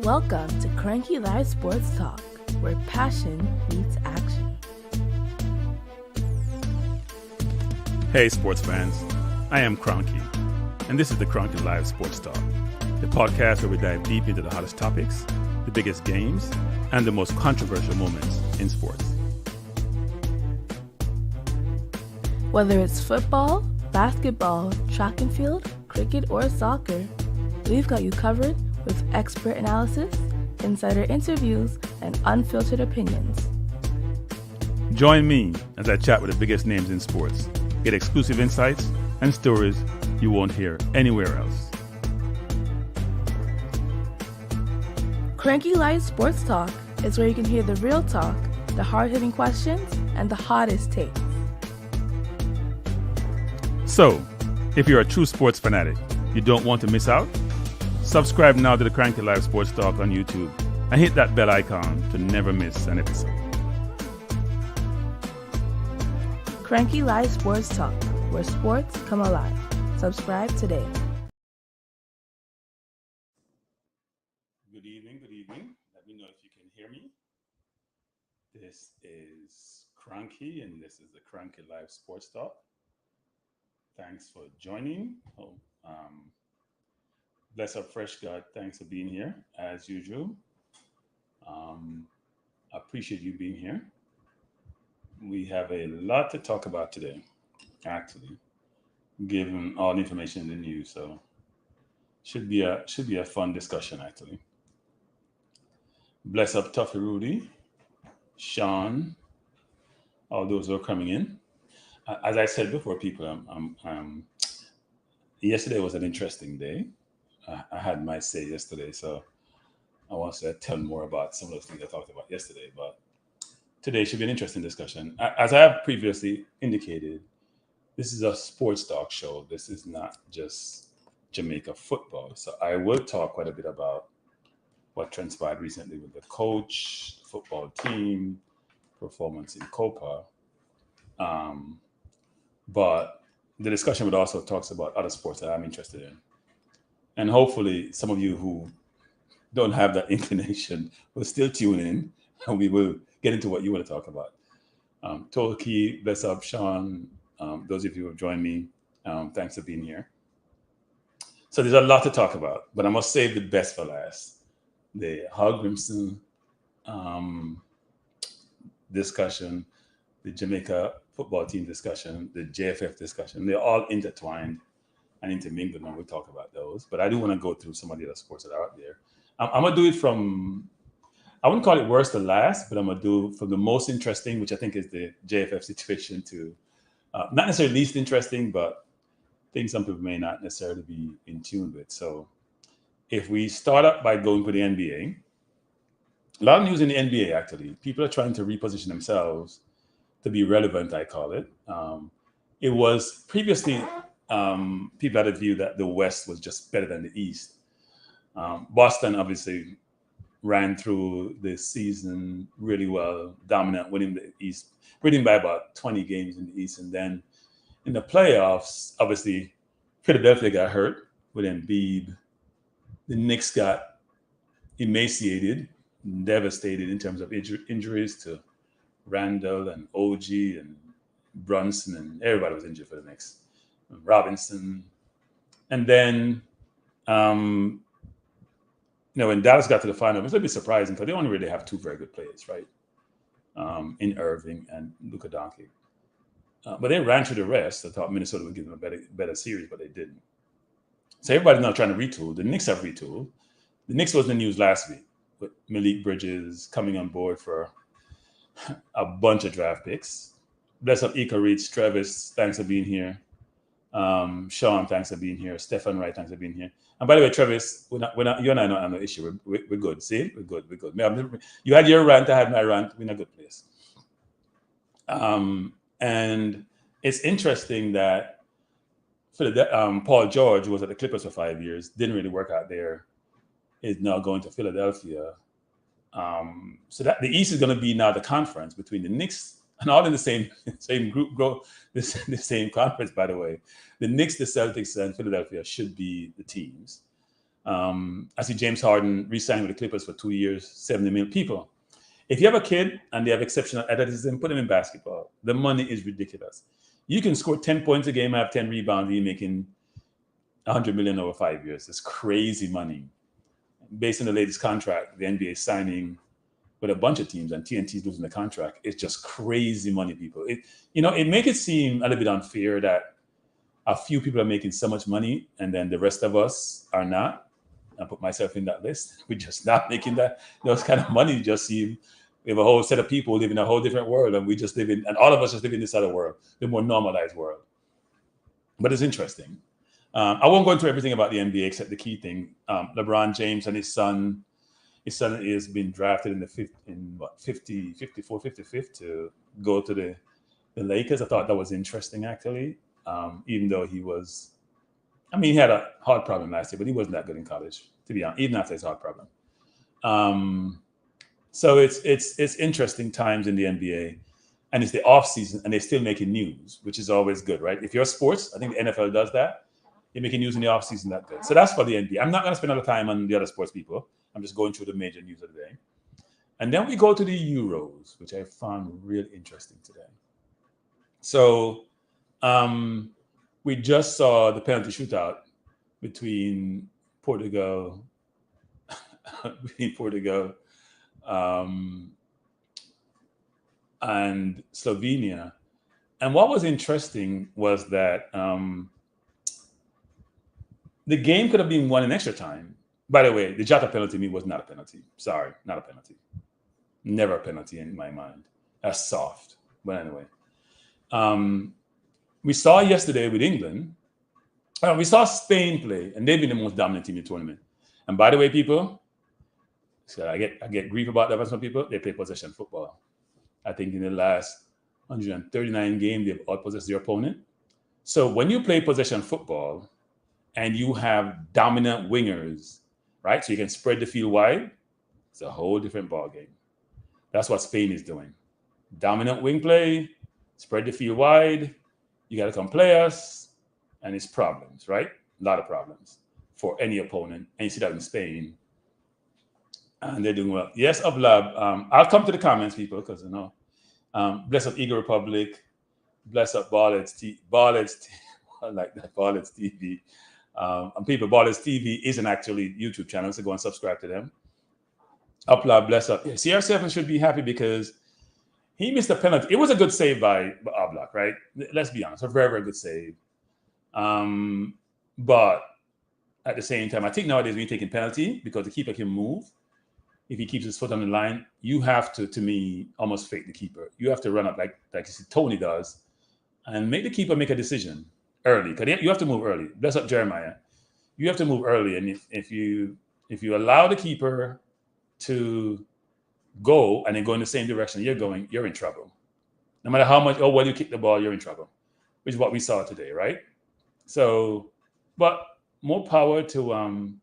Welcome to Kranky Live Sports Talk, where passion meets action. Hey sports fans, I am Kranky, and this is the Kranky Live Sports Talk, the podcast where we dive deep into the hottest topics, the biggest games, and the most controversial moments in sports. Whether it's football, basketball, track and field, cricket, or soccer, we've got you covered with expert analysis, insider interviews, and unfiltered opinions. Join me as I chat with the biggest names in sports, get exclusive insights and stories you won't hear anywhere else. Kranky Live Sports Talk is where you can hear the real talk, the hard-hitting questions, and the hottest takes. So, if you're a true sports fanatic, you don't want to miss out? Subscribe now to the Kranky Live Sports Talk on YouTube and hit that bell icon to never miss an episode. Kranky Live Sports Talk, where sports come alive. Subscribe today. Good evening. Let me know if you can hear me. This is Kranky, and this is the Kranky Live Sports Talk. Thanks for joining. Bless up, fresh God. Thanks for being here, as usual. I appreciate you being here. We have a lot to talk about today, actually, given all the information in the news. So, should be a fun discussion, actually. Bless up, Tuffy Rudy, Sean, all those who are coming in. As I said before, people, yesterday was an interesting day. I had my say yesterday, so I want to tell more about some of those things I talked about yesterday. But today should be an interesting discussion. As I have previously indicated, this is a sports talk show. This is not just Jamaica football. So I will talk quite a bit about what transpired recently with the coach, the football team, performance in Copa. But the discussion would also talks about other sports that I'm interested in. And hopefully some of you who don't have that inclination will still tune in, and we will get into what you want to talk about. Tolki, bless up, Sean, those of you who have joined me, thanks for being here. So there's a lot to talk about, but I must save the best for last. The Hallgrimsson discussion, the Jamaica football team discussion, the JFF discussion, they're all intertwined and intermingled, and we'll talk about those. But I do want to go through some of the other sports that are out there. I'm going to do it from, I wouldn't call it worst to last, but I'm going to do from the most interesting, which I think is the JFF situation, to not necessarily least interesting, but things some people may not necessarily be in tune with. So if we start up by going for the NBA, a lot of news in the NBA, actually. People are trying to reposition themselves to be relevant, I call it. It was previously, people had a view that the West was just better than the East. Boston obviously ran through the season really well, dominant, winning the East, winning by about 20 games in the East. And then in the playoffs, obviously, Philadelphia got hurt with Embiid. The Knicks got emaciated, devastated in terms of injuries to Randall and OG and Brunson, and everybody was injured for the Knicks. Robinson. And then, when Dallas got to the final, it was a little bit surprising because they only really have two very good players, right? In Irving and Luka Doncic. But they ran through the rest. I thought Minnesota would give them a better series, but they didn't. So everybody's now trying to retool. The Knicks have retooled. The Knicks was in the news last week with Malik Bridges coming on board for a bunch of draft picks. Bless up Ika Reeds, Travis, thanks for being here. Sean, thanks for being here. Stefan Wright, thanks for being here. And by the way, Travis, we're not, you and I don't have no issue. We're good. See, we're good. You had your rant, I had my rant. We're in a good place. And it's interesting that Paul George, who was at the Clippers for 5 years, didn't really work out there, is now going to Philadelphia. So that the East is going to be now the conference between the Knicks, and all in the same group, the same conference, by the way. The Knicks, the Celtics, and Philadelphia should be the teams. I see James Harden re-signed with the Clippers for 2 years, 70 million people. If you have a kid and they have exceptional athleticism, put them in basketball. The money is ridiculous. You can score 10 points a game, have 10 rebounds, and you're making 100 million over 5 years. It's crazy money. Based on the latest contract, the NBA is signing with a bunch of teams, and TNT's losing the contract. It's just crazy money, people. It makes it seem a little bit unfair that a few people are making so much money, and then the rest of us are not. I put myself in that list. We're just not making those kind of money. Just seem we have a whole set of people living in a whole different world, and we just live in, and all of us just live in this other world, the more normalized world. But it's interesting. I won't go into everything about the NBA except the key thing. LeBron James and his son is being drafted in the 55th to go to the Lakers. I thought that was interesting, actually. Even though he had a heart problem last year, but he wasn't that good in college, to be honest, even after his heart problem. So it's interesting times in the NBA, and it's the offseason, and they're still making news, which is always good, right? If you're sports, I think the NFL does that. You're making news in the offseason, that's good. So that's for the NBA. I'm not going to spend all the time on the other sports people. I'm just going through the major news of the day. And then we go to the Euros, which I found really interesting today. So we just saw the penalty shootout between Portugal and Slovenia. And what was interesting was that the game could have been won in extra time. By the way, the JAAA penalty to me was not a penalty. Sorry, not a penalty. Never a penalty in my mind. That's soft. But anyway. We saw yesterday with England. We saw Spain play, and they've been the most dominant team in the tournament. And by the way, people, so I get grief about that from some people. They play possession football. I think in the last 139 games, they've outpossessed their opponent. So when you play possession football and you have dominant wingers, right? So you can spread the field wide. It's a whole different ball game. That's what Spain is doing. Dominant wing play, spread the field wide. You got to come play us, and it's problems, right? A lot of problems for any opponent. And you see that in Spain. And they're doing well. Yes, Ublab. I'll come to the comments, people, because bless up Eagle Republic. Bless up Ballets I like that, Ballets TV. And people, Ballets TV isn't actually YouTube channel, so go and subscribe to them. Ublab, bless up. Yeah, CR7 should be happy because he missed a penalty. It was a good save by Oblak, right? Let's be honest, a very, very good save. But at the same time, I think nowadays when you're taking penalty, because the keeper can move, if he keeps his foot on the line, you have to me, almost fake the keeper. You have to run up like you see Tony does and make the keeper make a decision early. Because you have to move early. Bless up Jeremiah. You have to move early. And if you allow the keeper to go and then go in the same direction you're in trouble. No matter how much or when you kick the ball, you're in trouble, which is what we saw today, right? So, but more power to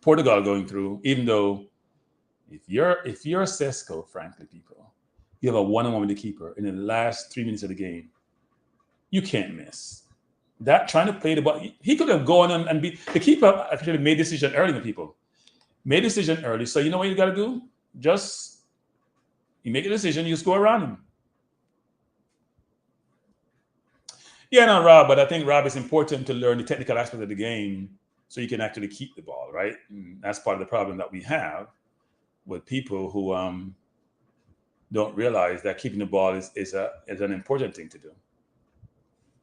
Portugal going through. Even though if you're Sesko, frankly, people, you have a one-on-one with the keeper in the last 3 minutes of the game, you can't miss. That trying to play the ball, he could have gone on and be the keeper. Actually, made decision early with people. Made a decision early. So you know what you got to do? Just you make a decision, you score around him. Yeah, no, Rob, but I think, Rob, it's important to learn the technical aspect of the game so you can actually keep the ball, right? And that's part of the problem that we have with people who don't realize that keeping the ball is an important thing to do.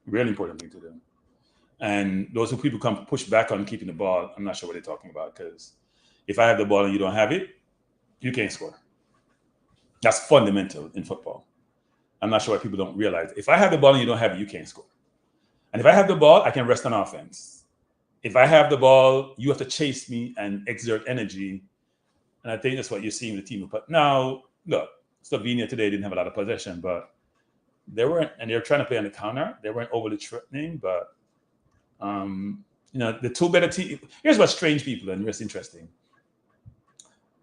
Really important thing to do. And those who people come push back on keeping the ball, I'm not sure what they're talking about, because if I have the ball and you don't have it, you can't score. That's fundamental in football. I'm not sure why people don't realize. If I have the ball and you don't have it, you can't score. And if I have the ball, I can rest on offense. If I have the ball, you have to chase me and exert energy. And I think that's what you're seeing with the team. But now, look, Slovenia today didn't have a lot of possession, but they were trying to play on the counter. They weren't overly threatening, but the two better teams. Here's what's strange, people, and it's interesting.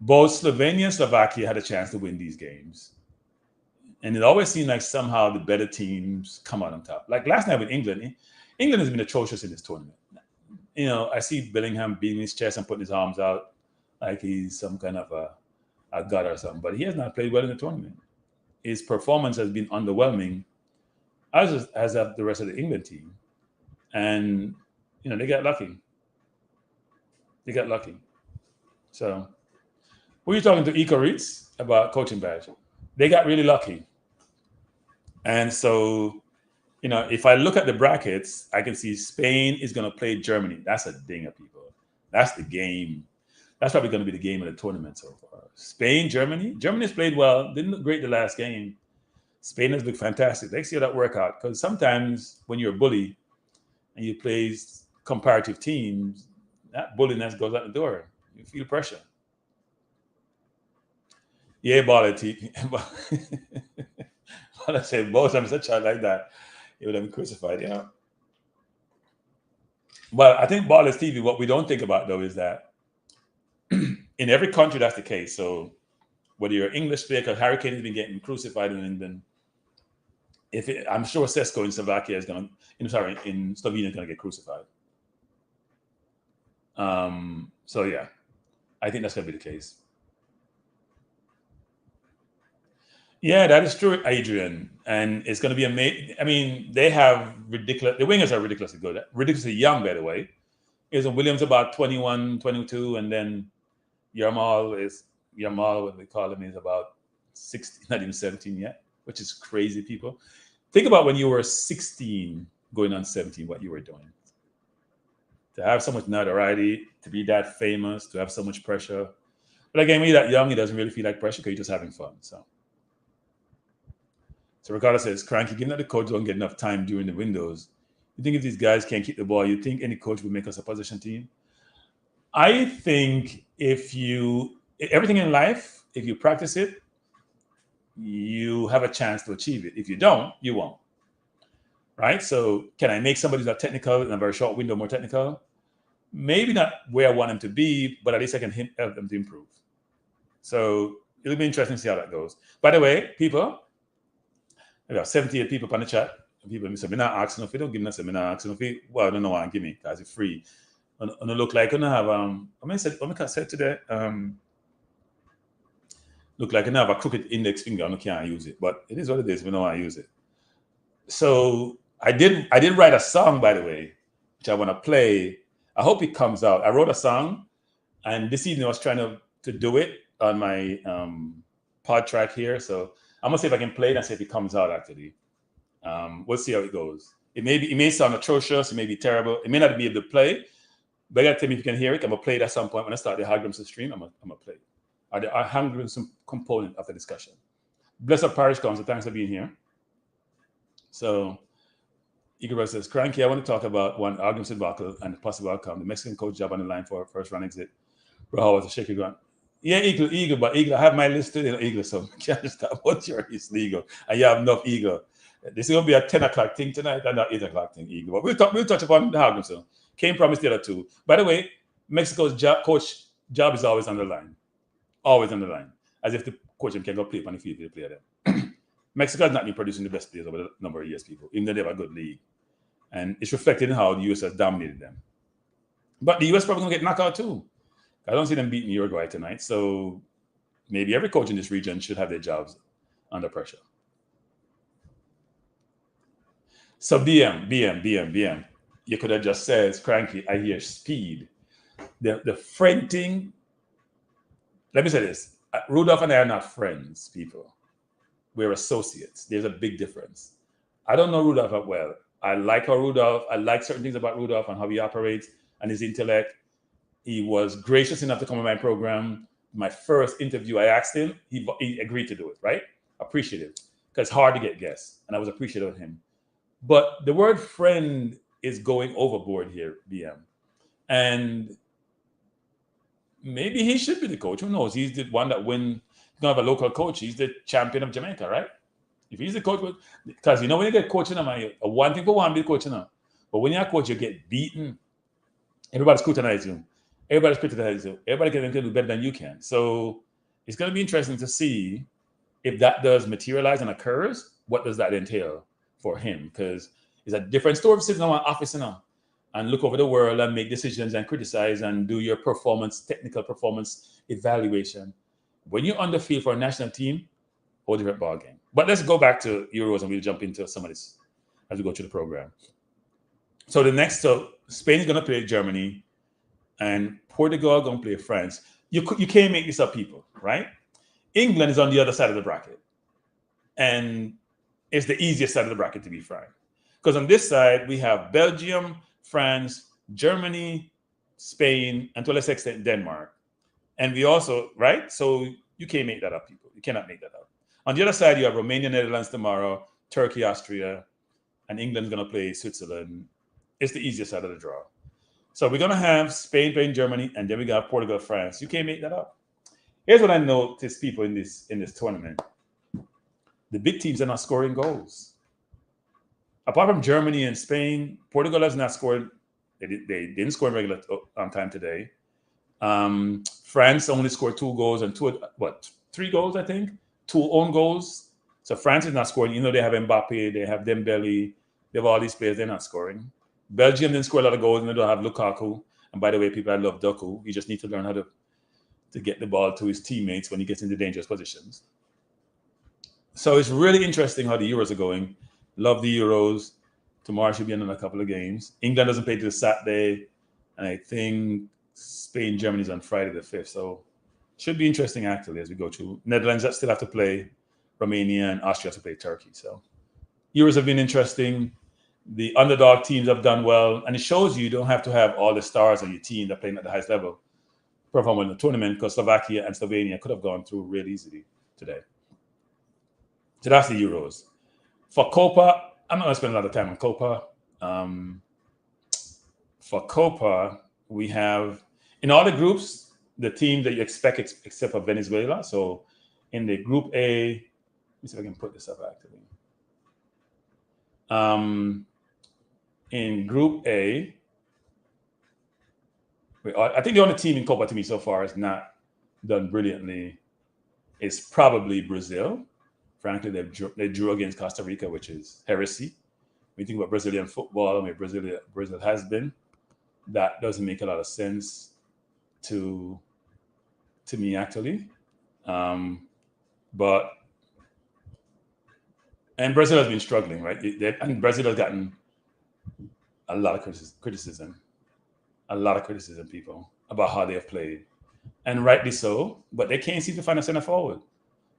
Both Slovenia and Slovakia had a chance to win these games. And it always seemed like somehow the better teams come out on top. Like last night with England has been atrocious in this tournament. I see Bellingham beating his chest and putting his arms out like he's some kind of a god or something. But he has not played well in the tournament. His performance has been underwhelming, as have the rest of the England team. And, they got lucky. So, were you talking to Iko Reitz about coaching badge? They got really lucky. And so, if I look at the brackets, I can see Spain is going to play Germany. That's a dinger, people. That's the game. That's probably going to be the game of the tournament so far. Spain, Germany. Germany's played well. Didn't look great the last game. Spain has looked fantastic. Let's see how that work out. Because sometimes when you're a bully and you play comparative teams, that bulliness goes out the door. You feel pressure. Yeah, Bala. I said, both of them such a like that. He would have been crucified, But I think Ballers TV, what we don't think about, though, is that in every country, that's the case. So whether you're English speaker, Harry Kane has been getting crucified in England. I'm sure Sesko in Slovakia is going to, in Slovenia is going to get crucified. So, yeah, I think that's going to be the case. Yeah, that is true, Adrian. And it's going to be amazing. I mean, they have the wingers are ridiculously good, ridiculously young, by the way. Williams about 21, 22, and then Yamal, what we call him, is about 16, not even 17 yet, which is crazy, people. Think about when you were 16 going on 17, what you were doing. To have so much notoriety, to be that famous, to have so much pressure. But again, when you're that young, it doesn't really feel like pressure because you're just having fun. So Ricardo says, Kranky, given that the coach don't get enough time during the windows, you think if these guys can't keep the ball, you think any coach would make us a position team? I think everything in life, if you practice it, you have a chance to achieve it. If you don't, you won't. Right? So can I make somebody who's not technical in a very short window more technical? Maybe not where I want them to be, but at least I can help them to improve. So it'll be interesting to see how that goes. By the way, people, we have 78 people on the chat. People say, I'm not asking if you don't give me I'm not asking if you, well, I don't know why, give me, because it's free. And it look like I have, I said today, look like I have a crooked index finger and I can't use it, but it is what it is. We know how I use it. So I did write a song, by the way, which I want to play. I hope it comes out. I wrote a song, and this evening I was trying to do it on my pod track here. So I'm gonna see if I can play it and see if it comes out. Actually, we'll see how it goes. It may sound atrocious. It may be terrible. It may not be able to play. But you gotta tell me if you can hear it. I'm gonna play it at some point when I start the Hallgrimsson stream. I'm gonna play it. Or the Hallgrimsson component of the discussion. Blessed Parish Council, thanks for being here. So, Igor says, Kranky, I want to talk about one Hallgrimsson debacle and the possible outcome. The Mexican coach job on the line for first round exit. Rahul was a shaky ground. Yeah, Eagle, but Eagle, I have my list today, Eagle, so I can't understand what's your Eagle. And you have enough Eagle. This is going to be a 10 o'clock thing tonight and not 8 o'clock thing, Eagle. But we'll touch upon the Hallgrimsson. Kane promised the other two. By the way, Mexico's coach job is always on the line. Always on the line. As if the coach can go play on the field to play them. Mexico has not been producing the best players over a number of years, people, even though they have a good league. And it's reflected in how the US has dominated them. But the US probably going to get knocked out too. I don't see them beating Uruguay tonight. So maybe every coach in this region should have their jobs under pressure. So BM. You could have just said, Kranky, I hear speed. The friend thing, let me say this. Rudolph and I are not friends, people. We're associates. There's a big difference. I don't know Rudolph that well. I like certain things about Rudolph and how he operates and his intellect. He was gracious enough to come on my program. My first interview, I asked him, he agreed to do it, right? Appreciative. Because it's hard to get guests. And I was appreciative of him. But the word friend is going overboard here, BM. And maybe he should be the coach. Who knows? He's the one that wins. He's going to have a local coach. He's the champion of Jamaica, right? If he's the coach, because when you get coaching, one thing for one, be coaching. But when you're a coach, you get beaten. Everybody scrutinizes you. Everybody's criticizing you. Everybody can do better than you can. So it's going to be interesting to see if that does materialize and occurs. What does that entail for him? Because it's a different story of sitting in an office now and look over the world and make decisions and criticize and do your technical performance evaluation. When you're on the field for a national team, whole different ball game. But let's go back to Euros and we'll jump into some of this as we go through the program. So Spain is going to play Germany and Portugal going to play France. You can't make this up, people, right? England is on the other side of the bracket. And it's the easiest side of the bracket, to be frank. Because on this side, we have Belgium, France, Germany, Spain, and to a lesser extent, Denmark. And we also, right? So you can't make that up, people. You cannot make that up. On the other side, you have Romania, Netherlands tomorrow, Turkey, Austria, and England's going to play Switzerland. It's the easiest side of the draw. So we're going to have Spain playing Germany, and then we got Portugal, France. You can't make that up. Here's what I noticed, people, in this tournament. The big teams are not scoring goals. Apart from Germany and Spain, Portugal has not scored. They didn't score in regular time today. France only scored 2 goals and 3 goals, I think. 2 own goals. So France is not scoring. You know, they have Mbappe, they have Dembele, they have all these players. They're not scoring. Belgium didn't score a lot of goals, and they don't have Lukaku. And by the way, people, I love Doku. You just need to learn how to get the ball to his teammates when he gets into dangerous positions. So it's really interesting how the Euros are going. Love the Euros. Tomorrow should be another couple of games. England doesn't play till Saturday, and I think Spain, Germany is on Friday the 5th. So should be interesting, actually, as we go through. Netherlands still have to play Romania, and Austria have to play Turkey. So Euros have been interesting. The underdog teams have done well, and it shows you don't have to have all the stars on your team that are playing at the highest level perform in the tournament, because Slovakia and Slovenia could have gone through real easily today. So that's the Euros. For Copa, I'm not going to spend a lot of time on Copa. For Copa, we have, in all the groups, the team that you expect except for Venezuela. So in the Group A, let me see if I can put this up actually. In Group A, I think the only team in Copa to me so far has not done brilliantly is probably Brazil. Frankly, they drew against Costa Rica, which is heresy. When you think about Brazilian football, I mean, Brazil has been. That doesn't make a lot of sense to me, actually. And Brazil has been struggling, right? And Brazil has gotten a lot of criticism, people, about how they have played. And rightly so, but they can't seem to find a center forward,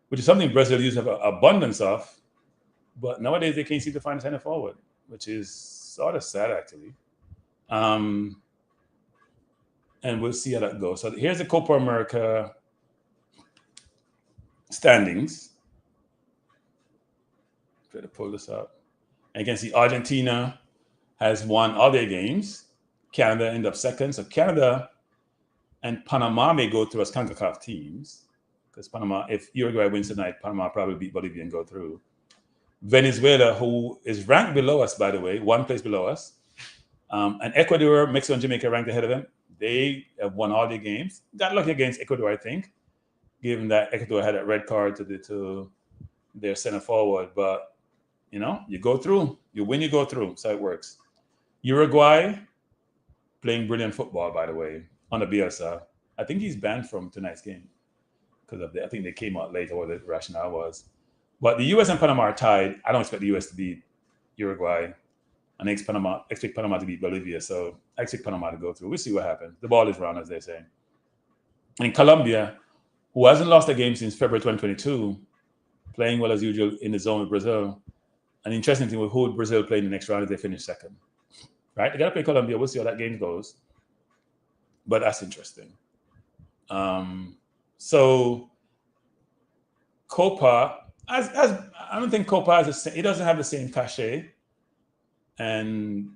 which is something Brazil used to have an abundance of. But nowadays, they can't seem to find a center forward, which is sort of sad, actually. And we'll see how that goes. So here's the Copa America standings. Try to pull this up. And you can see Argentina has won all their games. Canada ended up second. So Canada and Panama may go through as CONCACAF teams. Because Panama, if Uruguay wins tonight, Panama probably beat Bolivia and go through. Venezuela, who is ranked below us, by the way, 1 place below us. And Ecuador, Mexico, and Jamaica ranked ahead of them. They have won all their games. Got lucky against Ecuador, I think, given that Ecuador had that red card to their center forward. But, you know, you go through. You win, you go through. So it works. Uruguay, playing brilliant football, by the way, on the Bielsa. I think he's banned from tonight's game because of I think they came out late, or the rationale was. But the U.S. and Panama are tied. I don't expect the U.S. to beat Uruguay. And I expect Panama to beat Bolivia. So I expect Panama to go through. We'll see what happens. The ball is round, as they say. And Colombia, who hasn't lost a game since February 2022, playing well as usual in the zone with Brazil. An interesting thing with who Brazil play in the next round if they finish second. Right? They got to play Colombia. We'll see how that game goes. But that's interesting. So Copa, as I don't think Copa has it doesn't have the same cachet, and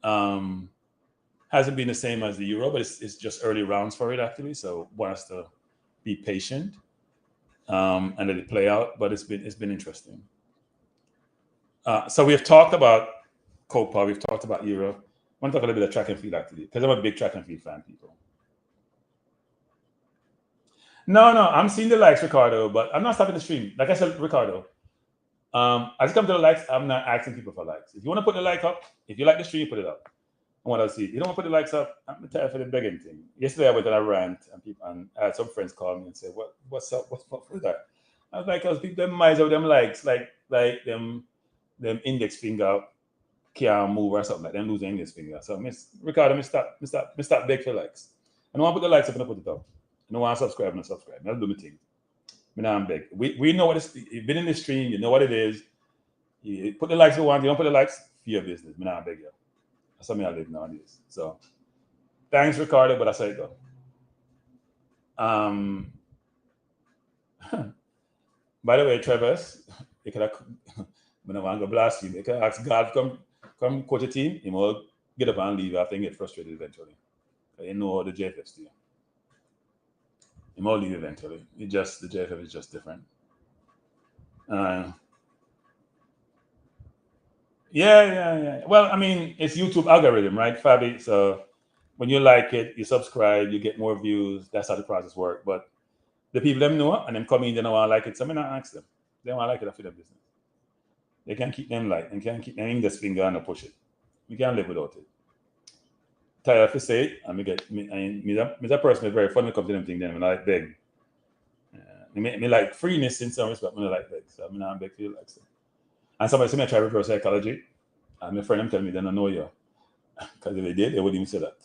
hasn't been the same as the Euro, but it's just early rounds for it, actually. So one has to be patient and let it play out. But it's been interesting. So we have talked about Copa, we've talked about Euro. I want to talk a little bit of track and field, actually, because I'm a big track and field fan, people. No, I'm seeing the likes, Ricardo, but I'm not stopping the stream. Like I said, Ricardo, as it comes to the likes, I'm not asking people for likes. If you want to put the like up, if you like the stream, put it up. I want to see. You don't want to put the likes up. I'm tired for the begging thing. Yesterday I went on a rant and I had some friends call me and say, what's up? What's up with that? I was like, because people them miles of them likes, like them index finger can't move or something like them losing index finger. So Ricardo, stop beg for likes. I don't want to put the likes up and I put it up. I don't want to subscribe and I subscribe. I'll do my thing. I'm beg. We know what it's, you've been in the stream, you know what it is. You put the likes you want, you don't put the likes for your business. I'm beg you. That's something I live nowadays. So thanks, Ricardo, but that's how it go. By the way, Travis, you could have when I want to blast you, you can ask God come coach a team, he will get up and leave after he get frustrated eventually. You know the JFF's do. He will leave eventually. The JFF is just different. Yeah. Well, I mean, it's YouTube algorithm, right, Fabi? So when you like it, you subscribe, you get more views. That's how the process works. But the people them know and them come in, they don't want to like it. So I'm not ask them. They don't want to like it after their business. They can keep them light and can keep them in this finger and push it. We can't live without it. Tired to say it, and me that person is very funny when it comes to them thing. Then I like beg. Me like freeness in some respect. Me like beg, so I'm not beg for you like so. And somebody said me I try reverse psychology, and my friend them tell me they don't know you, because if they did, they wouldn't even say that.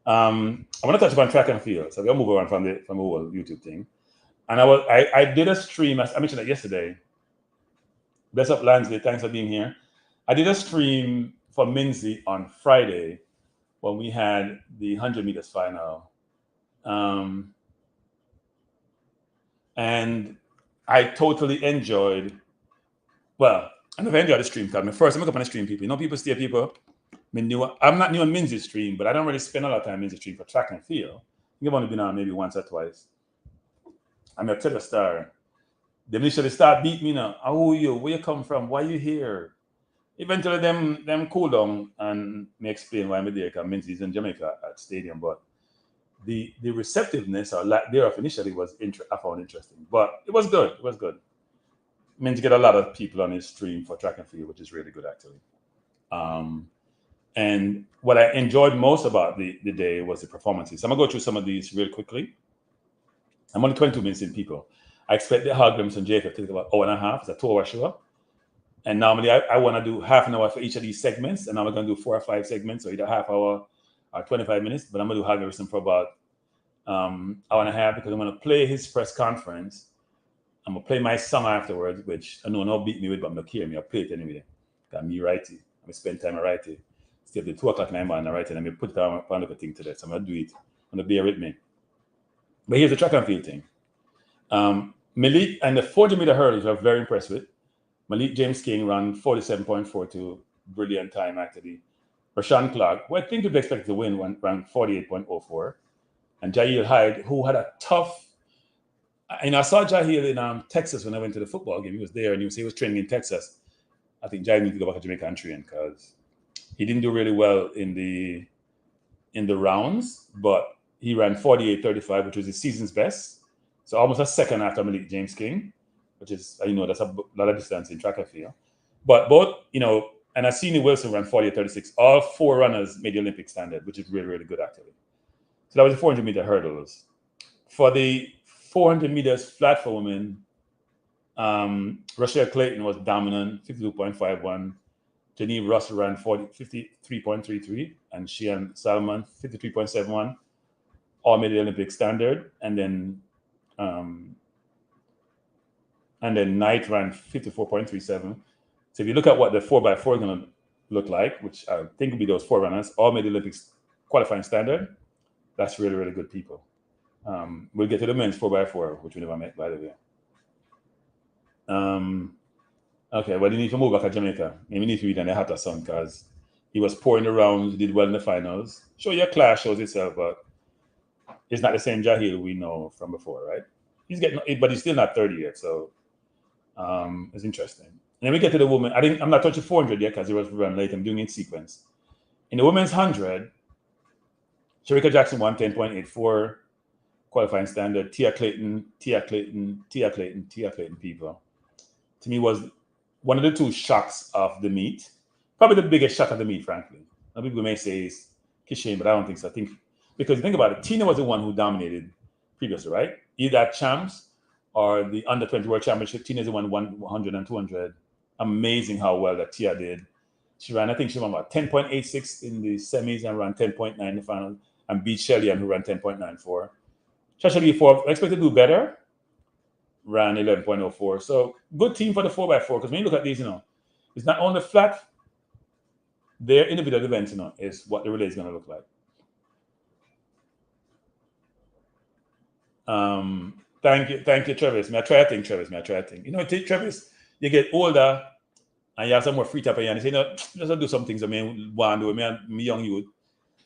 I want to touch upon track and field, so we'll move on from the whole YouTube thing. And I did a stream. I mentioned that yesterday. Bless up, Lansley. Thanks for being here. I did a stream for Minzy on Friday when we had the 100 meters final. And I totally enjoyed, well, I never enjoyed the stream because first I'm up on the stream people. You know, people. I'm not new on Minzy's stream, but I don't really spend a lot of time in Minzy's stream for track and field. I've only been on maybe once or twice. I'm a Twitter star. They initially start beat me now. Who are you? Where you come from? Why you here? Eventually, them cool down and me explain why I'm there. Because Minzy's in Jamaica at stadium, but the receptiveness or lack thereof initially was I found interesting, but it was good. It was good. I mean, to get a lot of people on his stream for track and field, which is really good actually. And what I enjoyed most about the day was the performances. I'm gonna go through some of these real quickly. I'm only 22 minutes in, people. I expect the Hallgrimsson JFF to take about an hour and a half. It's a 2-hour show. And normally I want to do half an hour for each of these segments. And now we're going to do 4 or 5 segments, so either half hour or 25 minutes. But I'm going to do Hallgrimsson for about hour and a half because I'm going to play his press conference. I'm going to play my song afterwards, which I know no beat me with, but I'm not care me. I'll play it anyway. Got me write it. I'm going to spend time I write it. Still at 2 o'clock in the morning I write it. And I'm going to put it on a look at thing today. So I'm going to do it. I'm going to bear with me. But here's the track and field thing. Malik and the 40-meter hurdles are very impressed with. Malik James King ran 47.42, brilliant time actually. Rashawn Clark, who I think would be expected to win, ran 48.04. And Jahiel Hyde, who had a tough, and I saw Jahiel in Texas when I went to the football game. He was there and he was training in Texas. I think Jahiel needs to go back to Jamaica and train because he didn't do really well in the rounds, but he ran 48.35, which was his season's best. So almost a second after Malik James King, which is, that's a lot of distance in track and field. But both, and Asini Wilson ran 40.36. All 4 runners made the Olympic standard, which is really, really good actually. So that was the 400-meter hurdles. For the 400 meters flat for women, Rochelle Clayton was dominant, 52.51. Geneve Russell ran 53.33, and Sheehan Salmon 53.71. All made the Olympic standard, and then Knight ran 54.37. So if you look at what the 4x4 is going to look like, which I think will be those 4 runners, all made the Olympics qualifying standard, that's really, really good people. We'll get to the men's 4x4, which we never met, by the way. Okay, well, you need to move back to Jamaica. Maybe you need to read on the hotter sun because he was pouring the rounds, did well in the finals. Sure, your class shows itself, but it's not the same Jahiel we know from before, right? But he's still not 30 yet, so it's interesting. And then we get to the women. I'm not touching 400 yet because it was run late. I'm doing it in sequence. In the women's 100, Sharika Jackson won 10.84, qualifying standard. Tia Clayton, people. To me, was one of the 2 shocks of the meet. Probably the biggest shock of the meet, frankly. Some people may say is Shane, but I don't think so. I think because you think about it, Tina was the one who dominated previously, right? Either at champs or the under 20 world championship. Tina is the one who won 100 and 200. Amazing how well that Tia did. She ran about 10.86 in the semis and ran 10.9 in the final and beat Shelly, who ran 10.94. Shasha 4 expected to do better, ran 11.04. So good team for the 4x4, because when you look at these, it's not only flat, their individual events, is what the relay is going to look like. Thank you, Travis. May I try a thing, Travis? Travis, you get older and you have some more free time, and you say, just do some things I want to do. I'm young youth.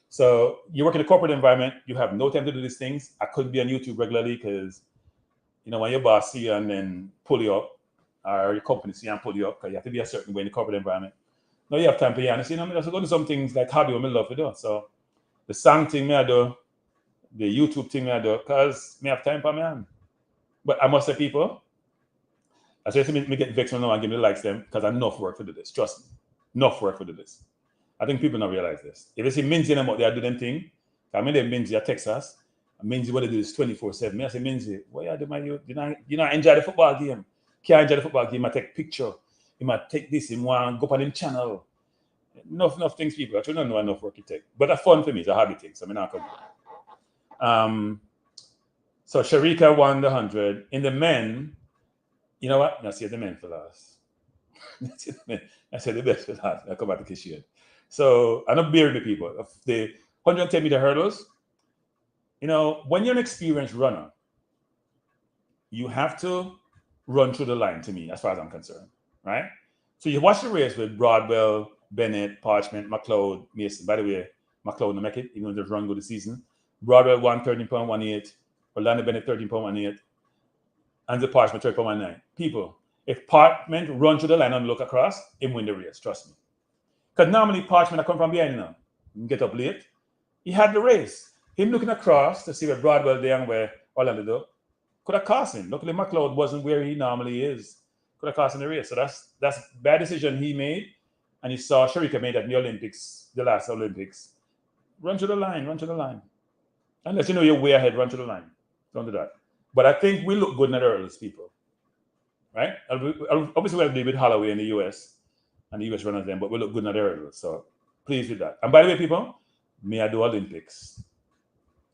So you work in a corporate environment, you have no time to do these things. I couldn't be on YouTube regularly because, when your boss see you and then pull you up, or your company see you and pull you up, because you have to be a certain way in the corporate environment. Now you have time to just go do some things like hobby what I love to do. So the song thing I do, the YouTube thing I do, because I have time for me. But I must say, people, I say me get vexed now and give me the likes them, because I enough work for do this. Trust me, enough work for do this. I think people don't realize this. If you see Minzy and what they are doing thing, I mean, they're Minzy at Texas. Minzy, what they do is 24/7. I say, Minzy, what you do, man? You not enjoy the football game. Can't enjoy the football game. I take picture. You might take this. You want to go on the channel. Enough things, people. I don't know enough work it take. But it's fun for me. It's a hobby thing. So I'm not coming. So Sharika won the 100. In the men, you know what? Let's see the men for last. I said the best for last. I'll come back to Kishian. So I'm not bearing the people. Of the 110 meter hurdles, when you're an experienced runner, you have to run through the line, to me, as far as I'm concerned, right? So you watch the race with Broadwell, Bennett, Parchment, McLeod, Mason. By the way, McLeod didn't make it, even though they run good this season. Broadwell won 13.18, Orlando Bennett 13.18, and the Parchment 13.19. People, if Parchment run through the line and look across, he win the race, trust me. Because normally Parchment I come from behind now. You get up late. He had the race. Him looking across to see where Broadwell there and where Orlando do, could have cost him. Luckily McLeod wasn't where he normally is. Could have cost him the race. So that's bad decision he made. And you saw Sharika made that in the Olympics, the last Olympics. Run to the line. Unless you know you're way ahead, run to the line. Don't do that. But I think we look good in the hurdles, people. Right? Obviously, we have to deal with Holloway in the US and the US runners then, but we look good in the hurdles. So please do that. And by the way, people, may I do Olympics,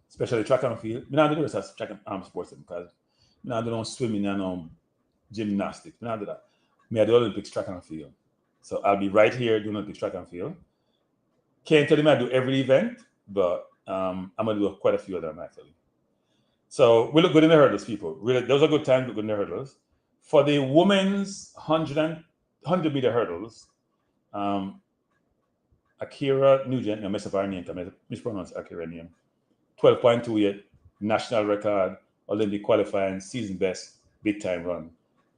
especially track and field. I don't do this as track and sports because I don't swimming and gymnastics. I don't do that. May I do Olympics track and field. So I'll be right here doing Olympics track and field. Can't tell you I do every event, but I'm going to do quite a few of them actually. So we look good in the hurdles, people. Really, those are good times, look good in the hurdles. For the women's 100 meter hurdles, Akira Nugent, I messed up her name, I mispronounced Akira name. 12.28, national record, Olympic qualifying, season best, big time run.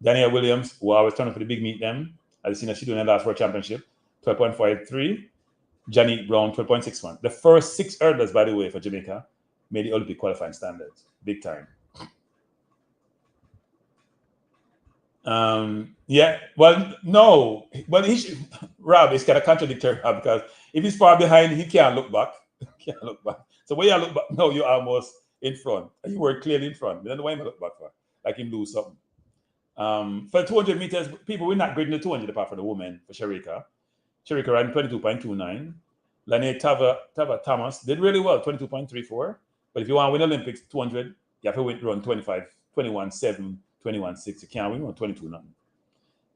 Danielle Williams, who I was turning for the big meet them, I've seen her she doing her last world championship, 12.53. Janique Brown, 12.61. The first 6 hurdlers, by the way, for Jamaica, made the Olympic qualifying standards, big time. Rob is kind of contradictory because if he's far behind, he can't look back. So when you look back, no, you're almost in front. You were clearly in front. You don't know why you look back for, like him lose something. For 200 meters, people, we're not grading the 200 apart from the women for Sharika. Sharika ran 22.29. Lene Tava Thomas did really well, 22.34. But if you want to win Olympics 200, you have to run 25, 21.7, 21.6. You can't win on 22.9.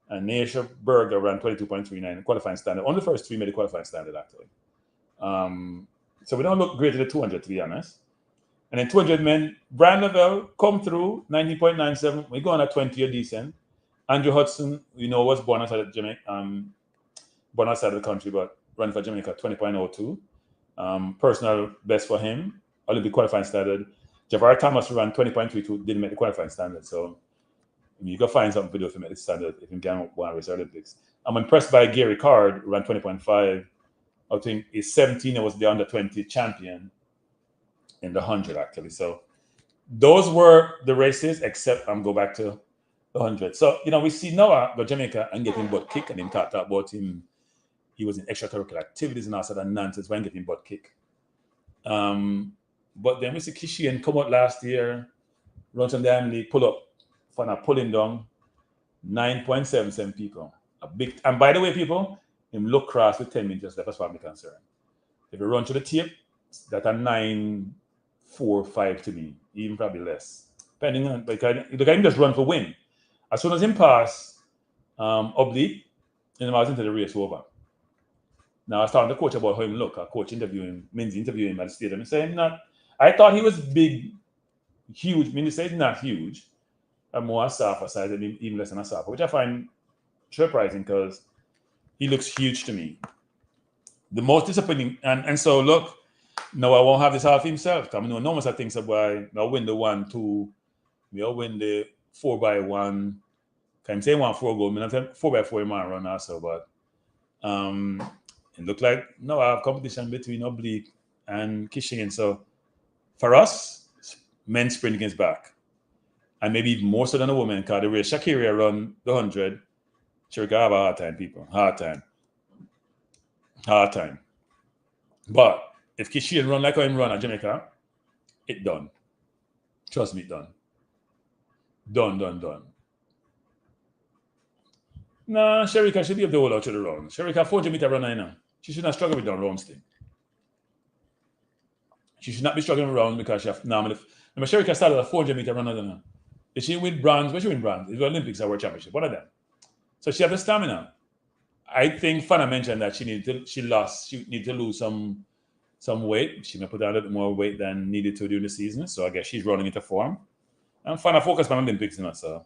And Naisha Berger ran 22.39, qualifying standard. Only the first 3 made the qualifying standard, actually. So we don't look great at the 200, to be honest. And then 200 men, Brian Lavelle come through, 19.97. We go on at 20, you're decent. Andrew Hudson, was born outside of Jamaica, born outside of the country, but running for Jamaica, 20.02. Personal best for him, Olympic qualifying standard. Javar Thomas ran 20.32, didn't make the qualifying standard. So you can find something to do if you make the standard, if you can want to race Olympics. I'm impressed by Gary Card, who ran 20.5. I think he's 17 and was the under 20 champion in the 100, actually. So those were the races, except I'm go back to the 100. So, we see Noah go Jamaica and get him butt kick, and him talk about him. He was in extracurricular activities and all sort of nonsense when getting butt kick. But then Mr. Kishian come out last year, run some damn league, pull up, for a pulling down 9.77 people. A big, and by the way, people, him look cross with 10 minutes left as far as I'm concerned. If you run to the tape, that's a 9.45 to me, even probably less. Depending on, because the guy just run for win. As soon as him pass oblique, and I was into the race over. Now I was talking to the coach about how him look. Our coach interviewing, Minzy interviewing him at the stadium and saying not. I thought he was big, huge. I mean, he said not huge. I'm more a soft size, even less than a soft, which I find surprising because he looks huge to me. The most disappointing, and so look, no, I won't have this half himself. I mean, no one thinks about I'll win the 1-2, I'll win the 4x1. Can say 1-4 goal, I mean, 4x4 in my run also, but it looked like no, I have competition between Oblique and Kishigan. So for us, men sprint against back. And maybe even more so than a woman, because the way Shakira run the 100, she will have a hard time, people. Hard time. But if Kishian run like how him run at Jamaica, it done. Trust me, done. Done. Nah, Sherika should give the whole out to the round. Sherika 400 meter runner now. She should not struggle with that round thing. She should not be struggling around because she have normally. Sherika started a 400 meter runner now. Did she win bronze? Where she win bronze? It was Olympics or World Championship, one of them. So she have the stamina. I think Fana mentioned that she needed to lose some weight. She may put on a little more weight than needed to during the season. So I guess she's running into form. And Fana focused on Olympics now, so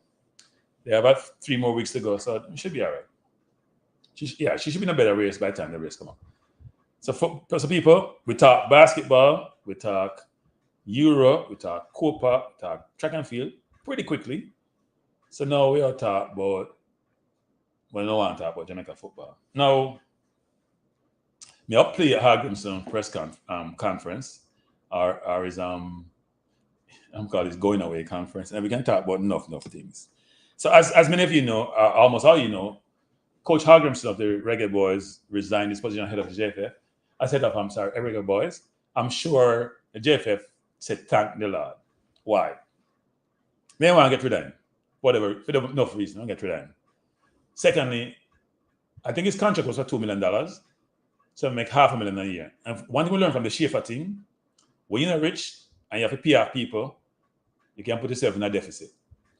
they have about 3 more weeks to go, so it should be all right. She should be in a better race by the time the race come up. So for people, we talk basketball, we talk Euro, we talk Copa, we talk track and field pretty quickly. So now we are talk about, well, no one talk about Jamaica football. Now, me up play at Hallgrimsson press conference, or his I'm called his going away conference, and we can talk about enough things. So as many of you know, almost all you know, Coach Hallgrimsson of the Reggae Boyz resigned his position head of the JFF. As head of, Reggae Boyz. I'm sure the JFF said thank the Lord. Why? They want to get rid of him. Whatever, for enough reason, I'll get rid of him. Secondly, I think his contract was for $2 million. So make $500,000 a year. And one thing we learned from the Schaefer team, when you're not rich and you have to PR people, you can put yourself in a deficit.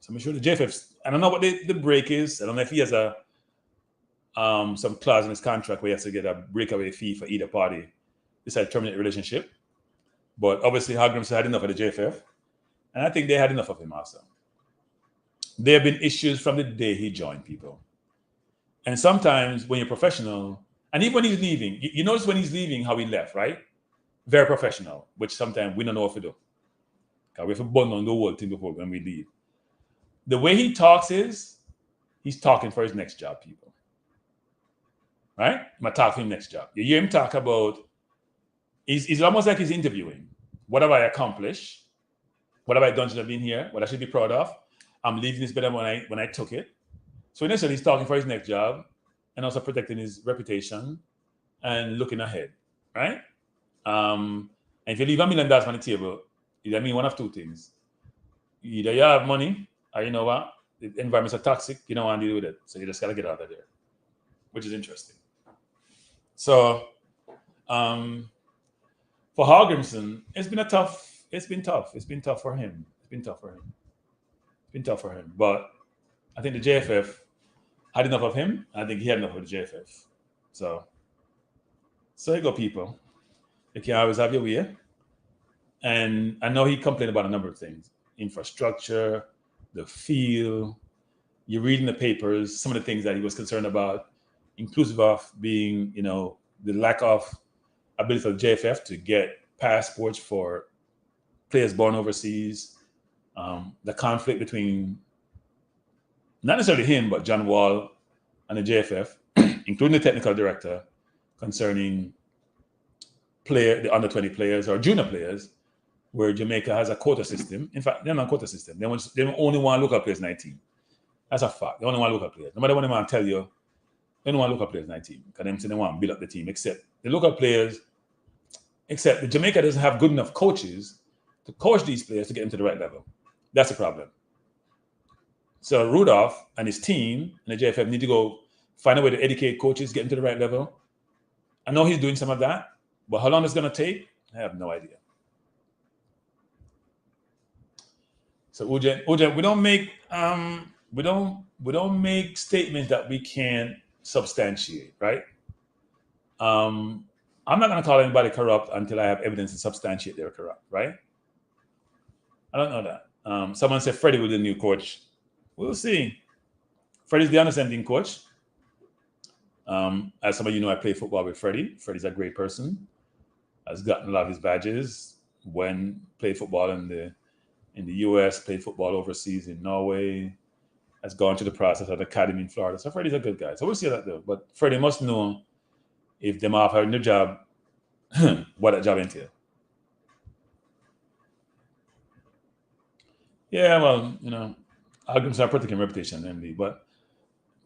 So I'm sure the JFF, I don't know what the break is. I don't know if he has some clause in his contract where he has to get a breakaway fee for either party. Decide to terminate the relationship. But obviously Hallgrimsson had enough of the JFF. And I think they had enough of him also. There have been issues from the day he joined, people. And sometimes when you're professional, and even when he's leaving, you notice when he's leaving how he left, right? Very professional, which sometimes we don't know what to do. Because we have to bundle on the whole thing before when we leave. The way he talks is, he's talking for his next job, people. Right? I'm going to talk for his next job. You hear him talk about, he's almost like he's interviewing. What have I accomplished? What have I done since I've been here? What I should be proud of? I'm leaving this better when I took it. So initially, he's talking for his next job and also protecting his reputation and looking ahead, right? And if you leave $1 million on the table, it means one of two things. Either you have money, or you know what, the environments are toxic, you don't want to deal with it. So you just got to get out of there, which is interesting. So for Hallgrimsson, it's been tough for him. But I think the JFF had enough of him. I think he had enough of the JFF. So you go, people. You can always have your way. And I know he complained about a number of things. Infrastructure, the field. You read in the papers some of the things that he was concerned about, inclusive of being, the lack of ability for the JFF to get passports for players born overseas, the conflict between not necessarily him, but John Wall and the JFF, including the technical director, concerning the under 20 players or junior players, where Jamaica has a quota system. In fact, they're not a quota system. They only want local players 19. That's a fact. They only want local players. No matter what they want to tell you, they don't want local players 19 because they want to build up the team. Except the local players, except that Jamaica doesn't have good enough coaches to coach these players to get them to the right level. That's the problem. So Rudolph and his team and the JFF need to go find a way to educate coaches, get them to the right level. I know he's doing some of that, but how long it's going to take, I have no idea. So Uja, we don't make statements that we can't substantiate, right? I'm not going to call anybody corrupt until I have evidence to substantiate they're corrupt, right? I don't know that. Someone said Freddie will be the new coach. We'll see. Freddie's the understanding coach. As some of you know, I play football with Freddie. Freddie's a great person. Has gotten a lot of his badges. Played football in the US, played football overseas in Norway. Has gone through the process at the academy in Florida. So Freddie's a good guy. So we'll see that though. But Freddie must know if them offer a new job, what that job entails. Yeah, well, Hallgrimsson protecting reputation, MD. But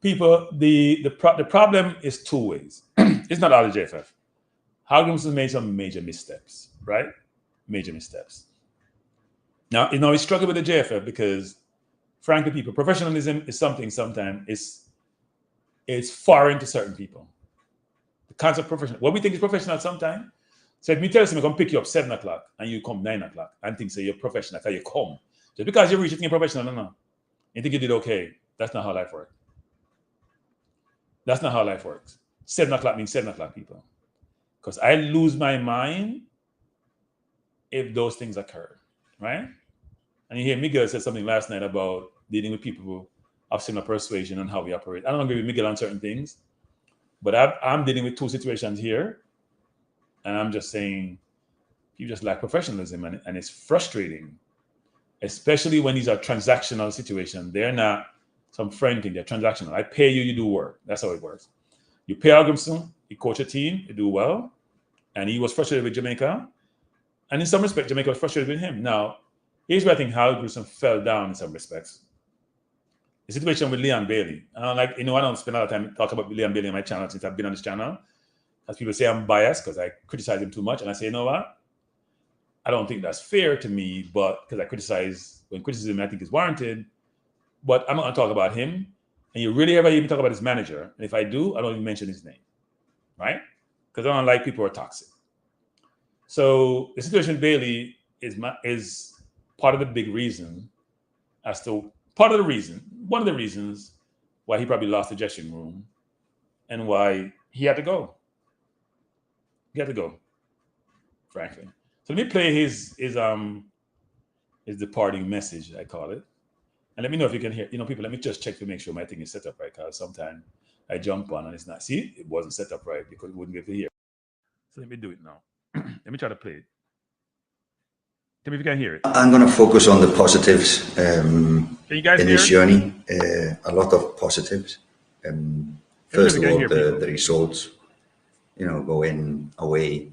people, the problem is two ways. It's not all the JFF. Hallgrimsson made some major missteps, right? Major missteps. Now, he struggled with the JFF because, frankly, people, professionalism is something sometimes it's foreign to certain people. The concept of professional, what we think is professional sometimes. So if me tell somebody come pick you up 7 o'clock and you come 9 o'clock and think you're professional, so you come. Just because you reach it, you're professional, no. You think you did okay. That's not how life works. That's not how life works. 7 o'clock means 7 o'clock, people. Because I lose my mind if those things occur, right? And you hear Miguel said something last night about dealing with people of similar persuasion and how we operate. I don't agree with Miguel on certain things, but I'm dealing with two situations here, and I'm just saying you just lack professionalism, and it's frustrating, especially when these are transactional situations. They're not some friend thing, they're transactional. I pay you, you do work. That's how it works. You pay Hallgrimsson, he coach a team, you do well, and he was frustrated with Jamaica, and in some respect, Jamaica was frustrated with him. Now, here's where I think Hallgrimsson fell down in some respects. The situation with Leon Bailey. I don't spend a lot of time talking about Leon Bailey on my channel since I've been on this channel. As people say I'm biased because I criticize him too much. And I say, you know what? I don't think that's fair to me, but because I criticize when criticism I think is warranted. But I'm not going to talk about him. And you really ever even talk about his manager. And if I do, I don't even mention his name. Right? Because I don't like people who are toxic. So the situation with Bailey is part of the big reason one of the reasons why he probably lost the dressing room and why he had to go. He had to go, frankly. So let me play his departing message, I call it. And let me know if you can hear, people, let me just check to make sure my thing is set up right, because sometimes I jump on and it's not. See, it wasn't set up right because we wouldn't be able to hear. So let me do it now. Let me try to play it. Tell me if you can hear it. I'm going to focus on the positives can you guys in hear this journey. A lot of positives. First of all, the results. Going away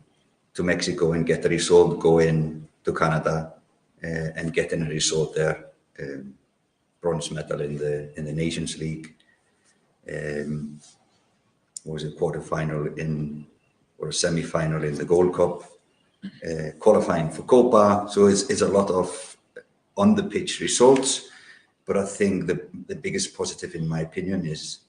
to Mexico and get the result, go in to Canada and getting a result there. Bronze medal in the Nations League. Was a quarterfinal or a semi-final in the Gold Cup. Qualifying for Copa, so it's a lot of on the pitch results, but I think the biggest positive in my opinion is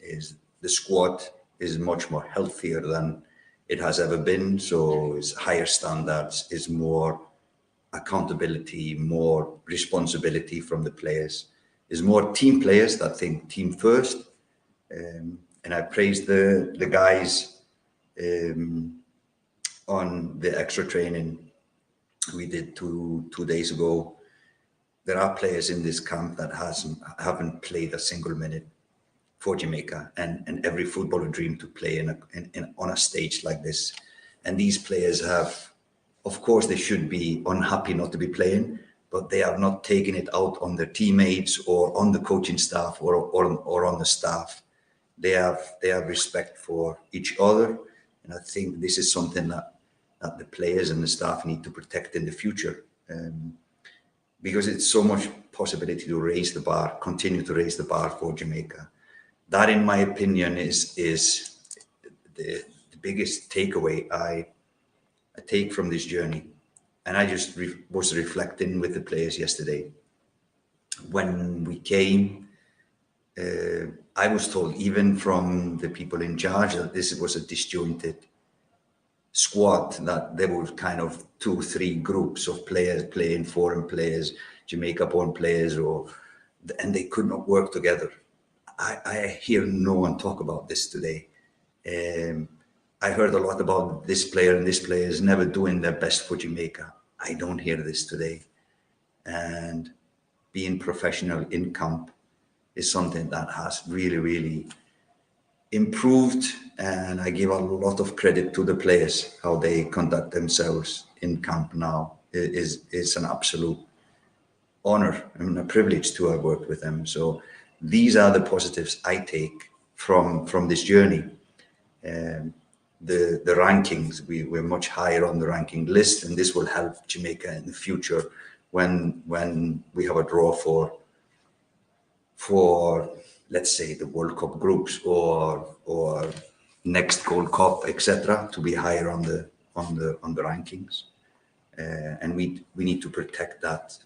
the squad is much more healthier than it has ever been. So it's higher standards, is more accountability, more responsibility from the players, is more team players that think team first, and I praise the guys on the extra training we did two days ago. There are players in this camp that haven't played a single minute for Jamaica, and every footballer dream to play on a stage like this. And these players have, of course, they should be unhappy not to be playing, but they are not taking it out on their teammates or on the coaching staff or on the staff. They have respect for each other, and I think this is something that the players and the staff need to protect in the future, because it's so much possibility to raise the bar, continue to raise the bar for Jamaica. That, in my opinion, is the biggest takeaway take from this journey, and I just was reflecting with the players yesterday. When we came, I was told, even from the people in charge, that this was a disjointed squad, that there were kind of 2-3 groups of players playing, foreign players, Jamaica-born players, and they could not work together. I hear no one talk about this today. I heard a lot about this player and this player is never doing their best for Jamaica. I don't hear this today. And being professional in camp is something that has really, really improved. And I give a lot of credit to the players, how they conduct themselves in camp now. It is an absolute honor and a privilege to have worked with them. So these are the positives I take from this journey. The rankings, we're much higher on the ranking list, and this will help Jamaica in the future when we have a draw for let's say the World Cup groups or next Gold Cup, etc., to be higher on the rankings, and we need to protect that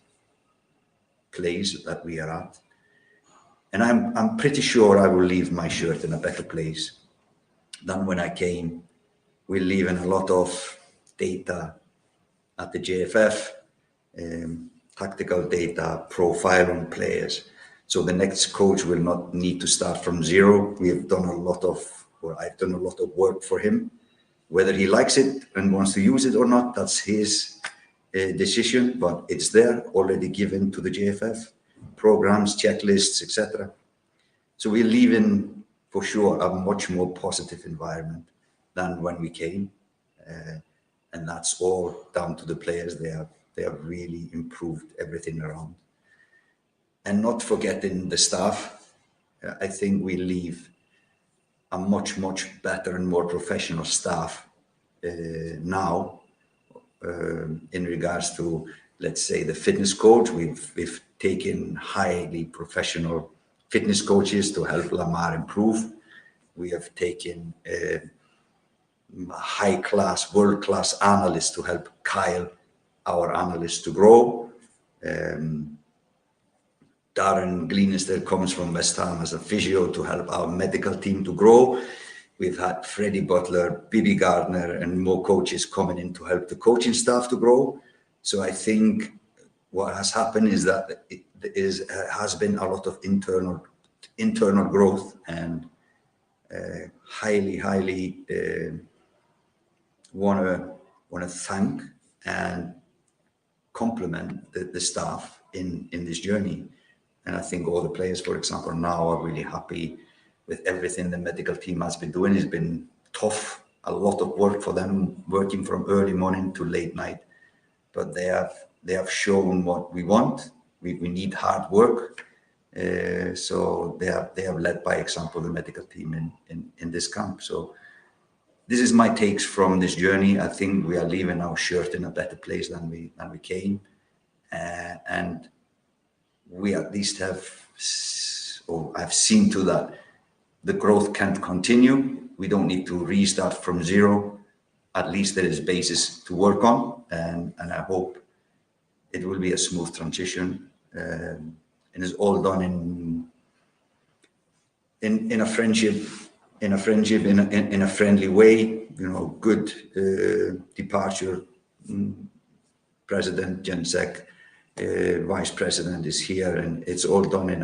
place that we are at. And I'm pretty sure I will leave my shirt in a better place than when I came. We're leaving a lot of data at the JFF, tactical data, profile on players. So the next coach will not need to start from zero. I've done a lot of work for him. Whether he likes it and wants to use it or not, that's his decision, but it's there already given to the JFF, programs, checklists, etc. So we're leaving for sure a much more positive environment than when we came, and that's all down to the players. They have really improved everything around, and not forgetting the staff. I think we leave a much better and more professional staff now in regards to, let's say, the fitness coach. We've taken highly professional fitness coaches to help Lamar improve. We have taken high-class, world-class analysts to help Kyle, our analyst, to grow. Darren Glenister comes from West Ham as a physio to help our medical team to grow. We've had Freddie Butler, Bibi Gardner, and more coaches coming in to help the coaching staff to grow. So I think what has happened is that has been a lot of internal growth, and highly want to thank and compliment the staff in this journey. And I think all the players, for example, now are really happy with everything the medical team has been doing. It's been tough, a lot of work for them, working from early morning to late night, but they have shown what we want. We need hard work. So they have led by example the medical team in this camp. So this is my takes from this journey. I think we are leaving our shirt in a better place than we came, and we at least I've seen to that the growth can't continue. We don't need to restart from zero. At least there is basis to work on, and I hope it will be a smooth transition. And it's all done in a friendship, in a friendly way. Good departure. President Jensek, Vice President is here, and it's all done in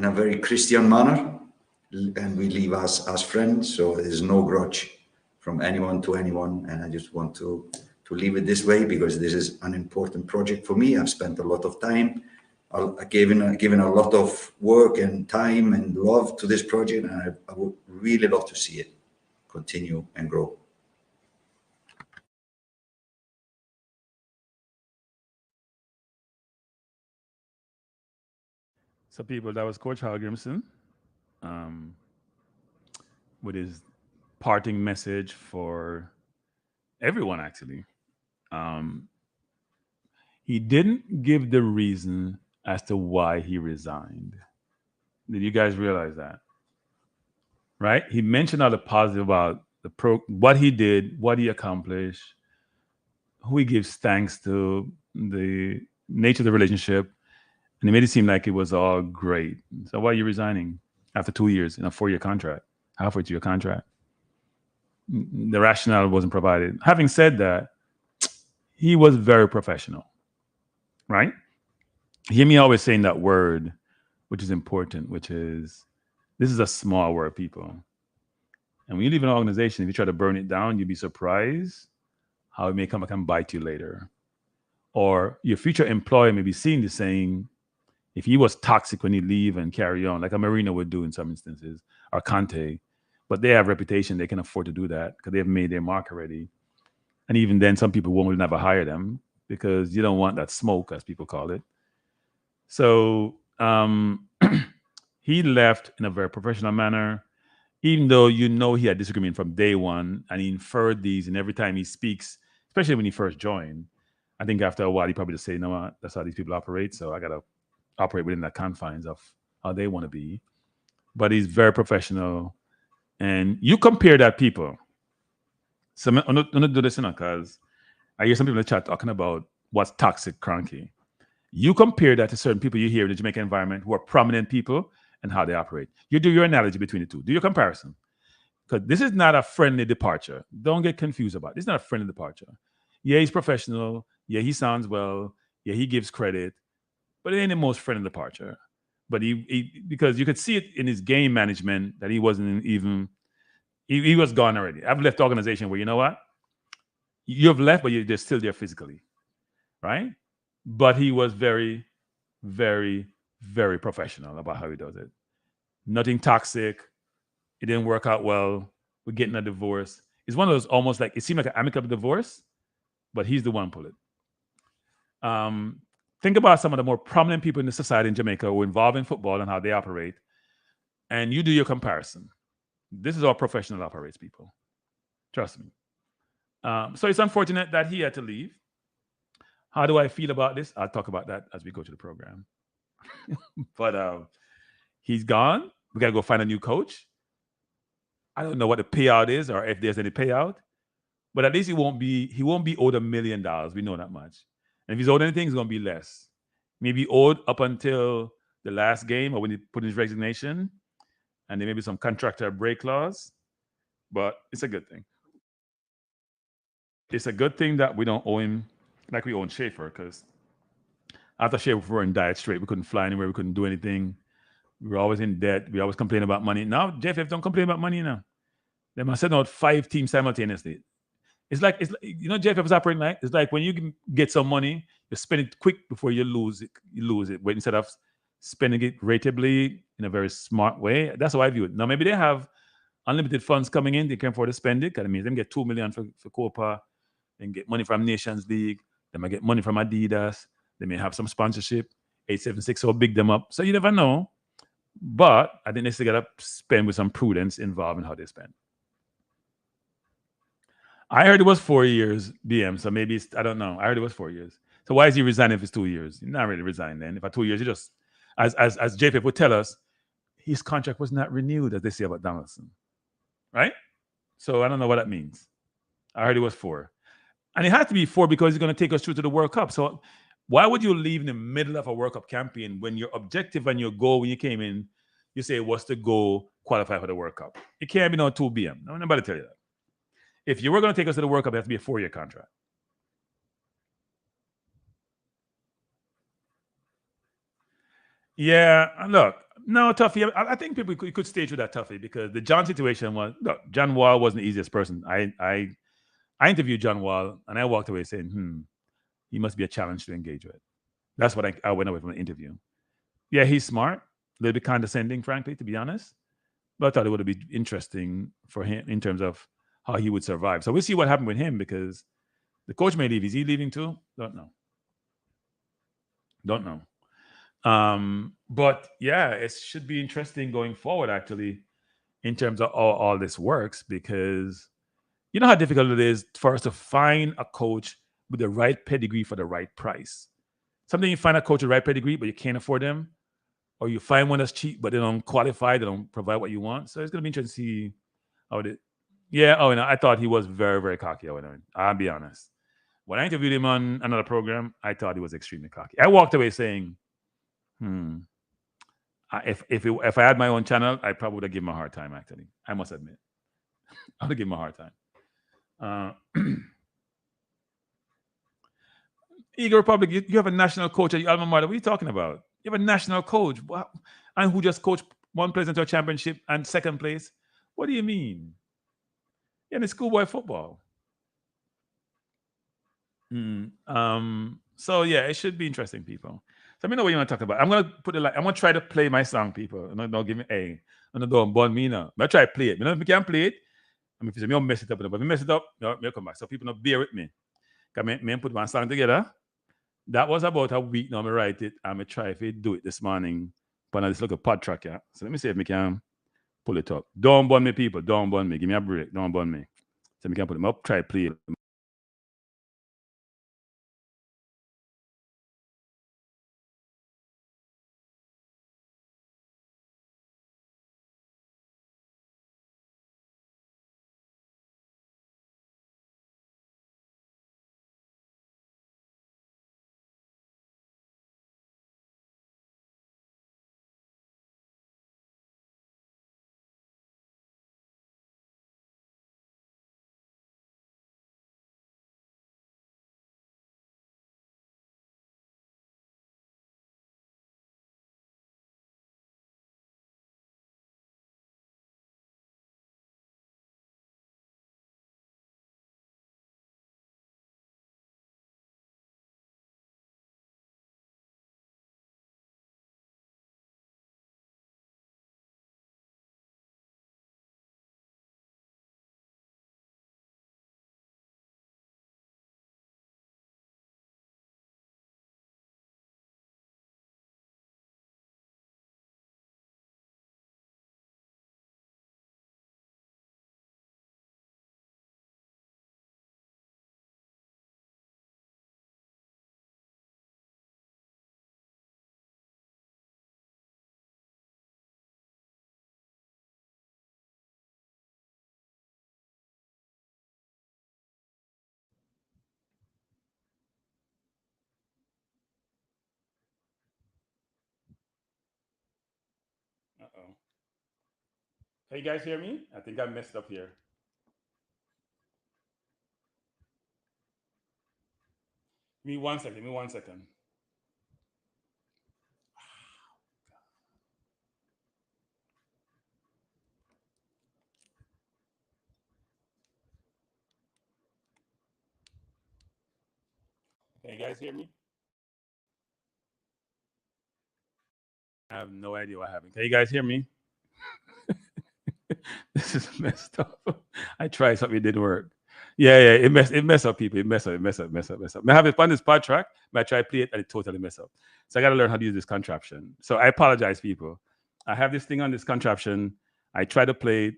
a very Christian manner, and we leave as friends. So there's no grudge from anyone to anyone, and I just want to leave it this way because this is an important project for me. I've spent a lot of time, I've given a lot of work and time and love to this project, and I would really love to see it continue and grow. So people, that was Coach Hallgrimsson with his parting message for everyone, actually. He didn't give the reason as to why he resigned. Did you guys realize that? Right? He mentioned all the positive about what he did, what he accomplished, who he gives thanks to, the nature of the relationship, and it made it seem like it was all great. So why are you resigning after 2 years in a 4-year contract, halfway through your contract? The rationale wasn't provided. Having said that, he was very professional, right? You hear me always saying that word, which is important, which is, this is a small world, people. And when you leave an organization, if you try to burn it down, you'd be surprised how it may come back and bite you later. Or your future employer may be seeing this, saying, if he was toxic when he leave and carry on, like a Marino would do in some instances, or Conte, but they have reputation, they can afford to do that because they've made their mark already. And even then, some people won't never hire them because you don't want that smoke, as people call it. So he left in a very professional manner, even though you know he had disagreement from day one, and he inferred these, and every time he speaks, especially when he first joined, I think after a while he probably just say, you know what, that's how these people operate, so I got to operate within the confines of how they want to be. But he's very professional. And you compare that, people. So I'm not do this because I hear some people in the chat talking about what's toxic, Kranky. You compare that to certain people you hear in the Jamaican environment who are prominent people and how they operate. You do your analogy between the two. Do your comparison. Because this is not a friendly departure. Don't get confused about it. This is not a friendly departure. Yeah, he's professional. Yeah, he sounds well. Yeah, he gives credit. But it ain't the most friendly departure. But he because you could see it in his game management that he wasn't even, he was gone already. I've left the organization where, you know what? You've left, but you're still there physically, right? But he was very, very, very professional about how he does it. Nothing toxic. It didn't work out well. We're getting a divorce. It's one of those almost like, it seemed like an amicable divorce, but he's the one pull it. Think about some of the more prominent people in the society in Jamaica who are involved in football and how they operate, and you do your comparison. This is how professional operates, people. Trust me. So it's unfortunate that he had to leave. How do I feel about this? I'll talk about that as we go to the program. But he's gone. We got to go find a new coach. I don't know what the payout is or if there's any payout, but at least he won't be owed $1 million. We know that much. And if he's owed anything, it's going to be less. Maybe owed up until the last game or when he put in his resignation, and there may be some contractor break clause, but it's a good thing. It's a good thing that we don't owe him like we own Schaefer, because after Schaefer, we were in dire straight. We couldn't fly anywhere. We couldn't do anything. We were always in debt. We always complain about money. Now, JFF don't complain about money now. They must send out 5 teams simultaneously. It's like JFF is operating like, it's like when you get some money, you spend it quick before you lose it. But instead of spending it ratably in a very smart way, that's how I view it. Now, maybe they have unlimited funds coming in. They can afford to spend it. Because it means they can get $2 million for Copa, and get money from Nations League. They might get money from Adidas. They may have some sponsorship. 876 will big them up. So you never know. But I think they still got to spend with some prudence involved in how they spend. I heard it was 4 years, BM. So maybe I don't know. I heard it was 4 years. So why is he resigning if it's 2 years? He's not really resigning then. If for 2 years, he just, as JP would tell us, his contract was not renewed, as they say about Donaldson. Right? So I don't know what that means. I heard it was 4. And it had to be 4 because he's going to take us through to the World Cup. So why would you leave in the middle of a World Cup campaign when your objective and your goal when you came in, you say was to go qualify for the World Cup? It can't be no 2 BM. Nobody tell you that. If you were going to take us to the World Cup, it has to be a 4-year contract. Yeah, look, no, Tuffy. I think people could stage with that, Tuffy, because the John situation was, look, John Wall wasn't the easiest person. I interviewed John Wall, and I walked away saying, he must be a challenge to engage with. That's what I went away from the interview. Yeah, he's smart, a little bit condescending, frankly, to be honest. But I thought it would be interesting for him in terms of how he would survive. So we'll see what happened with him, because the coach may leave. Is he leaving too? Don't know. But yeah, it should be interesting going forward, actually, in terms of all this works, because you know how difficult it is for us to find a coach with the right pedigree for the right price. Something you find a coach with the right pedigree, but you can't afford them, or you find one that's cheap, but they don't qualify, they don't provide what you want. So it's going to be interesting to see how Yeah, I thought he was very, very cocky. I'll be honest. When I interviewed him on another program, I thought he was extremely cocky. I walked away saying, if I had my own channel, I probably would have given him a hard time, actually. I must admit. I would have given him a hard time. Eagle Republic, you have a national coach at your alma mater. What are you talking about? You have a national coach. And who just coached one place into a championship and second place? What do you mean? You're in schoolboy football. So yeah, it should be interesting, people. So let me know what you want to talk about. I'm gonna try to play my song, people. Don't give me a. I'm don't burn me now. I'm try to play it. You know if we can play it. I mean, if you say me, I'll mess it up. But if you mess it up, no, me come back. So people not bear with me. Cause me put one song together. That was about a week now. I write it. I'm gonna try if you do it this morning. But this look a pod track, yeah. So let me see if we can pull it up. Don't burn me, people. Don't burn me. Give me a break. Don't burn me. So we can put them up. Try to play it. Uh-oh. Can you guys hear me? I think I messed up here. Give me 1 second. Give me 1 second. Can you guys hear me? I have no idea what happened. Can you guys hear me? This is messed up. I tried something, it didn't work. Yeah, it mess up, people. It mess up. I have it on this pod track, but I try to play it and it totally mess up. So I got to learn how to use this contraption. So I apologize, people. I have this thing on this contraption. I try to play it.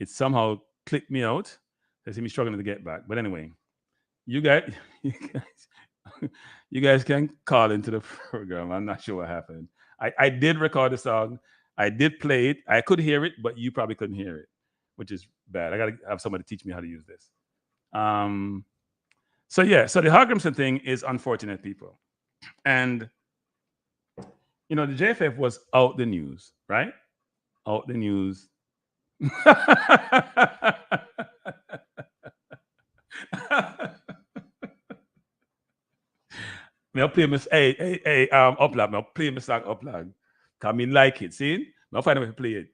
It somehow clicked me out. I see me struggling to get back. But anyway, you guys, you guys can call into the program. I'm not sure what happened. I did record the song. I did play it. I could hear it, but you probably couldn't hear it, which is bad. I got to have somebody teach me how to use this. So the Hallgrimsson thing is unfortunate, people. And, the JFF was out the news, right? Out the news. I'll play my uplag. I'll play my song uplag. Cause me like it. See? I'll find a way to play it.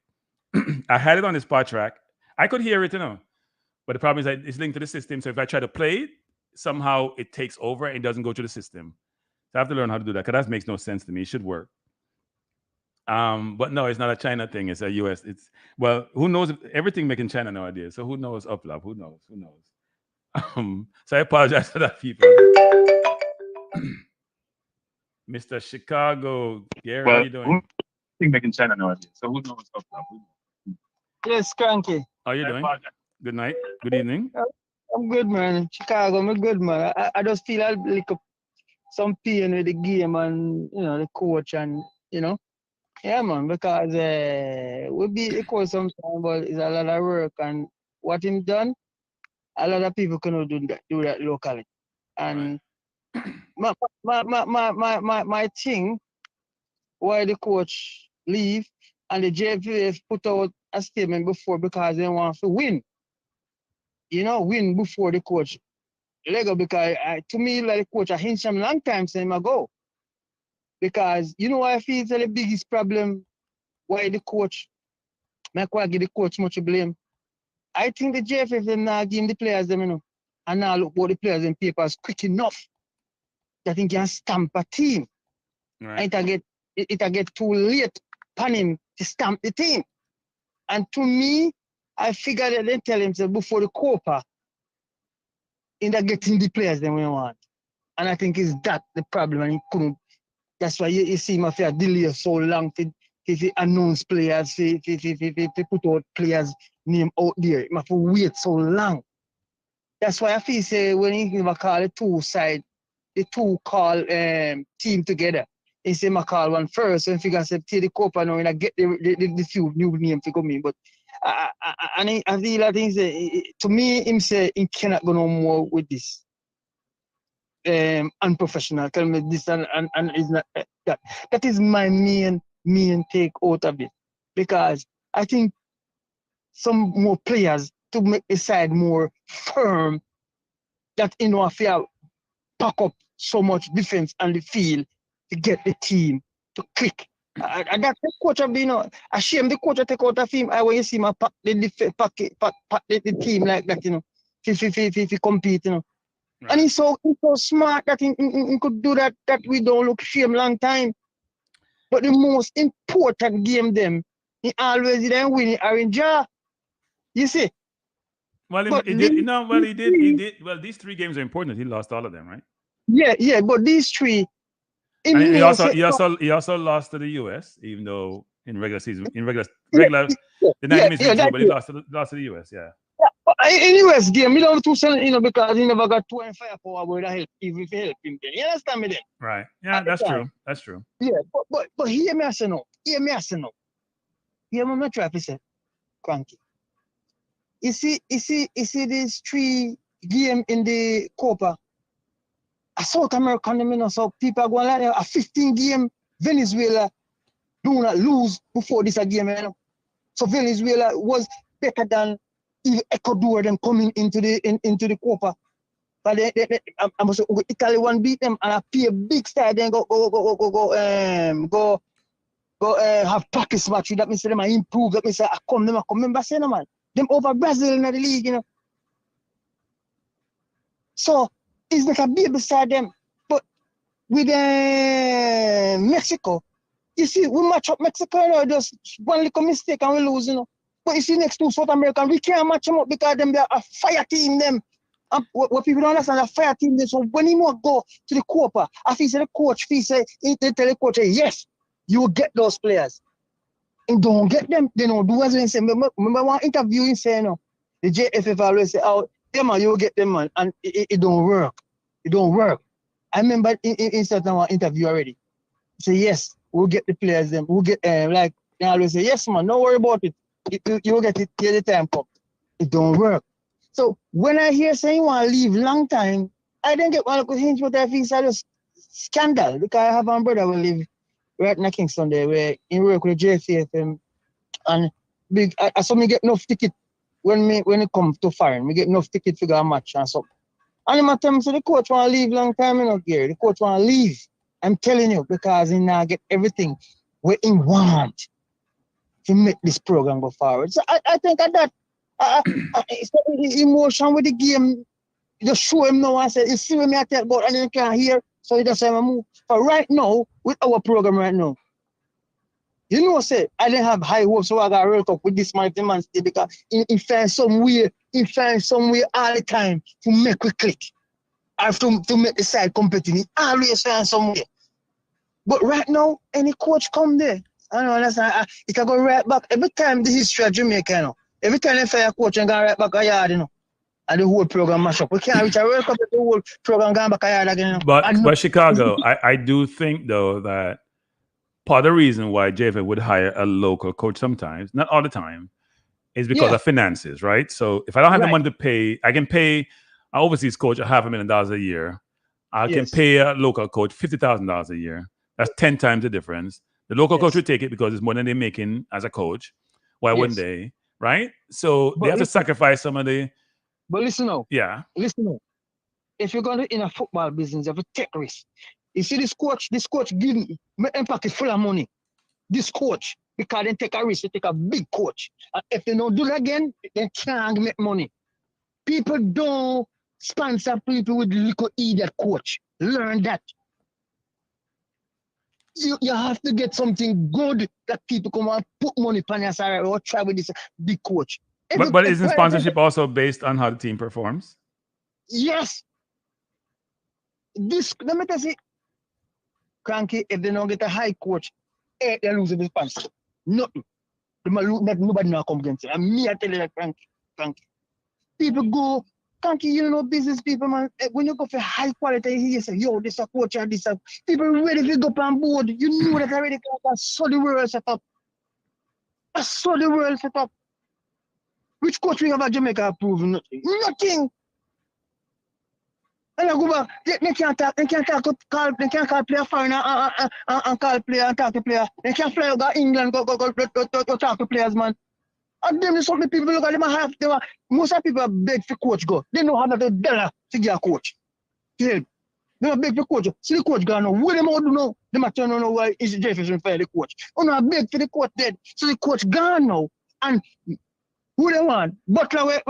I had it on this part track. I could hear it, but the problem is that it's linked to the system. So if I try to play it, somehow it takes over and it doesn't go to the system. So I have to learn how to do that because that makes no sense to me. It should work. But no, it's not a China thing. It's a US. Who knows? Everything making China nowadays. So who knows uplag? Who knows? So I apologize for that, people. Mr. Chicago, Gary, how you doing? Thing making China nowadays. So who knows uplag? Yes, Kranky. How you doing? Good night. Good evening. I'm good, man. Chicago, I'm good, man. I just feel a little some pain with the game and the coach and yeah, man. Because we beat the coach sometimes, but it's a lot of work and what him done, a lot of people cannot do that locally. And my thing, why the coach leave and the JFF put out a statement before because they want to win. Win before the coach. Lego, because to me, like the coach, I hint some long time saying I go. Because I feel it's the biggest problem why the coach, I can't give the coach much blame. I think the JFF them now give the players them, and now look what the players in papers quick enough that he can stamp a team. Right. And it'll get too late upon him to stamp the team. And to me, I figured that they tell him before the Copa, in that getting the players that we want. And I think it's that the problem, and he couldn't. That's why you see him after delay so long to announce players, to put out players' name out there. He have to wait so long. That's why I feel say when he call the two call team together. He say I call one first, and figure say take the Copa now and I get the few new names to come in. But I feel like to me, him say he cannot go no more with this. Unprofessional, tell me this and it's not that. That is my main take out of it. Because I think some more players to make the side more firm that if you pack up so much defense on the field to get the team to click. And that's the coach have been ashamed the coach take out of him. When you see him pack the team like that, if compete, Right. And he's so smart that he could do that we don't look shame long time. But the most important game them, he always then win it are in JAAA. You see? Well, he did. Well, these 3 games are important. He lost all of them, right? Yeah, but these 3. And he also lost to the US, even though in regular season, the 90 minutes but he lost to the US, yeah. In US game, we don't do something, because he never got 25 power where that help if he help him then. You understand me then? Right. Yeah, that's true. That's true. Yeah, but hear me say no. Hear me not try to say, Kranky. You see these 3 games in the Copa. A South American, so people are going like a 15 game Venezuela do not lose before this game, So Venezuela was better than Ecuador them coming into the Copa. But I must say Italy one beat them and I pay a big style then go have practice match. That means them improve. That means I come. Remember saying man, them over Brazil in the league, So it's like a beer beside them. But with Mexico, you see, we match up Mexico, just one little mistake and we lose, But you see, next to South America, we can't match them up because them they are a fire team. Them, what people don't understand, a fire team. Them. So when he want go to the Copa, I feel the coach, they tell the coach, yes, you will get those players. And don't get them, they don't do as they say. Remember one interview in saying, the JFF always say, oh, yeah, man, you will get them, man, and it don't work. It don't work. I remember in certain interview already. Say yes, we'll get the players. Them we'll get like they always say yes, man. Don't worry about it. You'll get it till the time come. It don't work. So when I hear saying you want to leave long time, I don't get one good hinge. But I think it's just scandal because I have one brother who live right in Kingston there, where he work with JFF and big. I saw me get enough ticket when it comes to foreign. We get enough ticket to go a match and so. And I'm telling the coach want to leave long time here. The coach want to leave. I'm telling you, because he now get everything where he want to make this program go forward. So I think that it's the emotion with the game, just show him now and say, you see what me I tell about and you can't hear, so he just say, move. But right now, with our program right now, say, I didn't have high hopes, so I got World Cup with this mighty man still because he find some way all the time to make we click. Or to make the side competitive. He always find some way. But right now, any coach come there, I don't understand. He can go right back. Every time the history of Jamaica, every time they fire a coach and go right back a yard, and the whole program mash up. We can't reach a World Cup if the whole program going back a yard again. But Chicago, I do think though that part of the reason why JFA would hire a local coach sometimes, not all the time, is because of finances, right? So if I don't have the money to pay, I can pay an overseas coach $500,000 a year. I can pay a local coach $50,000 a year. That's 10 times the difference. The local coach would take it because it's more than they're making as a coach. Why wouldn't they? Right? So they have to sacrifice some of the. But listen now. Yeah. Listen now. If you're going to in a football business, you have to take risks. You see this coach give me a pocket full of money. This coach, because they take a risk, they take a big coach. And if they don't do it again, they can't make money. People don't sponsor people with little idiot coach. Learn that. You have to get something good that people come and put money on your salary or try with this big coach. But isn't sponsorship also based on how the team performs? Yes. Let me tell you, Kranky, if they don't get a high coach, they lose the sponsor. Nothing. Nobody now come against it. And me, I tell you that, Kranky. People go, Kranky, you know business people, man. When you go for high quality, you say, yo, this a coach and this a... People ready to go on board. You know that already. I saw the world set up. I saw the world set up. Which coach we have at Jamaica approved? Nothing. Nothing. And I go back, they can't call player foreigner and call player and talk to player. They can't fly over England, go talk to players, man. And them is something people look at them most of the people beg for coach go. They know how to $1 to get a coach. Yeah. They don't beg for coach. See the coach gone now. What them all do now? They might turn on why is Jefferson fire the coach. Oh no, beg for the coach dead. So the coach gone now. And who they want? Butler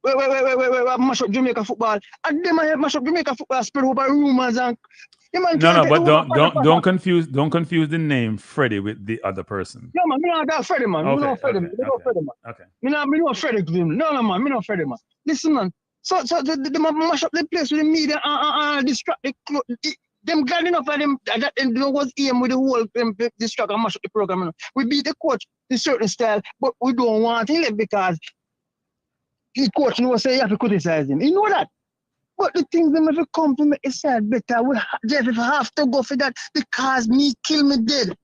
we mash up Jamaica football, and they might mash up Jamaica football, spread over rumors and. No, but don't confuse the name Freddie with the other person. No man, me not that Freddie man. Okay, me not Freddie man. Okay. Me not Freddie man. No man, me not Freddie man. Listen man. So they mash up the place with the media and distract them glad enough of them that was aim with the whole distract and mash up the program. We beat the coach in certain style, but we don't want him because. The coach knows say you have to criticize him. You know that. But the things them if you come to make it sound better, Jeff, if I have to go for that because me kill me dead,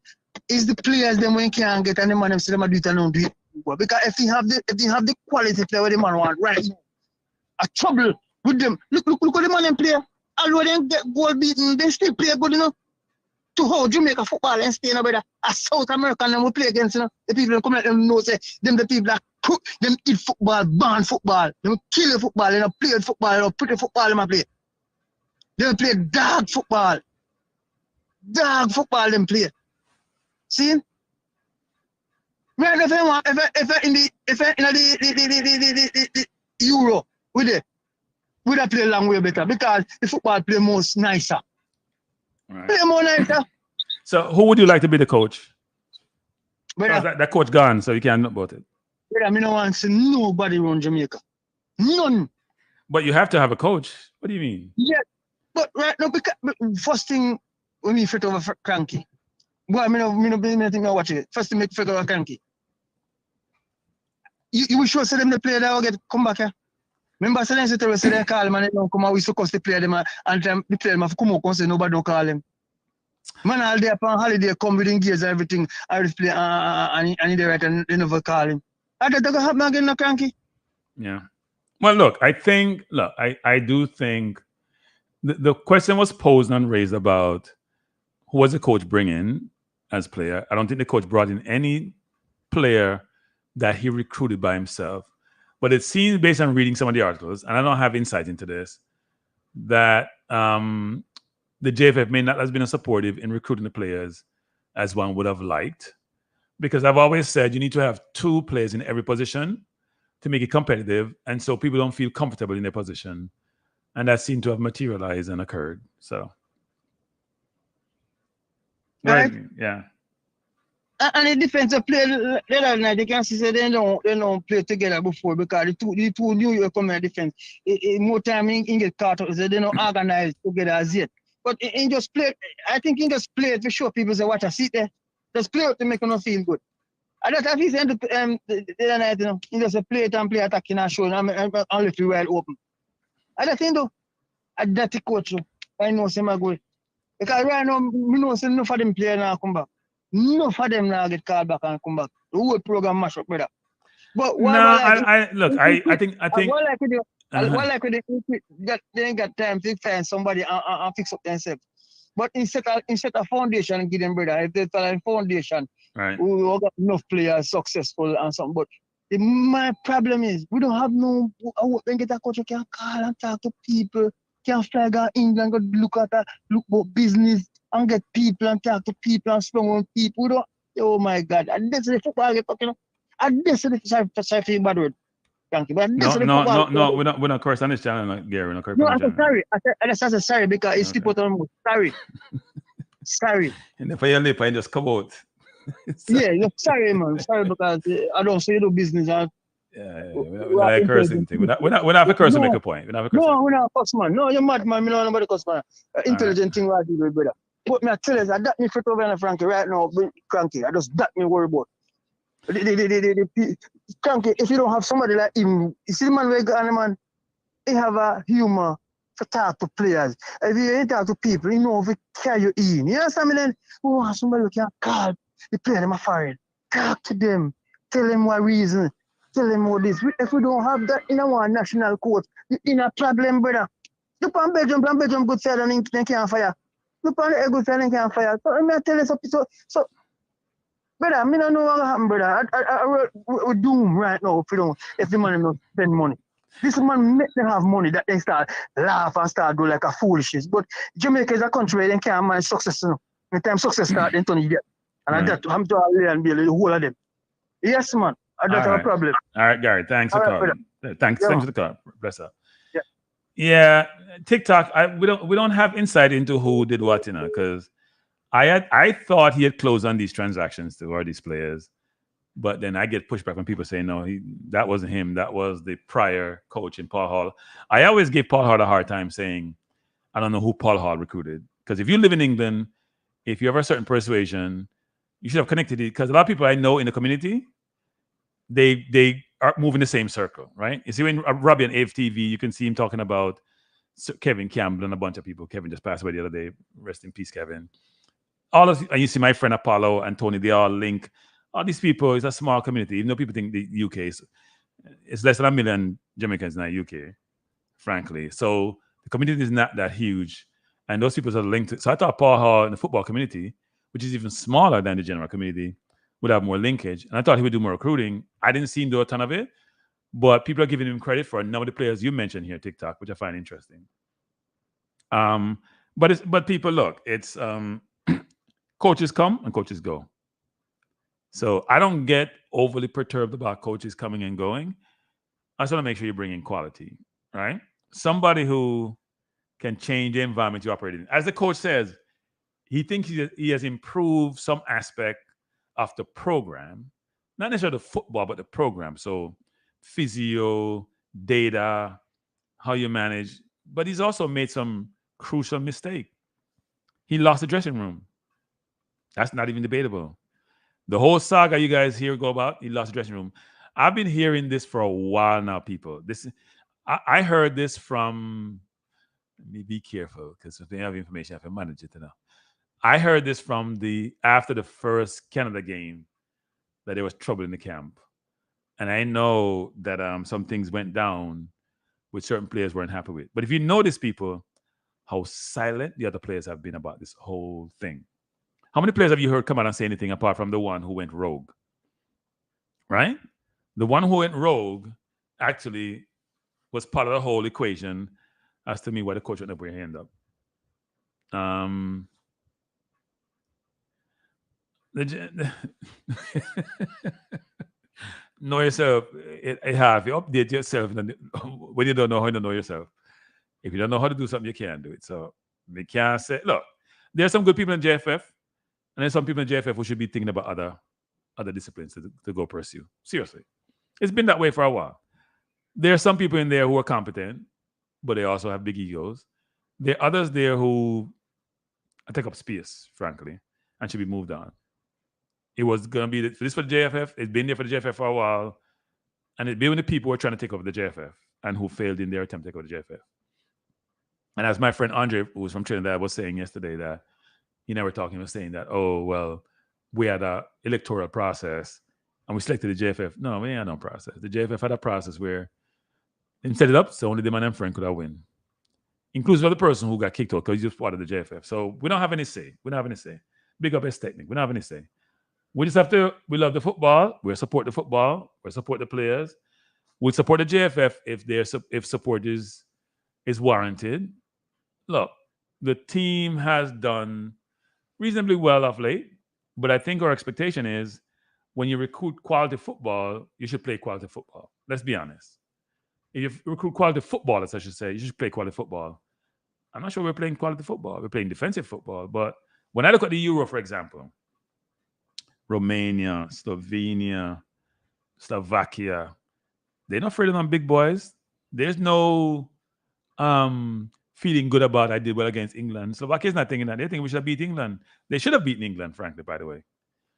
is the players them when can't get and the man them say them do it and don't do it. Because if you have the quality player where the man want right now, a trouble with them. Look at the man them play. Although they get goal beaten, they still play good enough to hold Jamaica football and stay in a South American them will play against the people that come at them know say them the people that cook them eat football, ban football, them kill football, they don't play football, they don't pretty football them play. They play dog football. Dog football them play. See? Right if in the Euro with it, we would play a long way better because the football play most nicer. Right. Play more nicer. So who would you like to be the coach? That coach gone, so you can't know about it. I mean, I want to see nobody run Jamaica. None. But you have to have a coach. What do you mean? Yeah. But right now, because first thing when we fit over Kranky. Boy, I think I watch it. First thing make fit over Kranky. You will show them the player that will get come back here. Remember, so they call him and they don't come out. We supposed to play them and the player them have come out and say nobody don't call him. Man, all day upon holiday, come with gears and everything. I just play and they right and they never call him. I don't happen again, no Kranky. Yeah. Well, look, I do think the question was posed and raised about who was the coach bringing as player. I don't think the coach brought in any player that he recruited by himself. But it seems, based on reading some of the articles, and I don't have insight into this, that the JFF may not have been as supportive in recruiting the players as one would have liked. Because I've always said you need to have 2 players in every position to make it competitive, and so people don't feel comfortable in their position. And that seemed to have materialized and occurred. So, right? Yeah. And the defensive player the other night, they can see they don't play together before because the two New York come in defense. More time in get caught up, so they don't organize together as yet. But in just play, I think in just play to show people say watch a seat there. Just play to make them feel good. And that's at least the other night, you know, in just play it and play attacking and showing and only feel wide open. And that thing though, that's the coach. I know some are good. Because right now, we know enough of them players now come back. Enough of them now get called back and come back. The whole program mash up, brother. But No, I look. I think. what like with Uh-huh. what like with that they ain't got time to find somebody and fix up themselves. But instead of foundation, give them brother. If they tell a foundation, Right. we all got enough players successful and something. But my problem is we don't have no. I hope they get a coach who can call and talk to people. Can fly go England, go look about business and get people and talk to people and strong on people. We don't. Oh my God! And this is the football get talking. And this is the sorry bad word. Thank you. But this No, is the no, football. no. We're not curse on this channel, like Gary. We're not curse No, on I this said channel. sorry. I said sorry because it's Okay. people on sorry. Sorry. And if I lip, I just come out. Yeah, sorry, man. Sorry because I don't say no business. Yeah, we're not like cursing thing. We're not for curse to make a point. We're not for curse. No, we're not cuss, man. No, you're mad, man. Me know nobody cuss, man. Intelligent thing what I do, with brother. But me I tell you, that me fit over on Frankie right now, Kranky. I just that me worry about. Kranky, if you don't have somebody like him, you see the man where got man, he have a humor to talk to players. If you ain't talk to people, you know if he carry you in. You understand me then? We want somebody who can call the player them a foreign. Talk to them. Tell them what reason. Tell them what this. If we don't have that in our national court, you in a problem, brother. Look on Belgium good side and they can't fire. Look on the good side and can't fire. So I tell you something. So brother, I don't know what happened, brother. We're doomed right now if the man don't spend money. This man make them have money that they start laugh and start do like a foolishness. But Jamaica is a country where they can't manage success. You know? The time success start, they turn idiot. And Right. I'm to and be the whole of them. Yes, man. I don't have a problem. All right, Gary. Thanks for All right, calling. Thanks for the call. Bless up. Yeah. Yeah, TikTok. We don't have insight into who did what, because I thought he had closed on these transactions to all these players, but then I get pushback from people saying no, that wasn't him. That was the prior coach in Paul Hall. I always give Paul Hall a hard time saying I don't know who Paul Hall recruited, because if you live in England, if you have a certain persuasion, you should have connected it, because a lot of people I know in the community, they are moving the same circle, right? You see when Robbie on AFTV, you can see him talking about Kevin Campbell and a bunch of people. Kevin just passed away the other day. Rest in peace, Kevin. And you see my friend Apollo and Tony, they all link. All these people, it's a small community, even though people think the UK it's less than 1 million Jamaicans in the UK, frankly. So the community is not that huge. And those people are linked. So I thought Paul Hall in the football community, which is even smaller than the general community, would have more linkage. And I thought he would do more recruiting. I didn't see him do a ton of it, but people are giving him credit for a number of the players you mentioned here, TikTok, which I find interesting. But people, look, it's coaches come and coaches go. So I don't get overly perturbed about coaches coming and going. I just want to make sure you bring in quality, right? Somebody who can change the environment you operate in. As the coach says, he thinks he has improved some aspect of the program, not necessarily the football, but the program. So physio, data, how you manage. But he's also made some crucial mistake. He lost the dressing room. That's not even debatable. The whole saga you guys hear go about, he lost the dressing room. I've been hearing this for a while now, people. I heard this from, let me be careful, because if they have information, I have to manage it now. I heard this from after the first Canada game, that there was trouble in the camp. And I know that some things went down which certain players weren't happy with. But if you notice, people, how silent the other players have been about this whole thing. How many players have you heard come out and say anything apart from the one who went rogue? Right? The one who went rogue actually was part of the whole equation as to me why the coach would never end up. Know yourself. It have you update yourself when you don't know how to know yourself. If you don't know how to do something, you can't do it. So we can't say, look, there's some good people in JFF, and there's some people in JFF who should be thinking about other disciplines to go pursue. Seriously. It's been that way for a while. There are some people in there who are competent, but they also have big egos. There are others there who take up space, frankly, and should be moved on. It was going to be this for the JFF. It's been there for the JFF for a while. And it's been when the people who are trying to take over the JFF and who failed in their attempt to take over the JFF. And as my friend Andre, who was from Trinidad, was saying yesterday, that he was saying that, oh, well, we had an electoral process and we selected the JFF. No, we ain't had no process. The JFF had a process where they set it up so only them and them friend could have win. Inclusive of the person who got kicked out because he was part of the JFF. So we don't have any say. We don't have any say. Big up S Technic. We don't have any say. We just have to, we love the football. We support the football. We support the players. We support the JFF if support is warranted. Look, the team has done reasonably well of late, but I think our expectation is when you recruit quality football, you should play quality football. Let's be honest. If you recruit quality footballers, I should say, you should play quality football. I'm not sure we're playing quality football. We're playing defensive football. But when I look at the Euro, for example, Romania, Slovenia, Slovakia, they're not afraid of them big boys. There's no feeling good about I did well against England. Slovakia's not thinking that. They think we should have beat England. They should have beaten England, frankly, by the way.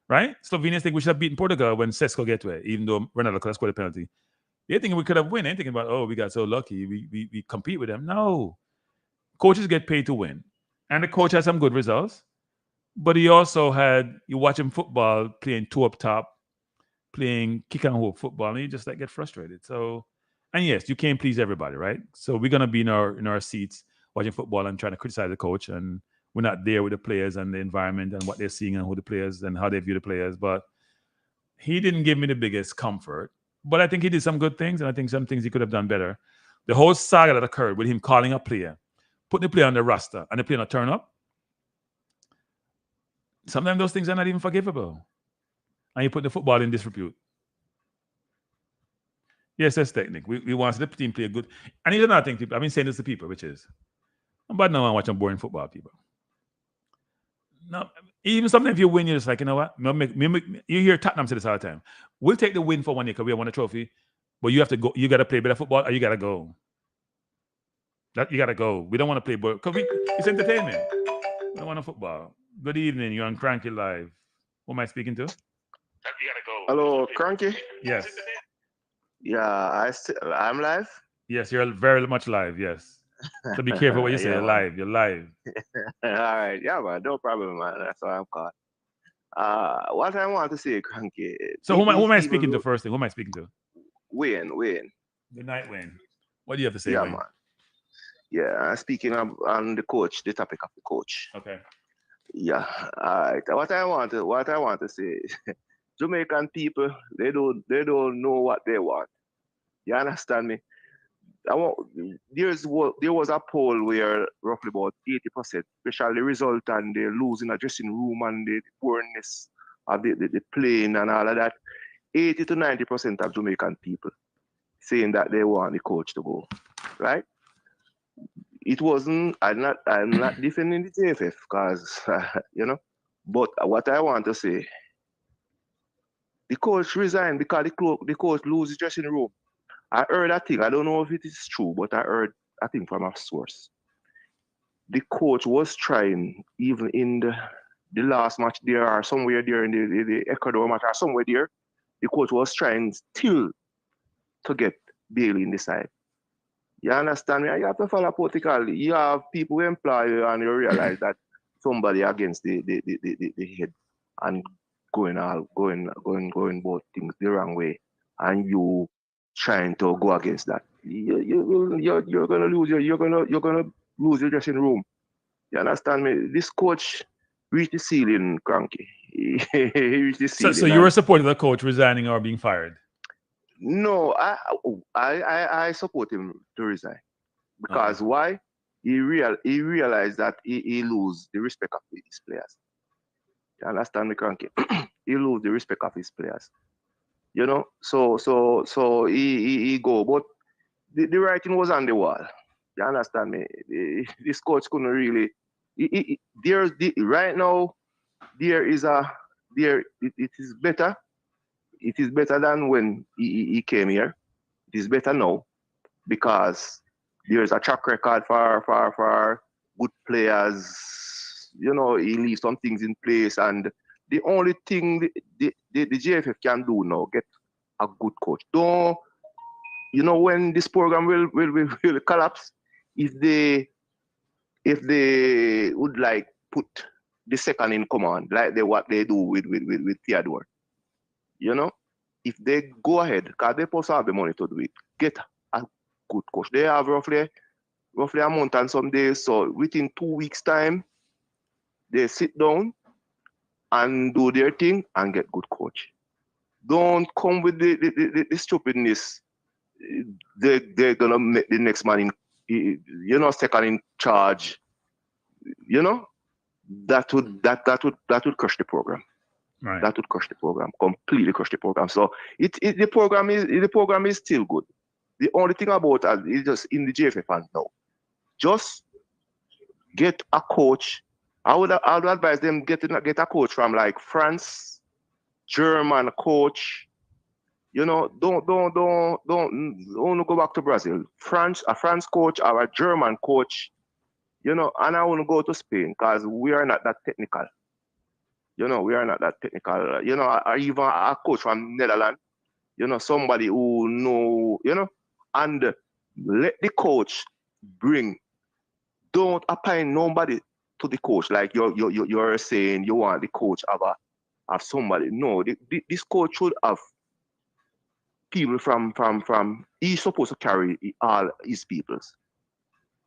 Right? Slovenians think we should have beaten Portugal when Sesko get to it, even though Ronaldo could have scored a penalty. They're thinking we could have won. They're thinking about, oh, we got so lucky. We compete with them. No. Coaches get paid to win. And the coach has some good results. But he also had, you watch him football, playing two up top, playing kick and hope football, and you just like get frustrated. So, and yes, you can't please everybody, right? So we're gonna be in our seats watching football and trying to criticize the coach, and we're not there with the players and the environment and what they're seeing and who the players and how they view the players. But he didn't give me the biggest comfort. But I think he did some good things, and I think some things he could have done better. The whole saga that occurred with him calling a player, putting the player on the roster, and the player not turn up. Sometimes those things are not even forgivable. And you put the football in disrepute. Yes, that's technique. We want the team play good. And here's another thing, people. I've been saying this to people, which is, I'm bad now watching boring football, people. No, even sometimes if you win, you're just like, you know what? You hear Tottenham say this all the time. We'll take the win for 1 year because we won a trophy, but you have to go. You got to play better football, or you got to go. You got to go. We don't want to play ball because it's entertainment. We don't want to football. Good evening. You're on Kranky Live. Who am I speaking to? Hello, Kranky. Yes. Yeah, I'm live. Yes, you're very much live. Yes. So be careful what you say. Yeah, you're live. You're live. All right. Yeah, man. No problem, man. That's why I'm called. What I want to say, Kranky. So who am I speaking to first thing? Who am I speaking to? Wayne. Good night, Wayne. What do you have to say, Yeah, Wayne? man. Yeah, speaking on the coach, the topic of the coach. Okay. Yeah. All right. What I want to say, Jamaican people, they don't know what they want. You understand me? There was a poll where roughly about 80%, especially result and the losing a dressing room and the poorness of the playing and all of that. 80 to 90% of Jamaican people saying that they want the coach to go. Right? It wasn't, I'm not defending the JFF because, but what I want to say, the coach resigned because the coach lose his dressing room. I heard that thing. I don't know if it is true, but I heard a thing from a source. The coach was trying, even in the last match there or somewhere there in the Ecuador match or somewhere there, the coach was trying still to get Bailey in the side. You understand me? You have to follow protocol. You have people who employ you and you realize that somebody against the head and going both things the wrong way, and you trying to go against that. You're gonna lose you're gonna lose your dressing room. You understand me? This coach reached the ceiling, Kranky. He reached the ceiling. So you were supporting the coach resigning or being fired? No, I support him to resign because why? He realized that he lose the respect of his players. You understand me, Kranky? He lose the respect of his players. So he go, but the writing was on the wall. You understand me? This coach couldn't really. Right now, it is better. It is better than when he came here. It is better now because there's a track record for good players. He leaves some things in place, and the only thing the JFF can do now, get a good coach. Don't, when this program will collapse, if they would like put the second in command, like what they do with Theodore. if they go ahead, because they supposed to have the money to do it, get a good coach. They have roughly a month and some days. So within 2 weeks' time, they sit down and do their thing and get good coach. Don't come with the stupidness. They're gonna make the next man second in charge. That would crush the program. Right. That would crush the program, completely crush the program. So the program is still good. The only thing about it is just in the JFF fans now. Just get a coach. I would advise them get a coach from like France, German coach. Don't go back to Brazil. A France coach or a German coach. And I want to go to Spain because we are not that technical. We are not that technical. Or even a coach from Netherlands. Somebody who know. And let the coach bring. Don't appoint nobody to the coach like you're saying you want the coach have somebody. No, this coach should have people from he's supposed to carry all his peoples.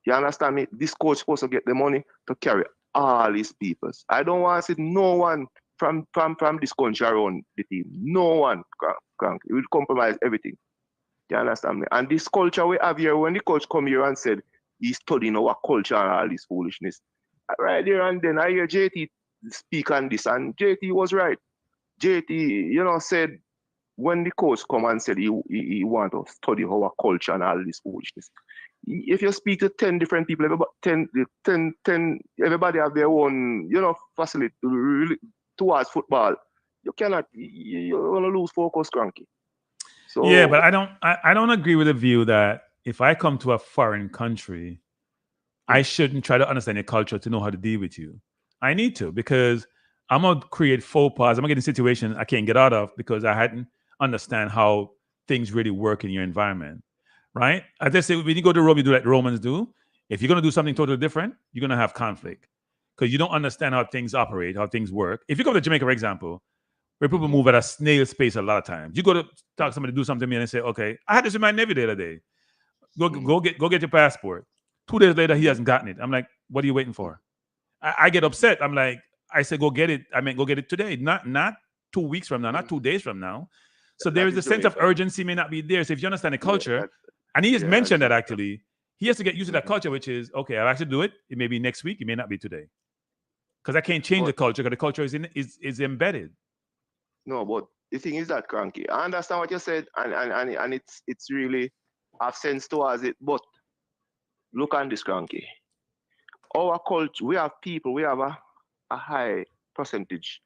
You understand me? This coach supposed to get the money to carry all his peoples. I don't want to see no one from this country around the team. No one, Kranky. It will compromise everything. You understand me? And this culture we have here, when the coach come here and said he's studying our culture and all this foolishness, right there and then I hear JT speak on this, and JT was right. JT, said when the coach come and said he want to study our culture and all this foolishness. If you speak to 10 different people, everybody have their own, facility towards football. You cannot, you're gonna lose focus, Kranky. So yeah, but I don't agree with the view that if I come to a foreign country, I shouldn't try to understand your culture to know how to deal with you. I need to, because I'm gonna create faux pas. I'm gonna get in situations I can't get out of because I hadn't understand how things really work in your environment. Right? As they say, when you go to Rome, you do like the Romans do. If you're going to do something totally different, you're going to have conflict because you don't understand how things operate, how things work. If you go to Jamaica, for example, where people move at a snail's pace a lot of times, you go to talk to somebody, do something to me, and they say, okay, I had this in my Navy the other day. Go get your passport. 2 days later, he hasn't gotten it. I'm like, what are you waiting for? I get upset. I'm like, I said, go get it. I meant go get it today, not 2 weeks from now, not 2 days from now. So there is a sense of urgency may not be there. So if you understand the culture, and he has mentioned that actually, he has to get used to that culture, which is, okay, I'll actually do it. It may be next week. It may not be today. Because I can't change the culture because the culture is embedded. No, but the thing is that, Kranky, I understand what you said, and it's really have sense towards it. But look on this, Kranky. Our culture, we have people, we have a high percentage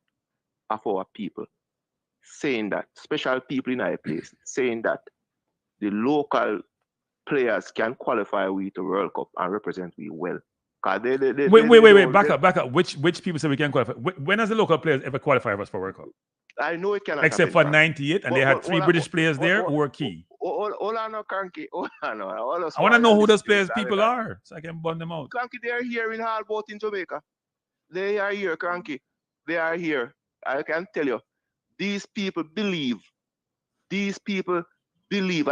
of our people saying that, special people in our place, saying that the local players can qualify we to World Cup and represent we well. Wait, back up. Which people say we can qualify? When has the local players ever qualified for us for World Cup? I know it cannot. Except for 98, and they had 3 British players there who were key. Hold on, Kranky. I want to know who those players people are, so I can burn them out. Kranky, they are here in Hallgrimsson in Jamaica. They are here, Kranky. They are here. I can tell you, these people believe. I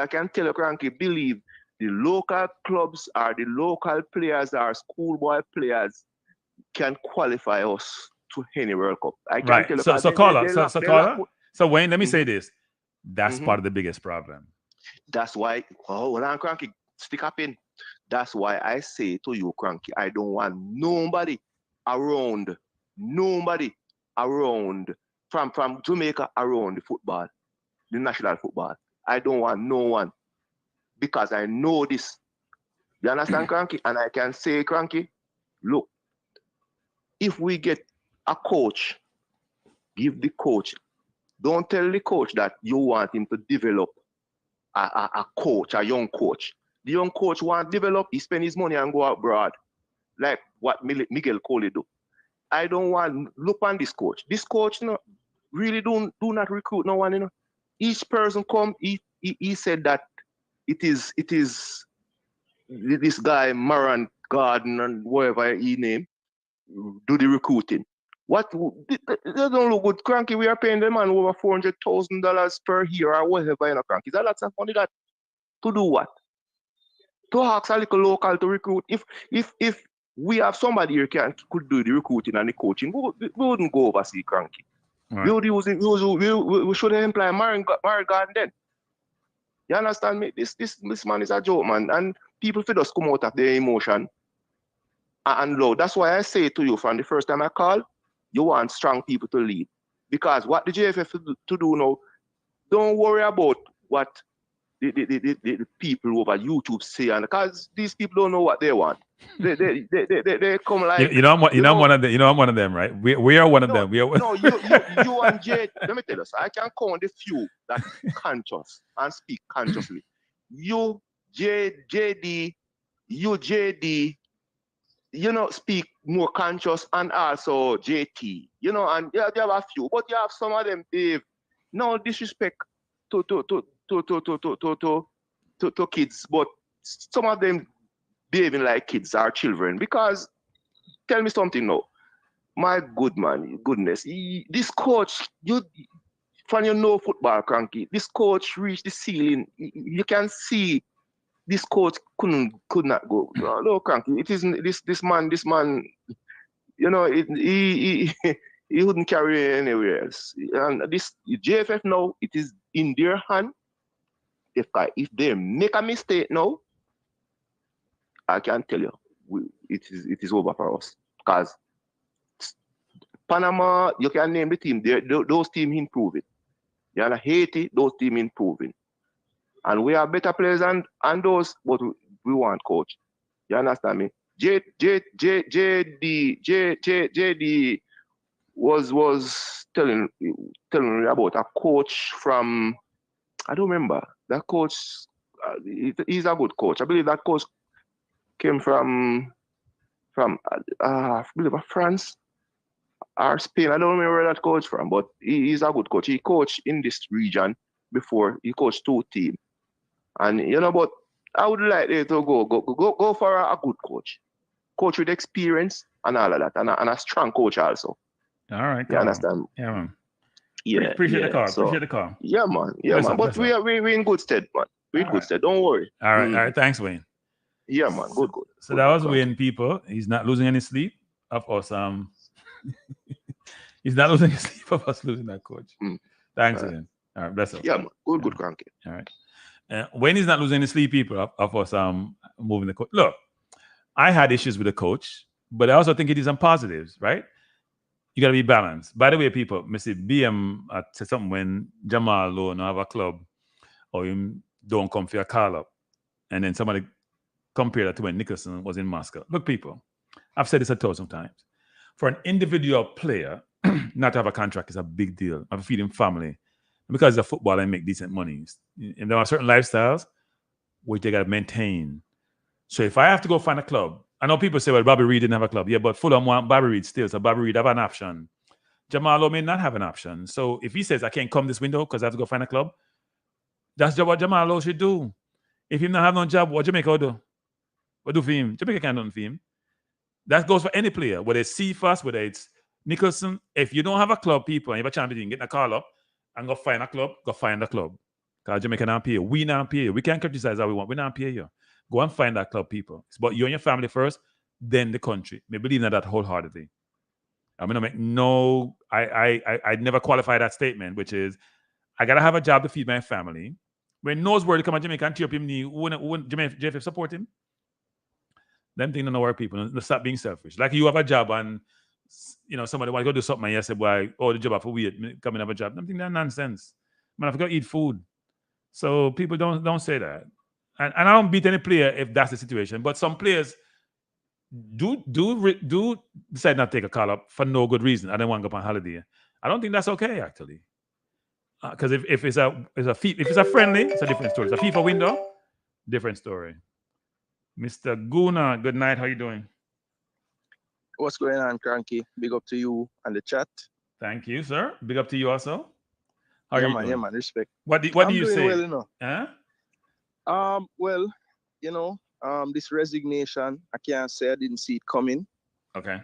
can tell you, Kranky, believe. The local clubs or the local players or schoolboy players can qualify us to any World Cup. I can tell you. So Wayne, let me say this. That's part of the biggest problem. That's why, hold on, Kranky, stick up in. That's why I say to you, Kranky, I don't want nobody around from Jamaica around the football, the national football. I don't want no one. Because I know this. You understand, Kranky? And I can say, Kranky, look, if we get a coach, give the coach, don't tell the coach that you want him to develop a coach, a young coach. The young coach want to develop, he spend his money and go abroad, like what Miguel Coley do. I don't want, look on this coach. This coach, really do not recruit no one, Each person come, he said that it is this guy Maran Garden and whatever he named do the recruiting. What they don't look good. Kranky, we are paying the man over $400,000 per year or whatever, you know, Kranky. That's lots of money that to do what? To ask a little local to recruit. If we have somebody here could do the recruiting and the coaching, we wouldn't go overseas, Kranky. Right. We would use it. We should employ Marigan then. You understand me? This man is a joke, man, and people feel just come out of their emotion and low. That's why I say to you from the first time I call, you want strong people to lead, because what the JFF to do now, don't worry about what the people over YouTube say, and because these people don't know what they want. They come like I'm one of them. I'm one of them, right? We are one of them. You and Jay. Let me tell you, I can count the few that conscious and speak consciously. You, JD, speak more conscious, and also JT. And you have a few, but you have some of them behave no disrespect to kids, but some of them behaving like kids or children. Because tell me something now, my goodness, this coach, from football, Kranky, this coach reached the ceiling. You can see this coach could not go. No, Kranky, it isn't this man. He wouldn't carry it anywhere else. And this JFF now, it is in their hand. If they make a mistake now, I can tell you, it is over for us. Because Panama, you can name the team. Those teams improving. You know, Haiti, those teams improving. And we are better players than those, but we want coach. You understand me? JD was telling me about a coach from, I don't remember. That coach, he's a good coach. I believe that coach came from I believe France or Spain. I don't remember where that coach from, but he's a good coach. He coached in this region before. He coached 2 teams. And but I would like to go for a good coach with experience and all of that, and a strong coach also. All right, you understand? Yeah, man. Yeah, appreciate the call. So, appreciate the call. Yeah, man. Yeah, man. But we're in good stead, man. We're in good stead. Don't worry. All right, all right. Thanks, Wayne. Yeah, man. Good. So that was Wayne, people. He's not losing any sleep of us. He's not losing any sleep of us losing that coach. Thanks, Wayne. All right, bless up. Yeah, man. Good, Kranky. All right. Wayne is not losing any sleep, people, of us moving the coach. Look, I had issues with the coach, but I also think it is some positives, right? You got to be balanced. By the way, people, Mr. BM said something when Jamal Lowe have a club or him don't come for a call up. And then somebody compared that to when Nicholson was in Moscow. Look, people, I've said this 1,000 times. For an individual player not to have a contract is a big deal. I'm feeding family. Because it's a football, I make decent money. And there are certain lifestyles which they got to maintain. So if I have to go find a club, I know people say, well, Bobby Reid didn't have a club. Yeah, but Fulham want Bobby Reid still. So Bobby Reid have an option. Jamal Lowe may not have an option. So if he says, I can't come this window because I have to go find a club, that's what Jamal Lowe should do. If he not have no job, what Jamaica will do? What do for him? Jamaica can't do nothing for him. That goes for any player, whether it's Cephas, whether it's Nicholson. If you don't have a club, people, and you have a chance to get a call up and go find a club, go find a club. Because Jamaica not pay you. We not pay you. We can't criticize how we want. We not pay you. Go and find that club, people. It's about you and your family first, then the country. I believe in that wholeheartedly. I'm gonna make I never qualify that statement, which is I gotta have a job to feed my family. When knows where to come to Jamaica and tear up him knee, wouldn't JFF support him? Them things don't know where people stop being selfish. Like you have a job and somebody want to go do something and you say, boy, the job for weird, come and have a job. Them things are nonsense. Man, I forgot to eat food. So people don't say that. And I don't beat any player if that's the situation. But some players do decide not to take a call up for no good reason. I don't want to go on holiday. I don't think that's okay, actually. Because if it's a friendly, it's a different story. It's a FIFA window, different story. Mr. Guna, good night. How you doing? What's going on, Kranky? Big up to you and the chat. Thank you, sir. Big up to you also. How yeah, you man. doing? Yeah, man. Respect. What do you say? Well, Well, this resignation, I can't say I didn't see it coming. Okay.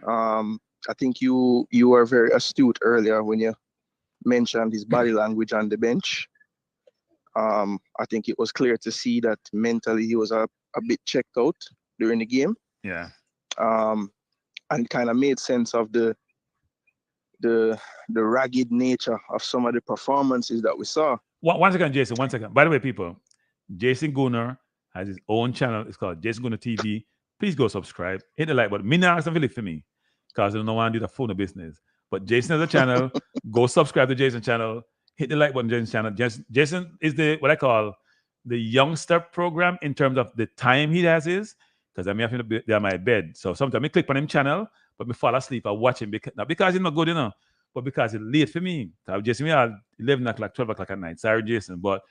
I think you were very astute earlier when you mentioned his body language on the bench. I think it was clear to see that mentally he was a bit checked out during the game. Yeah. And kind of made sense of the ragged nature of some of the performances that we saw. One second, Jason. 1 second. By the way, people, Jason Gunner has his own channel. It's called Jason Gunner TV. Please go subscribe. Hit the like button. Me not something for me because I don't want to do the phone of business. But Jason has a channel. Go subscribe to Jason's channel. Hit the like button, Jason's channel. Jason is what I call the youngster program in terms of the time he has is because I'm having to be on my bed. So sometimes I click on him channel, but me fall asleep. I watch him not because he's not good, but because it's late for me. So Jason, we are 11 o'clock, 12 o'clock at night. Sorry, Jason, but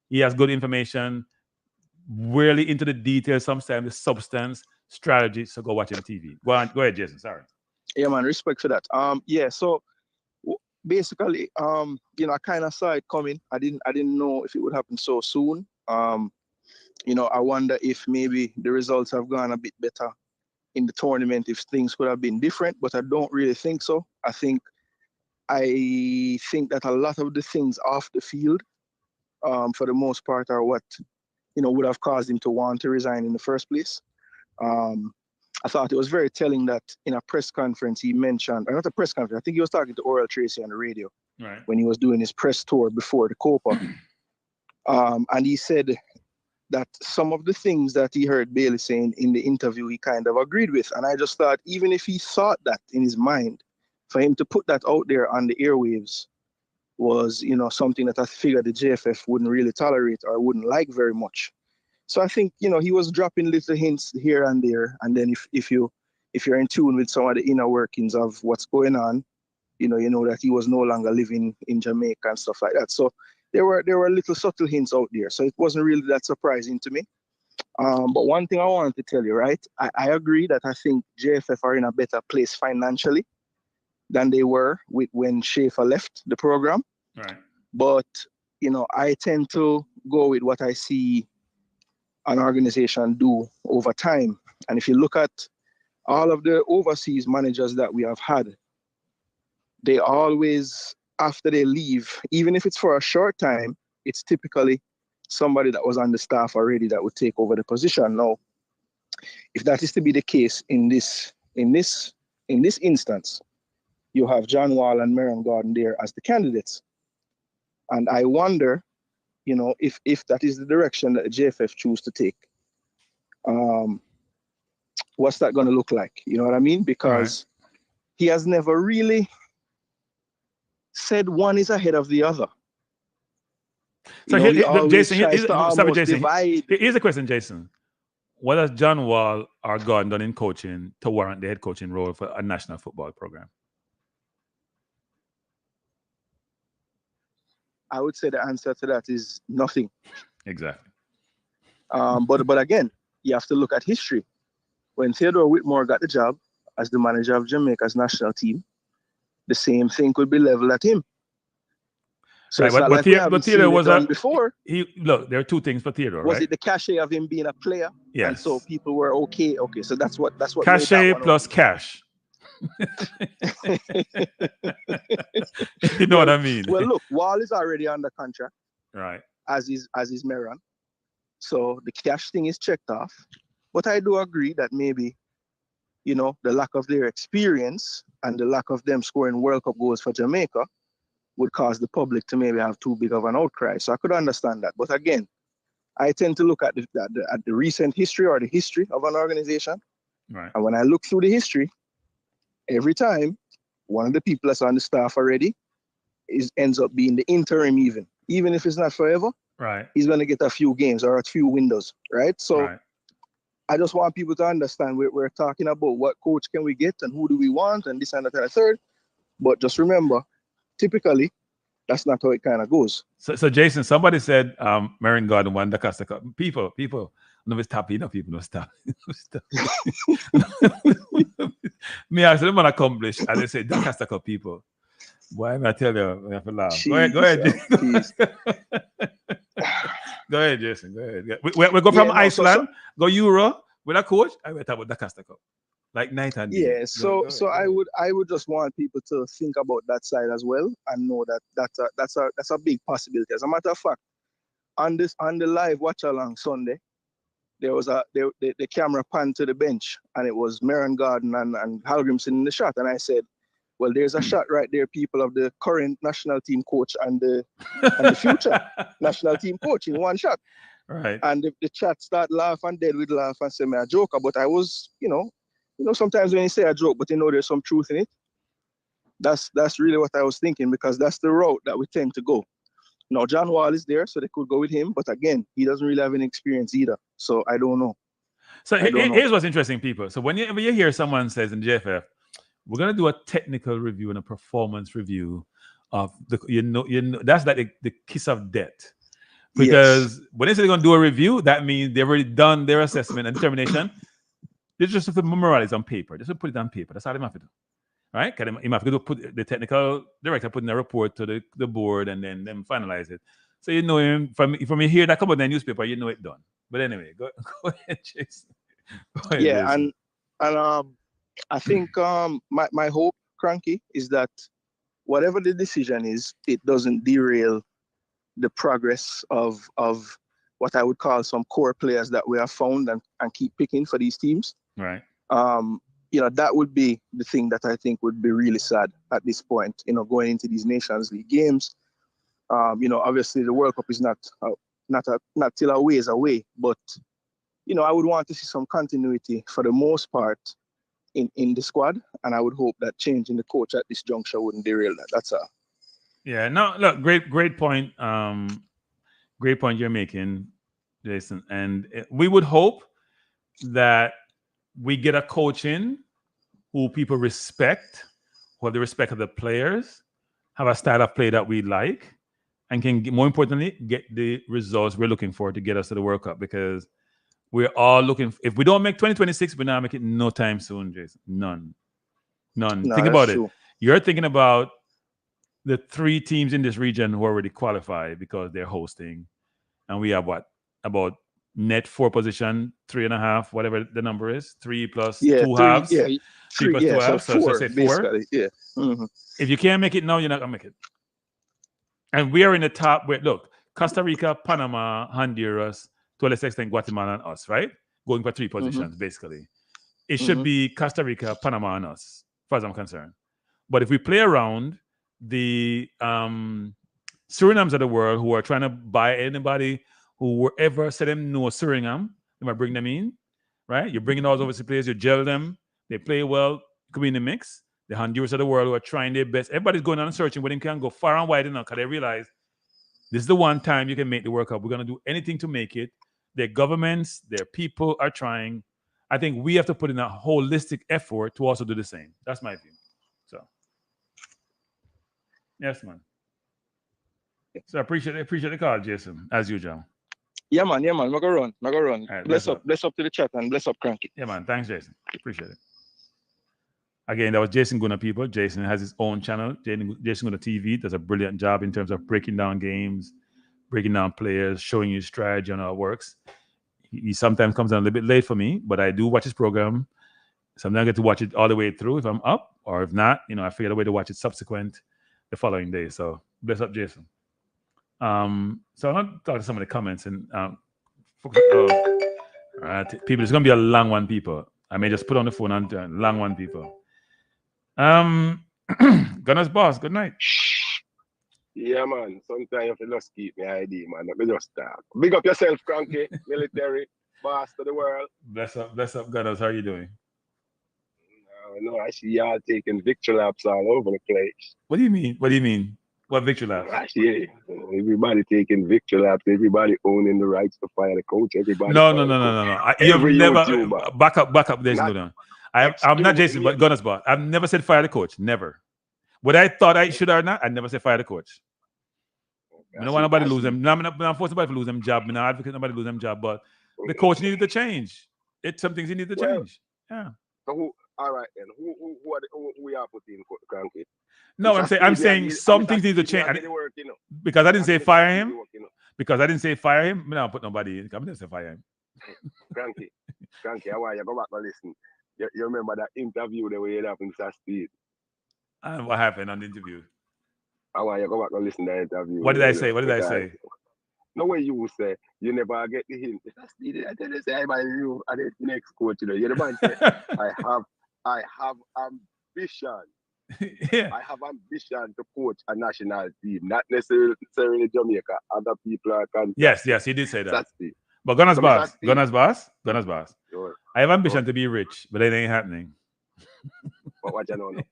he has good information, really into the details, sometimes the substance, strategy. So go watch him on TV. Go ahead, Jason. Sorry. Yeah, man, respect for that. So basically, I kind of saw it coming. I didn't know if it would happen so soon. I wonder if maybe the results have gone a bit better in the tournament, if things could have been different, but I don't really think so. I think that a lot of the things off the field, for the most part, are what, would have caused him to want to resign in the first place. I thought it was very telling that in a press conference he mentioned, or not a press conference, I think he was talking to Oral Tracy on the radio when he was doing his press tour before the Copa. And he said that some of the things that he heard Bailey saying in the interview, he kind of agreed with. And I just thought, even if he thought that in his mind, for him to put that out there on the airwaves was, something that I figured the JFF wouldn't really tolerate or wouldn't like very much. So I think, he was dropping little hints here and there. And then if you're in tune with some of the inner workings of what's going on, you know that he was no longer living in Jamaica and stuff like that. So there were little subtle hints out there. So it wasn't really that surprising to me. But one thing I wanted to tell you, right? I agree that I think JFF are in a better place financially than they were when Schaefer left the program. Right. But, I tend to go with what I see an organization do over time. And if you look at all of the overseas managers that we have had, they always, after they leave, even if it's for a short time, it's typically somebody that was on the staff already that would take over the position. Now, if that is to be the case in this instance, you have John Wall and Marion Gordon there as the candidates. And I wonder, if that is the direction that the JFF choose to take, what's that going to look like? You know what I mean? Because he has never really said one is ahead of the other. So Jason, here's the question, Jason. What has John Wall or Gordon done in coaching to warrant the head coaching role for a national football program? I would say the answer to that is nothing. Exactly. But again, you have to look at history. When Theodore Whitmore got the job as the manager of Jamaica's national team, the same thing could be leveled at him. So right, but Theodore was before. There are two things for Theodore. Was it the cachet of him being a player? Yes. And so people were okay. So that's what cachet plus cash. You know what I mean? Well, look, Wall is already under contract, right? As is Meron. So the cash thing is checked off. But I do agree that maybe, the lack of their experience and the lack of them scoring World Cup goals for Jamaica would cause the public to maybe have too big of an outcry. So I could understand that. But again, I tend to look at the recent history or the history of an organization. Right. And when I look through the history, every time one of the people that's on the staff already ends up being the interim even if it's not forever, right? He's going to get a few games or a few windows, right? So I just want people to understand we're talking about what coach can we get and who do we want and this and that and the third. But just remember, typically, that's not how it kind of goes. So Jason, somebody said Marion Gordon won the Costa Cup. People, no stop, people no stop. Me ask them what accomplished, and they say the Costa Cup people. Why am I tell you? I have to laugh. Go ahead, Jason. Go ahead, Jason. Go ahead. We go from Iceland, go Euro with a coach. I will talk about the Costa Cup. like night and day. Yeah, so I would just want people to think about that side as well and know that that's a big possibility. As a matter of fact, on the live watch along Sunday, there was the camera panned to the bench and it was Maron Garden and Hallgrimsson in the shot, and I said, well, there's a shot right there, people, of the current national team coach and the future national team coach in one shot. Right. And the chat start laugh and dead with laugh and say me a joker, but I was, sometimes when you say a joke, but there's some truth in it. That's really what I was thinking, because that's the route that we tend to go. Now, John Wall is there, so they could go with him, but again, he doesn't really have any experience either. So I don't know. So here's what's interesting, people. So whenever you hear someone says in JFF, we're gonna do a technical review and a performance review of that's like the kiss of death. Because when they say they're gonna do a review, that means they've already done their assessment and determination. They just have to memorialize on paper. They just put it on paper. That's all they have to do. Right? Because you have to put the technical director put in a report to the board and then them finalize it. So him from you hear that come out in the newspaper, you know it done. But anyway, go ahead, Jason. Go ahead, Jason. and I think my hope, Kranky, is that whatever the decision is, it doesn't derail the progress of what I would call some core players that we have found and keep picking for these teams. Right. That would be the thing that I think would be really sad at this point, going into these Nations League games. Obviously the World Cup is not till a ways away, but, I would want to see some continuity for the most part in the squad, and I would hope that changing the coach at this juncture wouldn't derail that. That's all. Yeah, no, look, great point. Great point you're making, Jason. And we would hope that we get a coach in who people respect, who have the respect of the players, have a style of play that we like, and can, more importantly, get the results we're looking for to get us to the World Cup. Because we're all looking, if we don't make 2026, we're not making it no time soon, Jason. None. No, Think about true. it. You're thinking about the 3 teams in this region who already qualified because they're hosting. And we have about net 4 position, 3.5, whatever the number is, 3 plus 2 halves. Yeah, 3 plus 2 halves. So 4, say 4. Yeah. Mm-hmm. If you can't make it now, you're not going to make it. And we are in the top. Look, Costa Rica, Panama, Honduras, to a lesser extent, Guatemala and us, right? Going for 3 positions, basically. It should be Costa Rica, Panama, and us, as far as I'm concerned. But if we play around, the Surinams of the world who are trying to buy anybody who will ever say them no Suriname, they might bring them in, right? You're bringing all those overseas players, you gel them, they play well, could be in the mix. The Honduras of the world who are trying their best. Everybody's going on and searching where they can go far and wide enough because they realize this is the one time you can make the World Cup. We're going to do anything to make it. Their governments, their people are trying. I think we have to put in a holistic effort to also do the same. That's my view. So, yes, man. So I appreciate the call, Jason, as usual. Yeah, man. I'm going to run. Right, bless up to the chat and bless up, Kranky. Yeah, man. Thanks, Jason. Appreciate it. Again, that was Jason Guna, people. Jason has his own channel, Jason Guna TV. Does a brilliant job in terms of breaking down games, breaking down players, showing you strategy on how it works. He sometimes comes on a little bit late for me, but I do watch his program. Sometimes I get to watch it all the way through if I'm up, or if not, I figure out a way to watch it subsequent the following day. So bless up, Jason. So I'm going to talk to some of the comments and people, it's going to be a long one, people. I may just put on the phone and long one, people. Gunner's boss, good night. Yeah, man. Sometimes you just keep me ID, man. Let me just talk. Big up yourself, Kranky, military, boss to the world. Bless up, Gunners. How are you doing? No, I see y'all taking victory laps all over the place. What do you mean? What victory laps? I see everybody taking victory laps. Everybody owning the rights to fire the coach. Everybody. No. You've never back up. There's no. I'm not Jason, but Gunners boss. I've never said fire the coach. Never. What I thought I should or not, I never said fire the coach. I don't want nobody to lose them. I'm not forcing nobody to lose them job. I'm not advocating nobody to lose them job, but the coach needed to change. It's some things he needed to change. Yeah. So all right then. Who we are putting Kranky? No, I'm saying some things need to change. Because I didn't say fire him. Because I didn't say fire him. I don't put nobody in. I didn't say fire him. Kranky, how are you? Go back and listen. You remember that interview the way it happened to Steve? And what happened on the interview? I want you to go back and listen to the interview. What did I say? What did I say? No way you say you never get the hint. That's Steve. I tell you, say I'm you and the next coach. You know, you're the man say, I have ambition. Yeah. I have ambition to coach a national team, not necessarily Jamaica. Other people are can. Yes, he did say that. That's Steve. But Gunners So boss. Sure. I have ambition to be rich, but it ain't happening. But what you know now?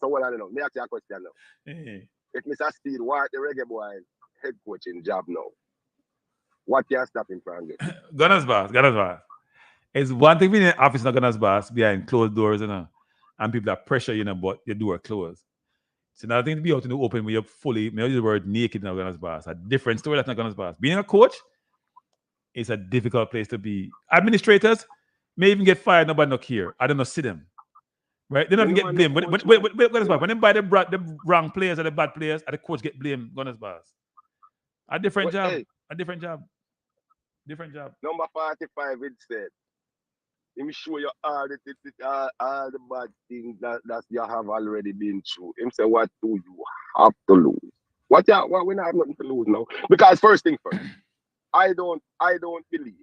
So what I don't know. Me ask you a question now. If Mr. Steve want the Reggae Boyz head coaching job now, what can stop him from it? Gunners boss. It's one thing being in the office, not Gunners boss, behind closed doors, and people that pressure you, but your door closed. It's another thing to be out in the open where you're fully, may I use the word naked in a Gunners boss. A different story that's not Gunners boss. Being a coach is a difficult place to be. Administrators may even get fired, nobody not care. I don't know, see them. Right? They don't get blamed. When they buy the wrong players or the bad players, and the coach get blamed, Gunners boss. A different job. Number 45, it said, let me show you all the bad things that you have already been through. Him say, what do you have to lose? We not have nothing to lose now. Because first thing first, I don't believe.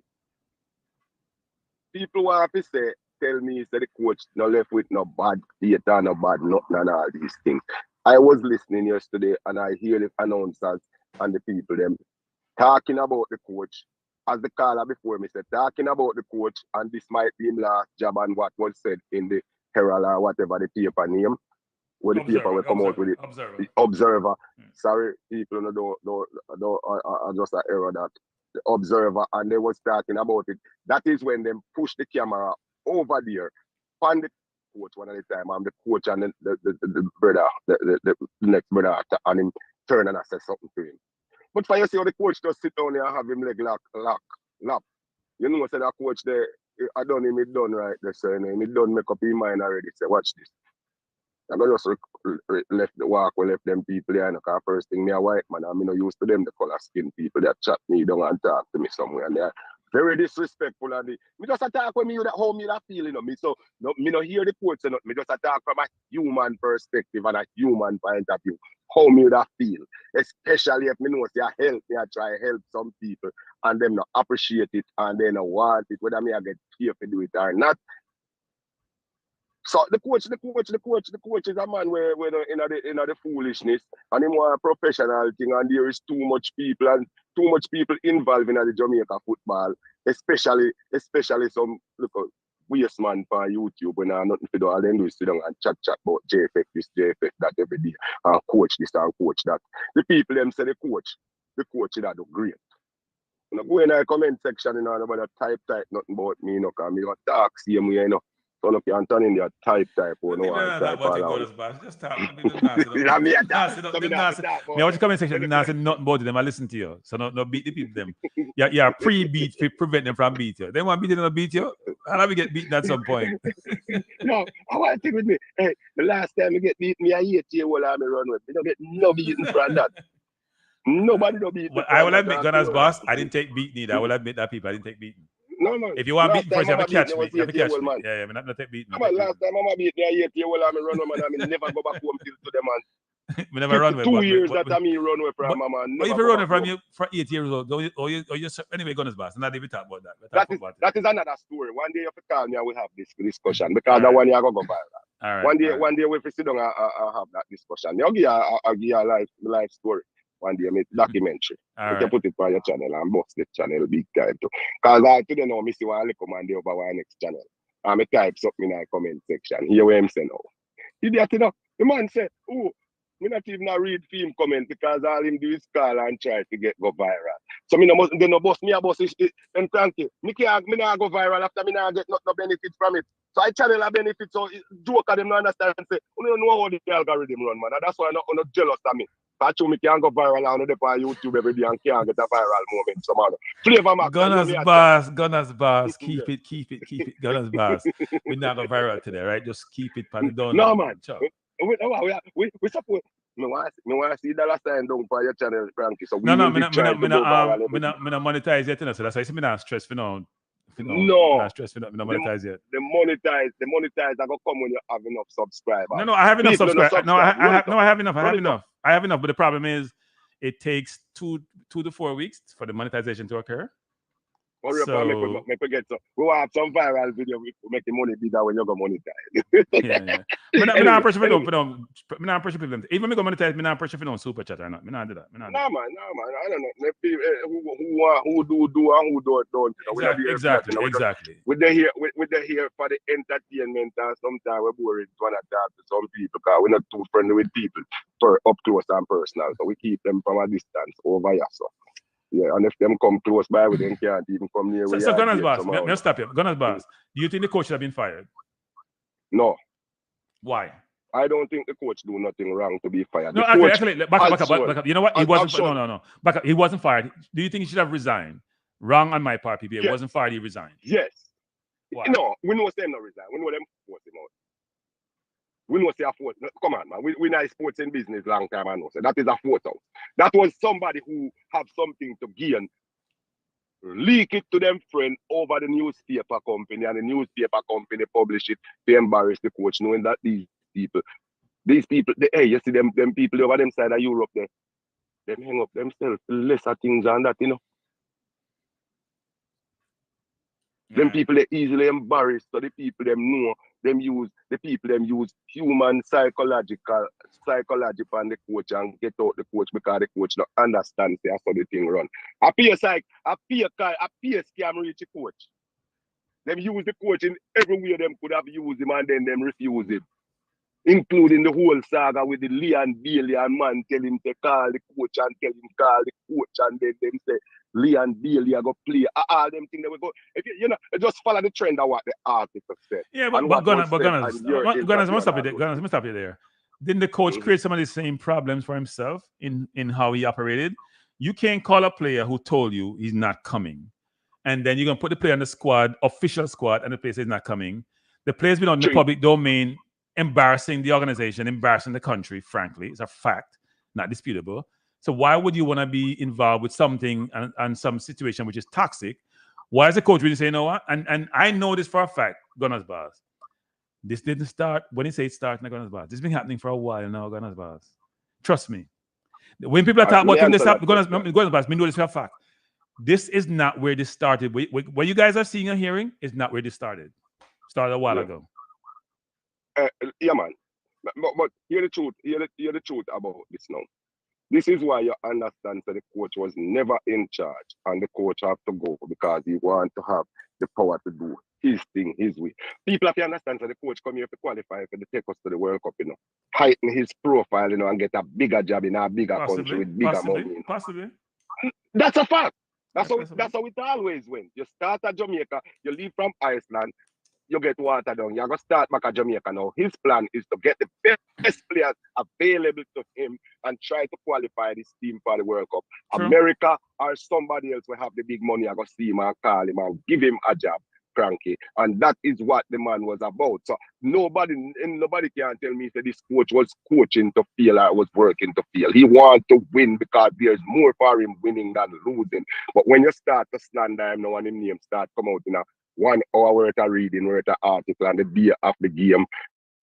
People want to say, tell me, say the coach no left with no bad data, no bad nothing and all these things. I was listening yesterday and I hear the announcers and the people them talking about the coach. As the caller before me said, talking about the coach, and this might be him last job and what was said in the Herald or whatever the paper name, where the paper will come out with it. Observer. Sorry, people don't just an error that. The Observer, and they was talking about it. That is when they push the camera over there, find the coach one at a time, and the coach and the brother, the next brother, and him turn and I say something to him. But for you see how the coach just sit down there and have him leg lock. You know, say that coach there, I done him, he done right there, so he done make up his mind already. Say, watch this. I'm not just left the walk, we left them people there, because first thing, me a white man, I'm not used to them, the color skin people that chat me down and talk to me somewhere, and they're very disrespectful, and me just attack when me how me that feel, me so me no hear the quotes, me just attack from a human perspective and a human point of view, how me that feel, especially if me know say I help me, I try help some people, and them not appreciate it, and they not want it, whether me I get paid to do it or not. So the coach is a man where in the foolishness, and he want a professional thing, and there is too much people involved in the Jamaica football, especially some look waste man for YouTube when I nothing to do, all they do is sit down and chat about JFX this, JFX that every day, and coach this and coach that. The people them say the coach is that do great. You know, go in the comment section, about type nothing about me, because me got talk same way, So look, you're turning your type or no one type all out. Just talk. Me watch the comment section. Nah, say nothing about them. I listen to you. So no beat the people them. Yeah, pre-beat to prevent them from beat you. They want beat them to beat you. How do we get beaten at some point? No, I want to think with me. Hey, the last time you get beat me, I 8 years old I run with. You don't get no beating from that. Nobody don't beat me. I will admit, Gunners boss, I didn't take beat neither. I will admit that people I didn't take beating. No. If you want beating first, you have to catch me. You have to catch me. Yeah, I'm not take beating. Last time I beat me, I 8 years old I run with, and I never go back home to them, man. We never run with 2 years that I run with from mama. But if you run from you for 8 years old, or you anyway, Gunners boss, not even talk about that. That is another story. One day you have to call me and we'll have this discussion, because that one year I go viral. All right. One day we sit down and have that discussion. I'll give you a life story. One day I make documentary. You can put it on your channel and bust the channel big time too. Because I today know I see one little man there over our next channel. And I type something in the comment section. Here where I'm saying now. Idiot, the man said, oh, me not even read film comment, because all him do is call and try to go viral. So me no boss me a boss and Kranky. Me not go viral after me not get no benefit from it. So I channel a benefit, so joke at them no understand and say, you don't know how the algorithm run, man. And that's why I'm not jealous of me. That's why me can't go viral on YouTube every day and can't get a viral moment. So man, Flavor Max. Gunners boss, keep it. Gunners boss. We not go viral today, right? Just keep it pan down. No man. We support. Me want to see dollar sign down for your channel, Kranky. So me not monetize yet, so that's why I say me not stress for now. No. Stress for not monetize yet. The monetize are gonna come when you have enough subscribers. No, I have enough subscribers. No, I have enough. I have enough. But the problem is, it takes 2 to 4 weeks for the monetization to occur. So, make we get some. We will have some viral video. We make the money bigger when you go monetize. yeah. I'm not pressure for them. I'm not pressure for them. Even me go monetize, I'm not pressure for them super chat or not. I'm not do that. No, man. I don't know. Who do and who don't. Exactly. With the here for the entertainment, and sometimes we're boring to talk to some people because we're not too friendly with people up close and personal. So we keep them from a distance over here. So. Yeah, and if them come close by, we then can't even come near. So Gunners Boss, let's stop you. Gunners Boss, do you think the coach should have been fired? No. Why? I don't think the coach do nothing wrong to be fired. No, actually, back up. You know what? He wasn't. No. Back up. He wasn't fired. Do you think he should have resigned? Wrong on my part, PBA. He wasn't fired. He resigned. Yes. Why? No, we know them not resign. We know them force him out. We know say a force. Come on, man. We know sports in business long time. I know. So that is a force out. That was somebody who have something to gain. Leak it to them friend over the newspaper company, and the newspaper company publish it to embarrass the coach, knowing that these people, you see them people over them side of Europe there, them hang up themselves lesser things than that, you know. Them people they easily embarrassed, so the people them know them use human psychological on the coach and get out the coach because the coach not understand that's how the thing run. A peer scam reach the coach. Them use the coach in every way them could have used him and then them refuse him. Including the whole saga with the Leon Bailey and man tell him to call the coach and tell him call the coach and then them say Leon Bailey are going to play. All them things that we go. If you know, just follow the trend of what the article said. Yeah, but Gunners, I must stop you there. Didn't the coach create some of the same problems for himself in how he operated? You can't call a player who told you he's not coming, and then you're going to put the player on the squad, official squad, and the player says he's not coming. The player's been on the public domain, embarrassing the organization, embarrassing the country, frankly. It's a fact, not disputable. So why would you want to be involved with something and some situation which is toxic? Why is the coach really saying, you know what? And I know this for a fact, Gunners Boss. This didn't start, when he says start in the Gunners Boss, this has been happening for a while now, Gunners Boss. Trust me. When people are talking about this, Gunners Boss, we know this for a fact. This is not where this started. What you guys are seeing and hearing is not where this started. Started a while ago. Yeah, man. But hear the truth. Hear the truth about this now. This is why you understand that the coach was never in charge, and the coach have to go because he want to have the power to do his thing his way. People have to understand that the coach come here to qualify for the take us to the World Cup, you know, heighten his profile, you know, and get a bigger job in a bigger country with bigger money. Possibly. That's a fact. That's how it always went. You start at Jamaica, you leave from Iceland, you get watered down. You're going to start back at Jamaica now. His plan is to get the best players available to him and try to qualify this team for the World Cup. True. America or somebody else will have the big money. I'm going to see him and call him and give him a job, Kranky. And that is what the man was about. So nobody can tell me that this coach was coaching to fail or was working to fail. He wants to win because there's more for him winning than losing. But when you start to slander him now and his name start come out in a 1 hour worth of reading, worth of article, and the day of the game,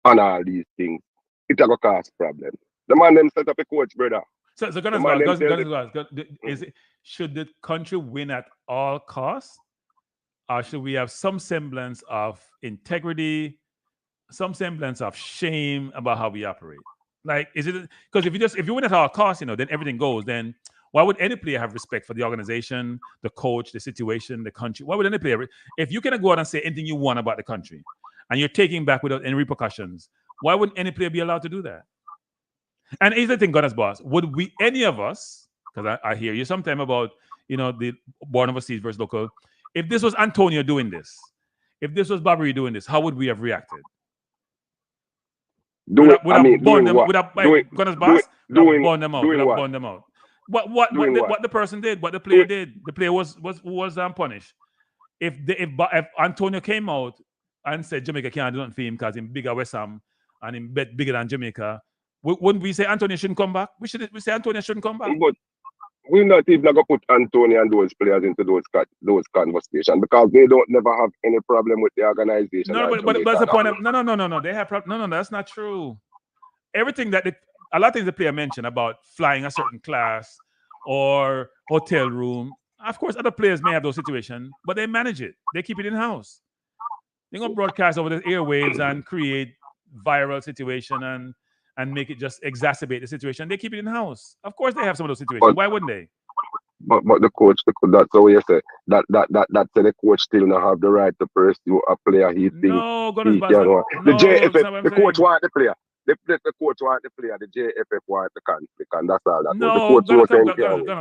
and all these things, it's going to cause problems. The man them set up a coach, brother. So should the country win at all costs, or should we have some semblance of integrity, some semblance of shame about how we operate? Like, is it because if you win at all costs, you know, then everything goes. Then why would any player have respect for the organization, the coach, the situation, the country? Why would any player, if you can go out and say anything you want about the country, and you're taking back without any repercussions, why wouldn't any player be allowed to do that? And here's the thing, Gunners Boss, would we, any of us, because I hear you sometime about, you know, the born overseas versus local. If this was Antonio doing this, if this was Barbary doing this, how would we have reacted? Burn them out. What the person did, what the player did, the player was punished. If Antonio came out and said Jamaica can't do nothing for him because he's bigger West Ham and he's bigger than Jamaica, wouldn't we say Antonio shouldn't come back? We say Antonio shouldn't come back. we're not even going to put Antonio and those players into those conversations because they don't never have any problem with the organization. No, but that's the point. No. They have no. That's not true. Everything that a lot of things the player mentioned about flying a certain class or hotel room. Of course, other players may have those situations, but they manage it. They keep it in house. They're gonna broadcast over the airwaves and create viral situation and make it just exacerbate the situation. They keep it in house. Of course, they have some of those situations. Why wouldn't they? But the coach, that's how you say that the coach still not have the right to pursue a player he thinks no, he can. The JFF, the coach want the player. The coach want the player. The JFF want the conflict, and that's all. No,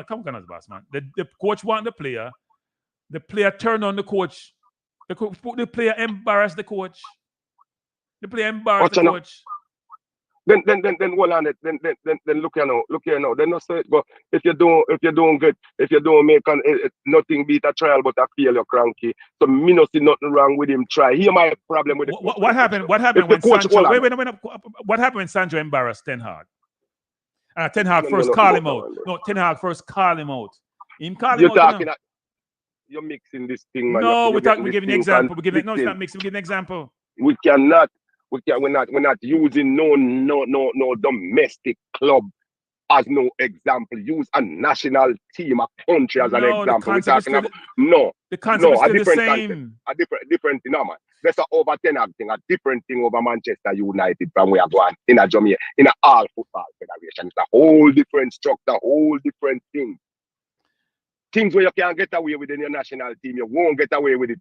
come on, boss man. The coach want the player. The player turn on the coach. The player embarrass the coach. The player embarrass the coach. Then hold on it. Then look here now. Then no say it go. If you're doing good, if you don't make nothing beat a trial but a failure, Kranky. So me no see nothing wrong with him. Try. Here my problem with it. What happened? What happened when Sancho? Wait. What happened when Sancho embarrassed Ten Hag? Ten Hag first call him out. No, Ten Hag first call him out. You're talking. You're mixing this thing, man. No, we're giving an example. It's not mixing. We're giving an example. We're not using no domestic club as no example. Use a national team, a country as an example. We're talking about the concept is still the same. Concept, a different thing, man. That's a over Ten Hag thing, a different thing over Manchester United from where going in a Jamaica, in a all football federation. It's a whole different structure, whole different thing. Things where you can't get away with in your national team, you won't get away with it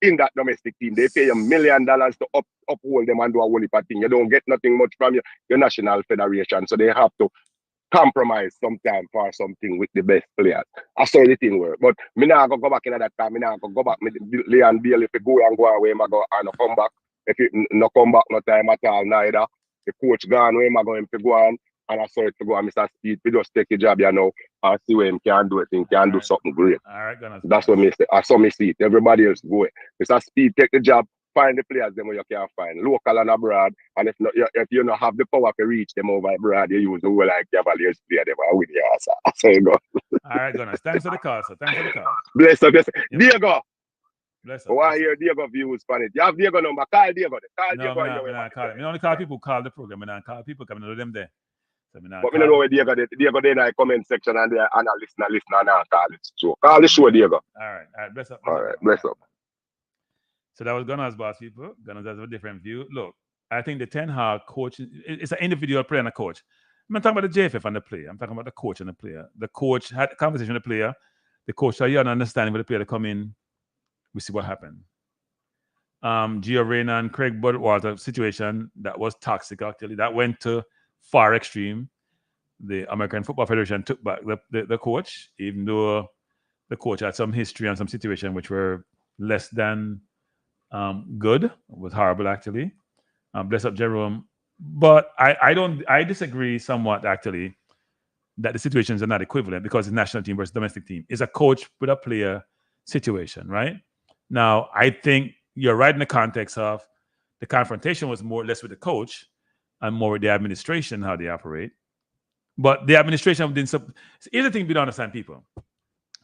in that domestic team. They pay you $1 million to uphold them and do a whole heap of thing. You don't get nothing much from your national federation, so they have to compromise sometime for something with the best players. I saw the thing work, but me not go back in at that time. Me not go back. Me Leon Bailey, if you go away, I go and come back. If you no come back, no time at all neither. The coach gone, where I go him to go on. And I saw it to go on Mr. Speed. We just take a job, you know, and see where him can do it. He can do something great. All right, that's what me say. I saw me see it. Everybody else go it. Mr. Speed, take the job, find the players them where you can find, local and abroad. And if you don't have the power to reach them over abroad, you use the whole like Cavaliers player them with your ass. So you go. All right, Gunners. Thanks for the call, sir. Thanks for the call. Bless up, bless up. Yep. Diego. Bless up. Why hear Diego views on it? You have Diego number. Call Diego. No, we not call him. We only call people who call the program. We not call people coming to them there. So but we don't know where Diego there in the comment section and there and listen and call it show. Call the show, Diego. All right. Bless up. Bless up. So that was Gunners, boss people. Gunners has a different view. Look, I think the Ten Hag coach, it's an individual player and a coach. I'm not talking about the JFF and the player. I'm talking about the coach and the player. The coach had a conversation with the player. The coach had an understanding for the player to come in. We see what happened. Gio Reyna and Craig Bud was a situation that was toxic, actually. That went to far extreme. The American Football Federation took back the coach, even though the coach had some history and some situation which were less than good. It was horrible, actually. Bless up, Jerome. But I disagree somewhat, actually, that the situations are not equivalent because it's national team versus domestic team. It's a coach with a player situation, right? Now, I think you're right in the context of the confrontation was more or less with the coach and more with the administration, how they operate. But the administration didn't. Here's the thing we don't understand, people.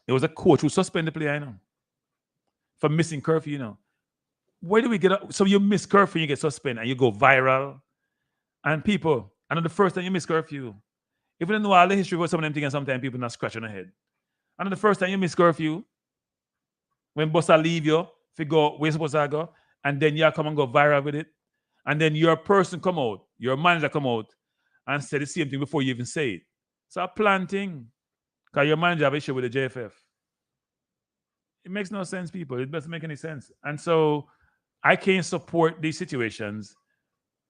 It was a coach who suspended the player, for missing curfew, Where do we get up? So you miss curfew, you get suspended, and you go viral. And people, I know the first time you miss curfew, if you don't know all the history of some of them things, and sometimes people not scratching their head. I know the first time you miss curfew, when bossa leave you, if you go where you're supposed to go, and then you come and go viral with it, and then your person come out, your manager come out, and say the same thing before you even say it. So a planting, because your manager have issue with the JFF. It makes no sense, people. It doesn't make any sense. And so I can't support these situations,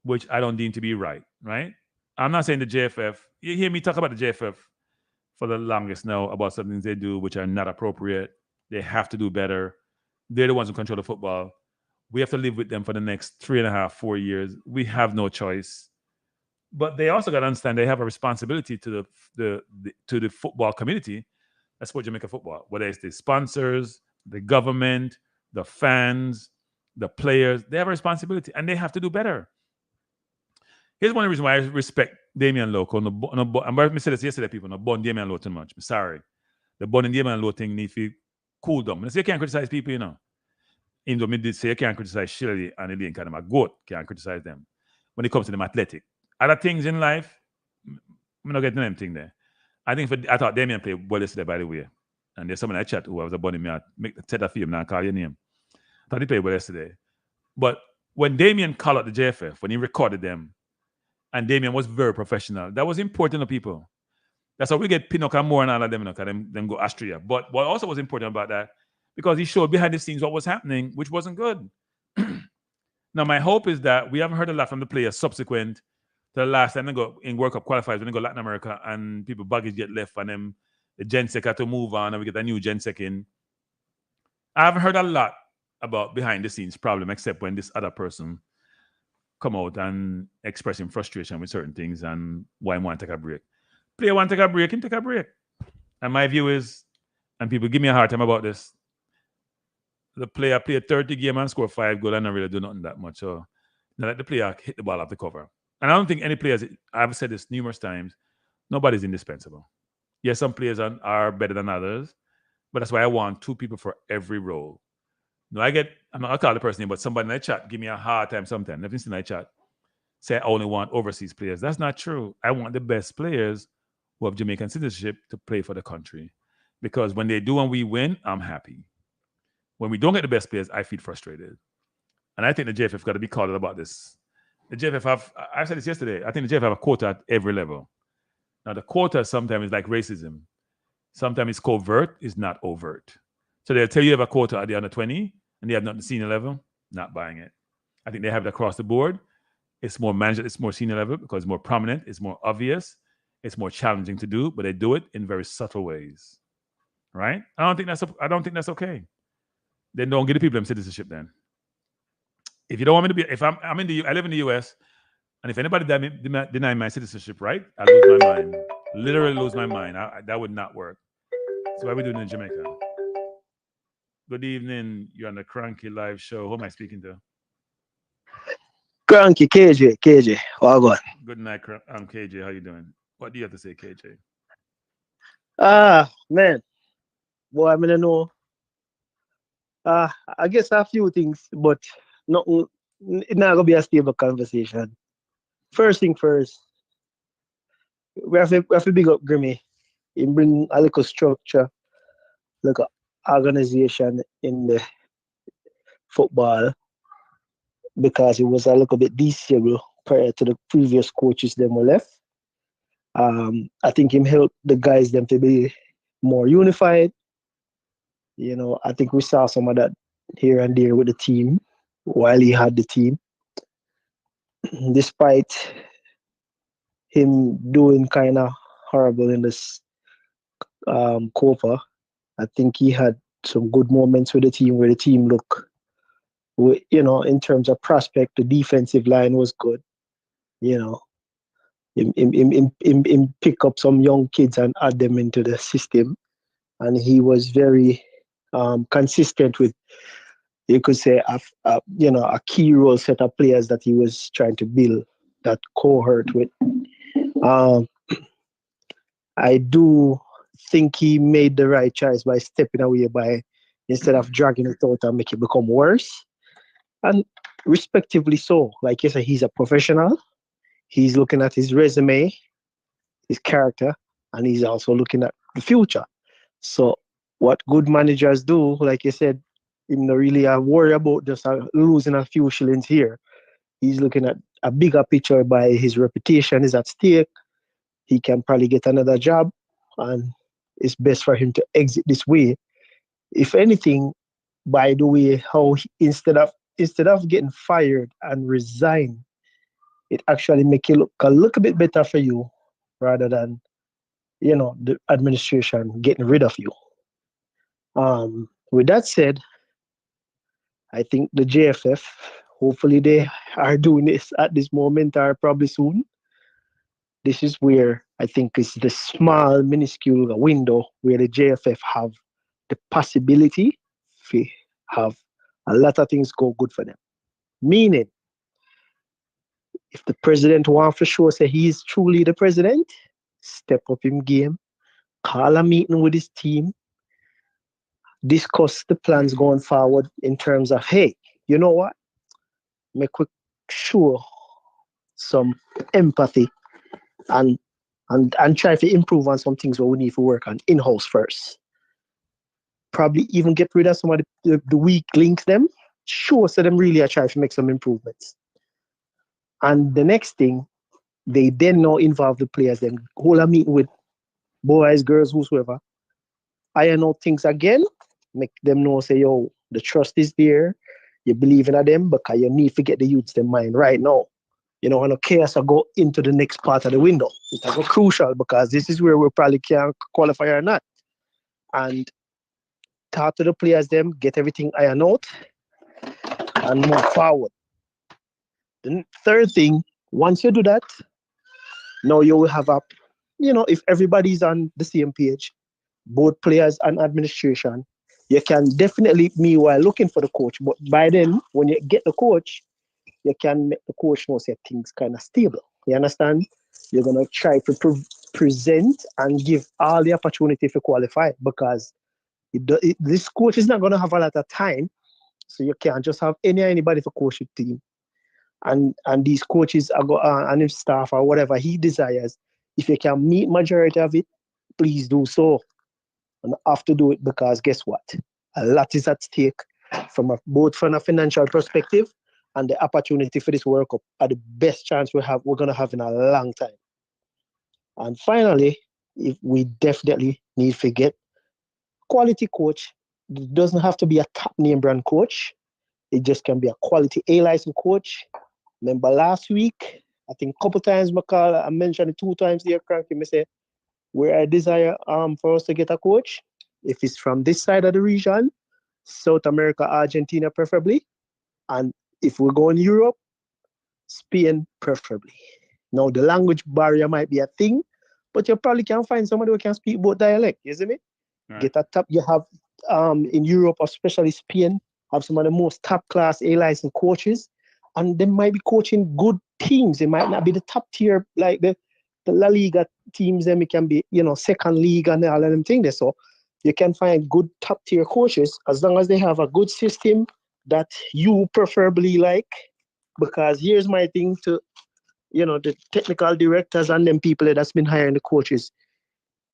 which I don't deem to be right? I'm not saying the JFF. You hear me talk about the JFF for the longest now about some things they do which are not appropriate. They have to do better. They're the ones who control the football. We have to live with them for the next 3.5, 4 years. We have no choice. But they also got to understand they have a responsibility to the football community. That's what Jamaica football, whether it's the sponsors, the government, the fans, the players, they have a responsibility and they have to do better. Here's one reason why I respect Damian Lowe. I'm going to say this yesterday, people. No, born Damian Lowe too much. I'm sorry. The bun in the man low thing need to cool down. I say you can't criticize people, you know. Even though me did say you can't criticize Shirley and Elaine kind of a goat, can't criticize them. When it comes to them athletic. Other things in life, I'm not getting anything there. I thought Damien played well yesterday, by the way. And there's someone I chat who was a bunny me out, make the set a film now call your name. I thought he played well yesterday. But when Damien called out the JFF, when he recorded them, and Damien was very professional, that was important to people. That's how we get Pinocchio more and all of them, you know, because them go Austria. But what also was important about that, because he showed behind the scenes what was happening, which wasn't good. Now, my hope is that we haven't heard a lot from the players subsequent to the last time they go in World Cup qualifiers when they go Latin America and people baggage get left and them the Gensec had to move on and we get a new Gensec in. I haven't heard a lot about behind the scenes problem except when this other person come out and expressing frustration with certain things and why he want to take a break. Player want to take a break, and take a break. And my view is, and people give me a hard time about this, the player played 30 games and scored 5 goals and not really do nothing that much. So now let the player hit the ball off the cover. And I don't think any players, I've said this numerous times, nobody's indispensable. Yes, some players are better than others, but that's why I want 2 people for every role. No, I'm not going to call the person name, but somebody in the chat give me a hard time sometimes. Never seen in the chat say I only want overseas players. That's not true. I want the best players who have Jamaican citizenship to play for the country. Because when they do and we win, I'm happy. When we don't get the best players, I feel frustrated. And I think the JFF got to be called about this. The JFF I said this yesterday, I think the JFF have a quota at every level. Now, the quota sometimes is like racism. Sometimes it's covert, it's not overt. So they'll tell you have a quota at the under 20 and they have not the senior level, not buying it. I think they have it across the board. It's more managed, it's more senior level because it's more prominent, it's more obvious, it's more challenging to do, but they do it in very subtle ways. Right? I don't think that's okay. Then don't give the people them citizenship then. If you don't want me to be, if I live in the US, and if anybody deny my citizenship, right, I lose my mind. Literally lose my mind. That would not work. So what are we doing in Jamaica? Good evening. You're on the Kranky live show. Who am I speaking to? Kranky, KJ. Well, good night, KJ. How you doing? What do you have to say, KJ? Man. Boy, I don't know. I guess a few things, but it's not going to be a stable conversation. First thing first, we have to big up Grimmy. He bring a little structure, like an organization in the football, because it was a little bit deceivable prior to the previous coaches that were left. I think him helped the guys them to be more unified. You know, I think we saw some of that here and there with the team while he had the team. Despite him doing kind of horrible in this Copa, I think he had some good moments with the team where the team look, you know, in terms of prospect, the defensive line was good. You know, him pick up some young kids and add them into the system. And he was very consistent with, you could say, a key role set of players that he was trying to build that cohort with. I do think he made the right choice by stepping away instead of dragging it out and make it become worse. And respectively so. Like you said, he's a professional. He's looking at his resume, his character, and he's also looking at the future. So what good managers do, like you said, him not really worry about just losing a few shillings here. He's looking at a bigger picture by his reputation is at stake. He can probably get another job, and it's best for him to exit this way. If anything, by the way, how instead of getting fired and resign, it actually make it look a little bit better for you rather than, you know, the administration getting rid of you. With that said, I think the JFF, hopefully they are doing this at this moment or probably soon. This is where I think is the small, minuscule window where the JFF have the possibility to have a lot of things go good for them. Meaning, if the president wants for sure say he is truly the president, step up in game call a meeting with his team, discuss the plans going forward in terms of, hey, you know what? Make we show some empathy and try to improve on some things where we need to work on in-house first. Probably even get rid of some of the weak links them, show so them really are trying to make some improvements. And the next thing, they then now involve the players, then hold a meeting with boys, girls, whosoever, iron out things again, make them know, say, yo, the trust is there, you believe in them, because you need to get the youths in mind right now. You know, and chaos will go into the next part of the window. It's crucial because this is where we probably can qualify or not. And talk to the players, them, get everything iron out, and move forward. The third thing, once you do that, now you will have if everybody's on the same page, both players and administration, you can definitely, meanwhile, looking for the coach. But by then, when you get the coach, you can make the coach know say things kind of stable. You understand? You're going to try to present and give all the opportunity to qualify because this coach is not going to have a lot of time. So you can't just have anybody to coach your team. And these coaches and his staff or whatever he desires, if you can meet majority of it, please do so. And have to do it because guess what? A lot is at stake both from a financial perspective and the opportunity for this World Cup are the best chance we're going to have in a long time. And finally, if we definitely need to get quality coach. It doesn't have to be a top name brand coach. It just can be a quality A-license coach. Remember last week, I think a couple times I mentioned it 2 times here, Kranky, I say, where I desire for us to get a coach, if it's from this side of the region, South America, Argentina preferably, and if we're going Europe, Spain preferably. Now the language barrier might be a thing, but you probably can find somebody who can speak both dialect, you see me? Right. Get a top, you have in Europe, especially Spain, have some of the most top class A-license coaches, and they might be coaching good teams. It might not be the top tier, like the La Liga teams, then it can be, second league and all of them things. So you can find good top tier coaches as long as they have a good system that you preferably like. Because here's my thing to, the technical directors and them people that's been hiring the coaches.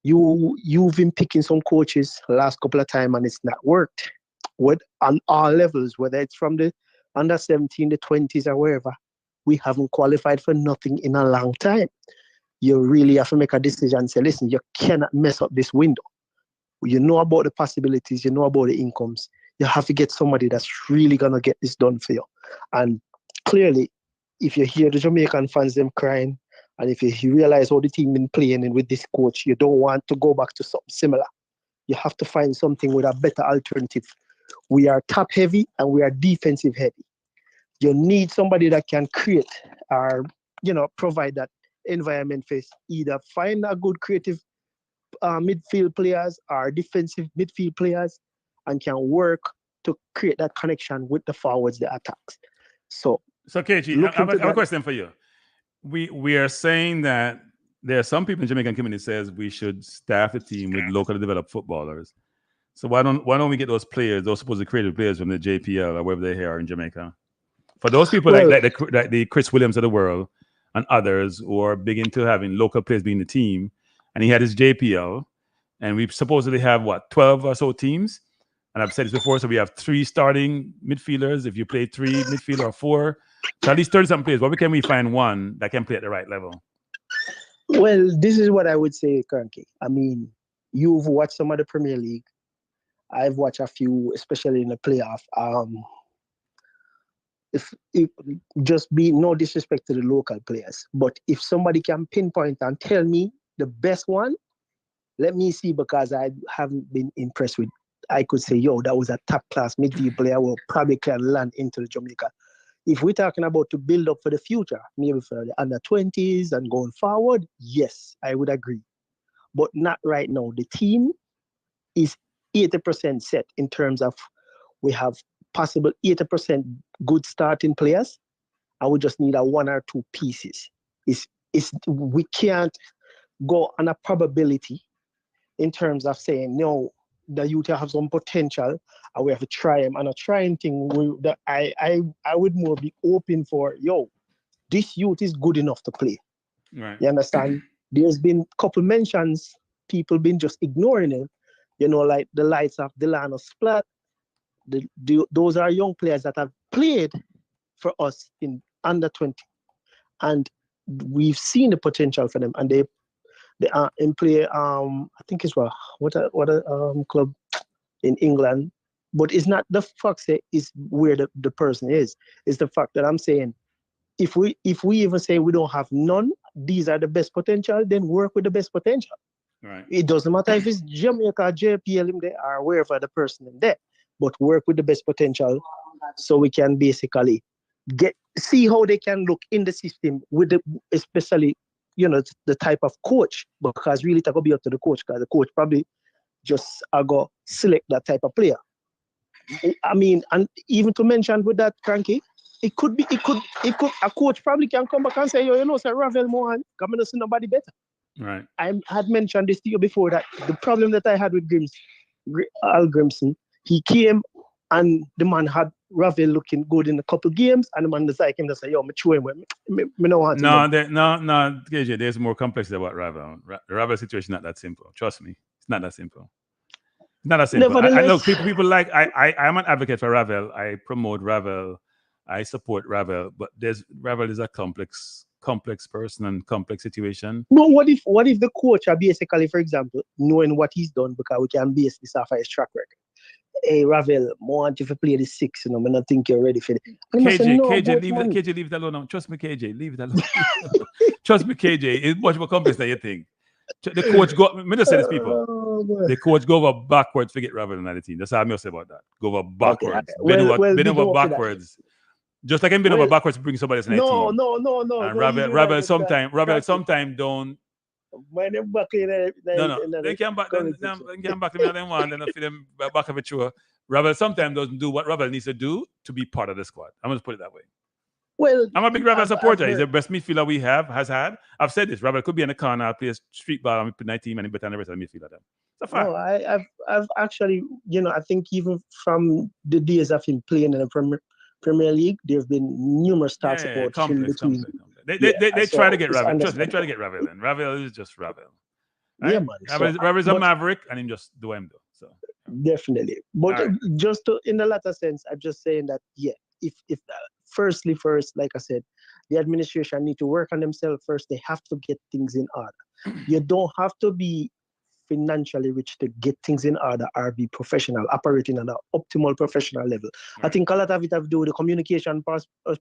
You've been picking some coaches the last couple of times and it's not worked on all levels, whether it's from the under 17, the 20s or wherever. We haven't qualified for nothing in a long time. You really have to make a decision and say, listen, you cannot mess up this window. You know about the possibilities, you know about the incomes. You have to get somebody that's really going to get this done for you. And clearly, if you hear the Jamaican fans, them crying, and if you realize how the team been playing and with this coach, you don't want to go back to something similar. You have to find something with a better alternative. We are top heavy and we are defensive heavy. You need somebody that can create or, provide that environment for either find a good creative midfield players or defensive midfield players and can work to create that connection with the forwards, the attacks. So KG, I have a question for you. We are saying that there are some people in the Jamaican community says we should staff the team with locally developed footballers. So why don't we get those players, those supposed creative players from the JPL or wherever they are in Jamaica? For those people like the Chris Williams of the world and others who are big into having local players being the team, and he had his JPL, and we supposedly have 12 or so teams. And I've said this before, so we have 3 starting midfielders. If you play 3 midfielder or 4, so at least 30-something players. Why can we find one that can play at the right level? Well, this is what I would say, Kranky. I mean, you've watched some of the Premier League. I've watched a few, especially in the playoff. If just be no disrespect to the local players, but if somebody can pinpoint and tell me the best one, let me see, because I haven't been impressed with. I could say, that was a top class midfield player who probably can land into the Jamaica. If we're talking about to build up for the future, maybe for the under 20s and going forward, yes, I would agree. But not right now. The team is 80% set in terms of we have possible 80% good starting players, and we just need a 1 or 2 pieces. We can't go on a probability. in terms of saying, no, the youth have some potential and we have to try them. And a trying thing, I would more be open for, this youth is good enough to play. Right. You understand? There's been a couple mentions, people been just ignoring it. Like the likes of Delano Splat. Those are young players that have played for us in under 20. And we've seen the potential for them. And they are in play, I think it's what a club in England. But it's not the fact that is where the person is. It's the fact that I'm saying, if we even say we don't have none, these are the best potential, then work with the best potential. Right. It doesn't matter if it's Jamaica, JPL in there, or wherever the person in there, but work with the best potential so we can basically see how they can look in the system with especially, the type of coach, because really it will be up to the coach, because the coach probably just go select that type of player. I mean, and even to mention with that, Kranky, it could a coach probably can come back and say, sir, Ravel Mohan, come and see nobody better. Right. I had mentioned this to you before, that the problem that I had with Hallgrimsson, he came and the man had Ravel looking good in a couple games, and the man decided him to say, me chew him. Me no want to. No, KJ, there's more complexity about Ravel. Ravel situation not that simple. Trust me, it's not that simple. It's not that simple. I look, people like I'm an advocate for Ravel. I promote Ravel. I support Ravel, but Ravel is a complex person and complex situation. But what if the coach are basically, for example, knowing what he's done, because we can base this off of his track record. Hey, Ravel, want you to play the 6, I don't think you're ready for it. KJ, leave it alone now. Trust me, KJ, leave it alone. Trust me, KJ, it's much more complex than you think. The coach let me just say this, people. The coach go over backwards, forget Ravel in the team. That's how I must say about that. Go over backwards. Okay. Bend over backwards. Just like I'm been over backwards to bring somebody else in the team. No. And Ravel sometime don't. When they back in they can't back them. They can't back them. They want them for them back of it. Sure. Ravel sometimes doesn't do what Ravel needs to do to be part of the squad. I'm going to put it that way. Well, I'm a big Ravel supporter. He's the best midfielder we has had. I've said this. Ravel could be in the corner, play a street ball, and put 19 and better than the rest of the midfielder. It's a fact. No, I've actually, I think even from the days of him playing in the Premier League, there have been numerous talks about complex. They try to get Ravel. Trust me, they try to get Ravel in. Ravel is just Ravel. Right? Yeah, man. Ravel's a maverick, and him just do him though. So definitely. But just in the latter sense, I'm just saying that if first, like I said, the administration need to work on themselves first. They have to get things in order. You don't have to be financially rich to get things in order or be professional, operating at an optimal professional level. Right. I think a lot of it have to do with the communication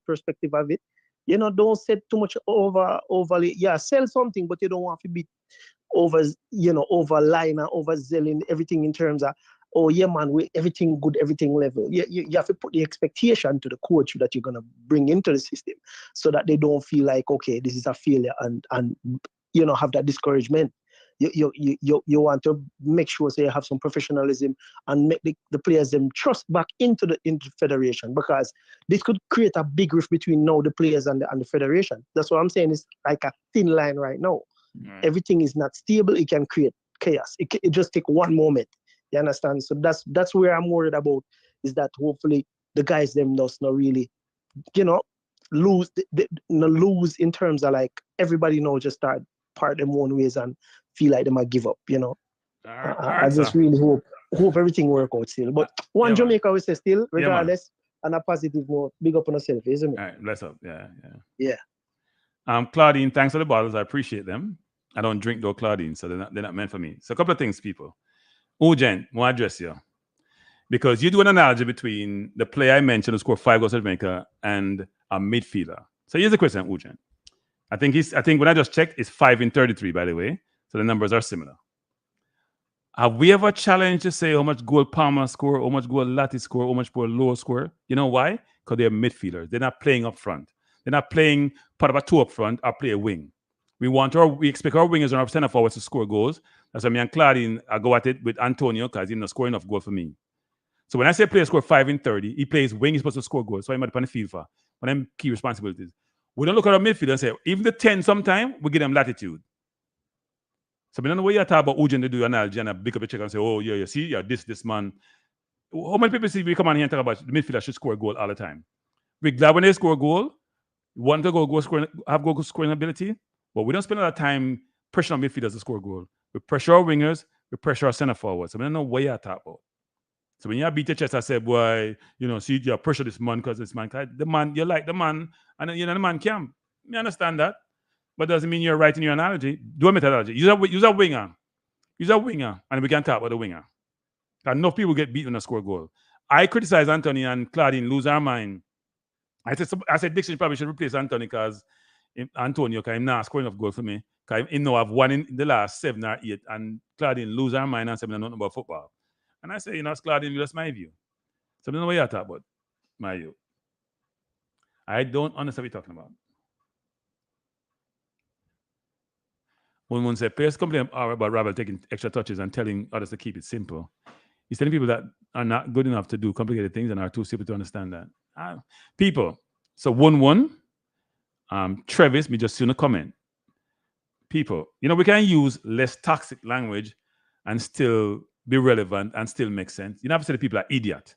perspective of it. Don't set too much overly. Yeah, sell something, but you don't want to be overline and overselling everything in terms of, oh yeah, man, everything good, everything level. You have to put the expectation to the coach that you're gonna bring into the system, so that they don't feel like, okay, this is a failure and have that discouragement. You want to make sure you have some professionalism and make the players them trust back into the federation, because this could create a big rift between now the players and the federation. That's what I'm saying. It's like a thin line right now. Right. Everything is not stable. It can create chaos. It just take one moment. You understand? So that's where I'm worried about, is that hopefully the guys them does not really, lose in terms of like everybody now just start part them own ways and feel like they might give up. I just really hope everything work out still. But Jamaica we say still, regardless, on a positive note, big up on yourself, isn't it? All right, bless up. Yeah. Claudine, thanks for the bottles. I appreciate them. I don't drink though, Claudine, so they're not meant for me. So a couple of things, people. Jen, I want to address you, because you do an analogy between the player I mentioned who scored 5 goals for Jamaica and a midfielder. So here's the question, Ujen. I think when I just checked, it's 5 in 33, by the way. So the numbers are similar. Have we ever challenged to say how much goal Palmer score, how much goal Latti score, how much goal Lowe score? You know why? Because they're midfielders. They're not playing up front. They're not playing part of a 2 up front or play a wing. We expect our wingers and our center forwards to score goals. That's why me and Claudine I go at it with Antonio, because he's not scoring enough goal for me. So when I say player score 5 in 30, he plays wing, he's supposed to score goals. So I'm on the field for one of them key responsibilities. We don't look at our midfield and say, even the 10 sometime, we give them latitude. So I don't know what you talk about Ujin to do analogy and pick up a check and say, oh, yeah, you see, yeah, this man. How many people see we come on here and talk about the midfielder should score a goal all the time? We're glad when they score a goal, we want to go scoring, have goal scoring ability, but we don't spend a lot of time pressuring our midfielders to score a goal. We pressure our wingers, we pressure our center forwards. So I don't know what you talk about. So when you beat your chest, I say, boy, see, you pressure this man because this man, the man, you like the man, and the man can. You understand that? But doesn't mean you're right in your analogy. Do a methodology. Use a winger. Use a winger, and we can talk about the winger. Enough people get beat when they score a goal. I criticize Anthony and Claudine lose our mind. I said Dixon probably should replace Anthony because Antonio, because he's not scoring enough goals for me. Because he know I've won in the last 7 or 8, and Claudine lose our mind and say nothing about football. And I say, it's Claudine, that's my view. So I don't know what you're talking about, my view. I don't understand what you're talking about. When one said players complain about Ravel taking extra touches and telling others to keep it simple, he's telling people that are not good enough to do complicated things and are too simple to understand that. People, so 1-1, Travis, me just see in a comment. People, we can use less toxic language and still be relevant and still make sense. You don't have to say the people are idiot.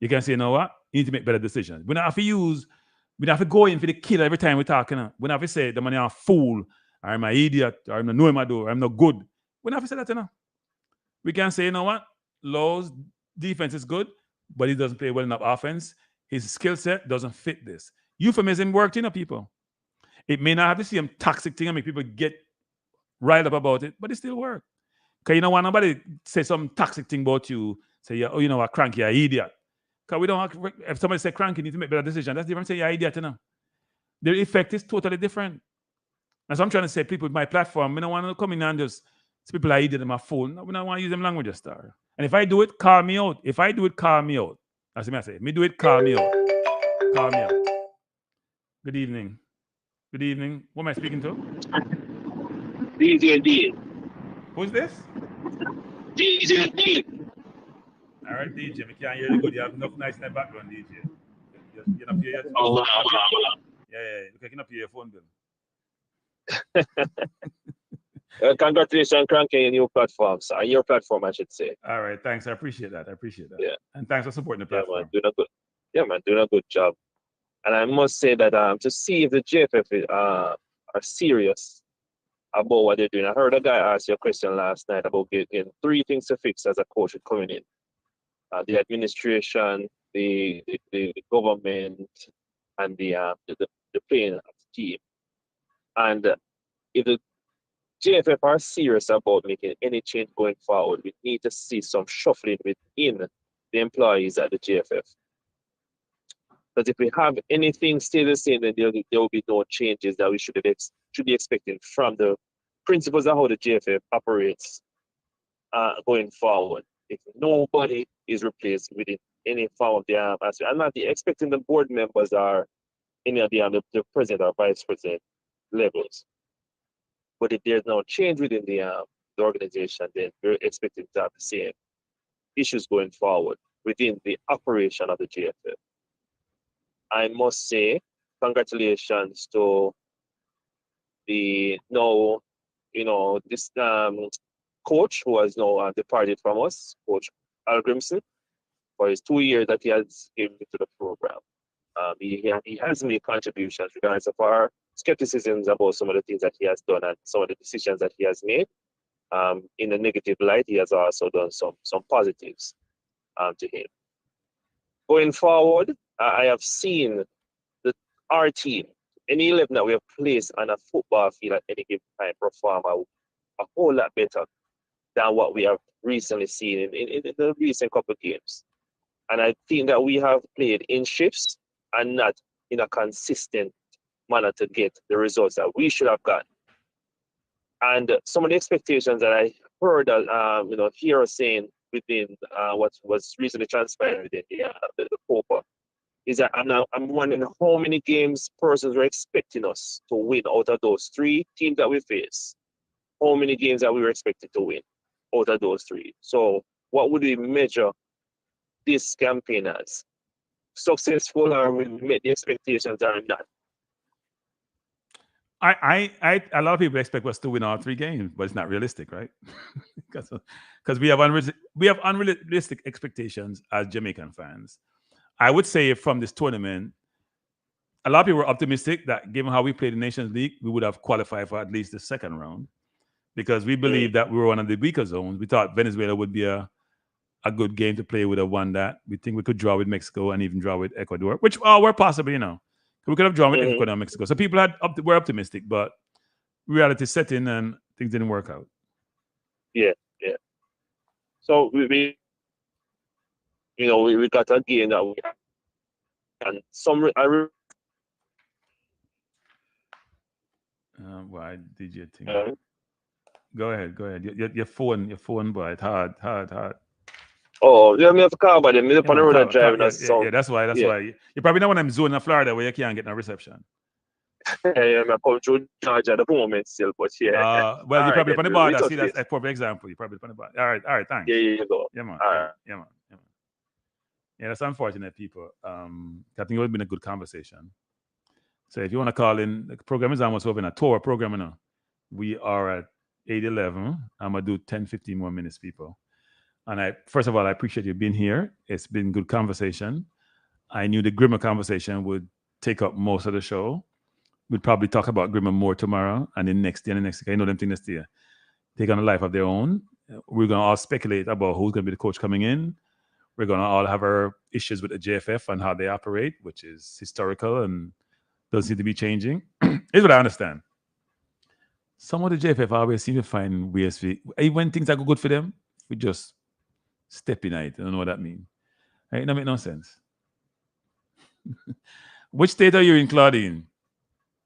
You can say, you know what? You need to make better decisions. We don't have to go in for the kill every time we're talking. We don't have to say the man is a fool, or I'm an idiot, or I'm not knowing my door, or I'm not good. We don't have to say that, We can say, you know what? Low's defense is good, but he doesn't play well enough offense. His skill set doesn't fit this. Euphemism worked, people. It may not have the same toxic thing and make people get riled up about it, but it still works. Because nobody say some toxic thing about you, say, oh, you know what, Kranky, you're an idiot. Because we don't have, if somebody say Kranky, you need to make better decisions. That's different say you're an idiot, The effect is totally different. And so I'm trying to say, people with my platform, I don't want to come in and just say people are idiot on my phone. No, we don't want to use them language, star. And if I do it, call me out. If I do it, call me out. That's what I say. Me do it, call me out. Call me out. Good evening. Good evening. Who am I speaking to? DJ D. Who's this? DJ D. All right, DJ. We can't hear you good. You have enough nice in the background, DJ. You're not hear your Oh, Yeah. You can up your phone bill. Congratulations, Kranky, on your platform. So on your platform, I should say. All right, thanks. I appreciate that. Yeah. And thanks for supporting the platform. Doing a good job. And I must say that to see if the JFF are serious about what they're doing. I heard a guy ask you a question last night about getting 3 things to fix as a coach coming in. The administration, the government, and the playing of the team. And if the JFF are serious about making any change going forward, we need to see some shuffling within the employees at the JFF. Because if we have anything stay the same, then there will be no changes that we should be expecting from the principles of how the JFF operates going forward. If nobody is replaced within any form of the aspect, I'm not expecting the board members are any of the president or vice president levels. But if there's no change within the organization, then we're expecting to have the same issues going forward within the operation of the JFF. I must say, congratulations to the this coach who has now departed from us, Coach Hallgrimsson, for his 2 years that he has given to the program. He has made contributions regardless of our skepticisms about some of the things that he has done and some of the decisions that he has made. In a negative light, he has also done some positives to him. Going forward, I have seen our team, any 11 that we have placed on a football field at any given time, perform a whole lot better than what we have recently seen in the recent couple of games. And I think that we have played in shifts and not in a consistent manner to get the results that we should have gotten. And some of the expectations that I heard here saying within what was recently transpired within the Copa is that I'm wondering how many games persons were expecting us to win out of those 3 teams that we face. How many games that we were expected to win out of those 3? So what would we measure this campaign as? Successful, or we met the expectations or not? A lot of people expect us to win all 3 games, but it's not realistic, right? Because we have unrealistic expectations as Jamaican fans. I would say from this tournament, a lot of people were optimistic that given how we played the Nations League, we would have qualified for at least the second round because we believed that we were one of the weaker zones. We thought Venezuela would be a good game to play. Would have won that. We think we could draw with Mexico and even draw with Ecuador, which were possible, We could have drawn with Ecuador and Mexico. So people were optimistic, but reality set in and things didn't work out. Yeah. So we got a game that we and some why did you think? Go ahead. Your phone, boy, it's hard. Oh, yeah, me have to call by them. Me up on the road driving. Yeah, that's why. You probably know when I'm zone in Florida where you can't get no reception. Yeah, I come through Georgia at the moment still, but yeah. Well, you're probably on the border. See, that's a perfect example. You're probably on the border. All right, thanks. Yeah, you go. Yeah, man. All right. Yeah, man. Yeah, that's unfortunate, people. I think it would have been a good conversation. So if you want to call in, the program is almost over in a tour program now. We are at 8:11. I'm going to do 10-15 more minutes, people. And first of all, I appreciate you being here. It's been good conversation. I knew the Grimmer conversation would take up most of the show. We'd probably talk about Grimmer more tomorrow and then next day and the next day. I know them things next year. Take on a life of their own. We're going to all speculate about who's going to be the coach coming in. We're going to all have our issues with the JFF and how they operate, which is historical and doesn't seem to be changing. Here's what I understand. Some of the JFF always seem to find ways when things are good for them, we just step in it. I don't know what that means. It don't make no sense. Which state are you in, Claudine?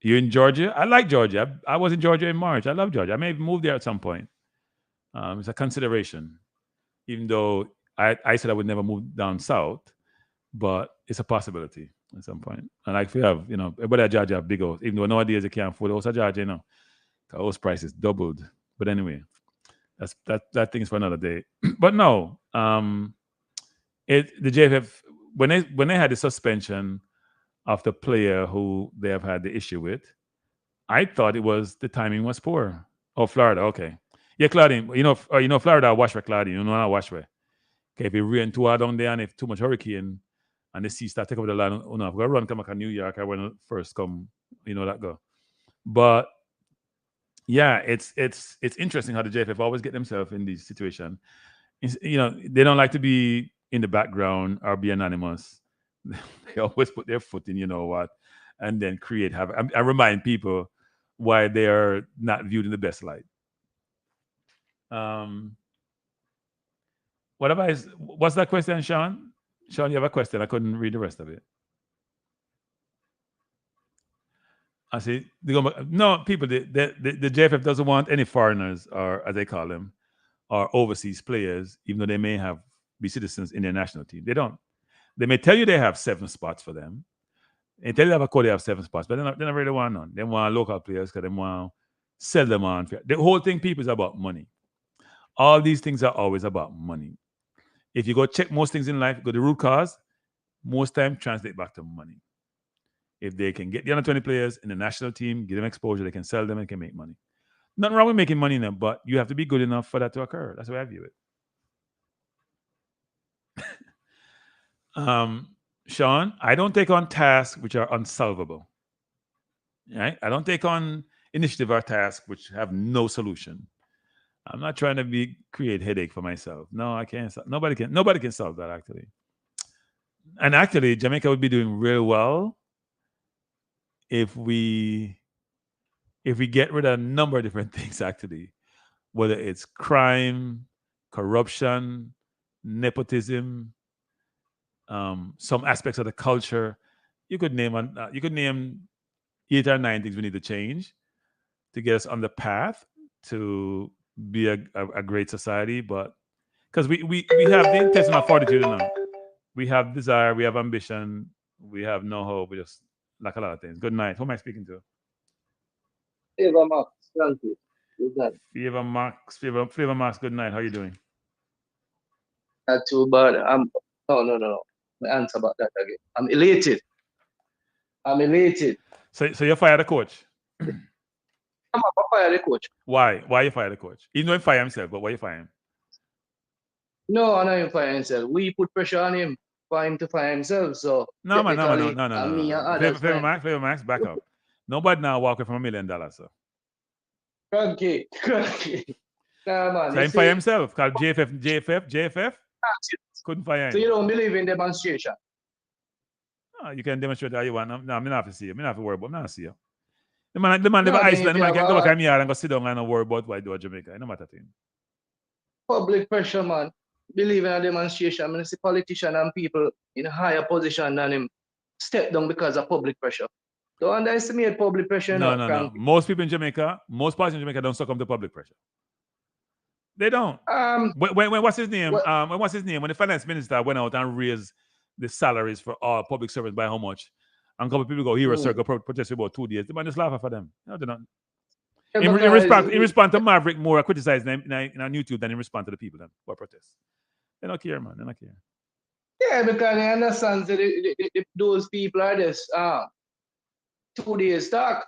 You're in Georgia? I like Georgia. I was in Georgia in March. I love Georgia. I may move there at some point. It's a consideration. Even though I said I would never move down south, but it's a possibility at some point. And like if you have, everybody at Georgia have big house. Even though nowadays they can't afford a house at Georgia, the house prices doubled. But anyway, that thing is for another day. But no, the JFF when they had the suspension of the player who they have had the issue with, I thought the timing was poor. Oh, Florida, okay. Yeah, Claudine, Florida wash for Claudine, I wash for. Okay, if it rain too hard down there and if too much hurricane and the sea start take over the land, I've got to run come back to New York. I want to first come, that go. But yeah, it's interesting how the JFF always get themselves in these situations. They don't like to be in the background or be anonymous. They always put their foot in, and then create havoc. I remind people why they are not viewed in the best light. What's that question, Sean? Sean, you have a question? I couldn't read the rest of it. I see. No, people, the JFF doesn't want any foreigners, or as they call them, or overseas players, even though they may be citizens in their national team. They don't. They may tell you they have 7 spots for them. They tell you they have 7 spots, but they don't really want none. They want local players because they want to sell them on. The whole thing, people, is about money. All these things are always about money. If you go check most things in life, go to the root cause, most time translate back to money. If they can get the under 20 players in the national team, give them exposure, they can sell them and can make money. Nothing wrong with making money now, but you have to be good enough for that to occur. That's the way I view it. Sean, I don't take on tasks which are unsolvable. Right? I don't take on initiative or tasks which have no solution. I'm not trying to create headache for myself. No, I can't. Nobody can solve that, actually. And actually, Jamaica would be doing real well if we get rid of a number of different things, actually, whether it's crime, corruption, nepotism, some aspects of the culture. You could name 8 or 9 things we need to change to get us on the path to be a great society. But because we have the intention of fortitude now. We have desire, we have ambition, we have no hope. We just lack a lot of things. Good night. Who am I speaking to? Favor Max, Kranky. Good night. Favor Max, good night. How are you doing? Not too bad. No. My answer about that again. I'm elated. So you fired a coach? I'm up to fire the coach. Why? Why you fire the coach? He know he fire himself, but why you fire him? No, I know him fire himself. We put pressure on him for him to fire himself. So No, man, technically, no. me and others Favor Max, back up. Nobody now walk away from $1 million, sir. Kranky. Nah, man. So he fire himself because JFF couldn't fire him. So you don't believe in demonstration? No, you can demonstrate how you want. No, I'm not have to see you. I'm not have to worry about. I'm not see you. The man live in Iceland. The man can go back at me and go sit down and worry about what I do at Jamaica. It no matter to him. Public pressure, man. Believe in a demonstration. I mean, see politicians and people in a higher position than him step down because of public pressure. Don't underestimate public pressure. No. Most people in Jamaica, most parties in Jamaica don't succumb to public pressure. They don't. When what's his name? When the finance minister went out and raised the salaries for all public servants by how much? And a couple of people go here a circle protest for about 2 days. The man just laugh at them. No, they don't. In response to Maverick more criticizing them on YouTube than in response to the people then who protest. They don't care, man. They don't care. Yeah, because they understand that those people are just 2 days talk.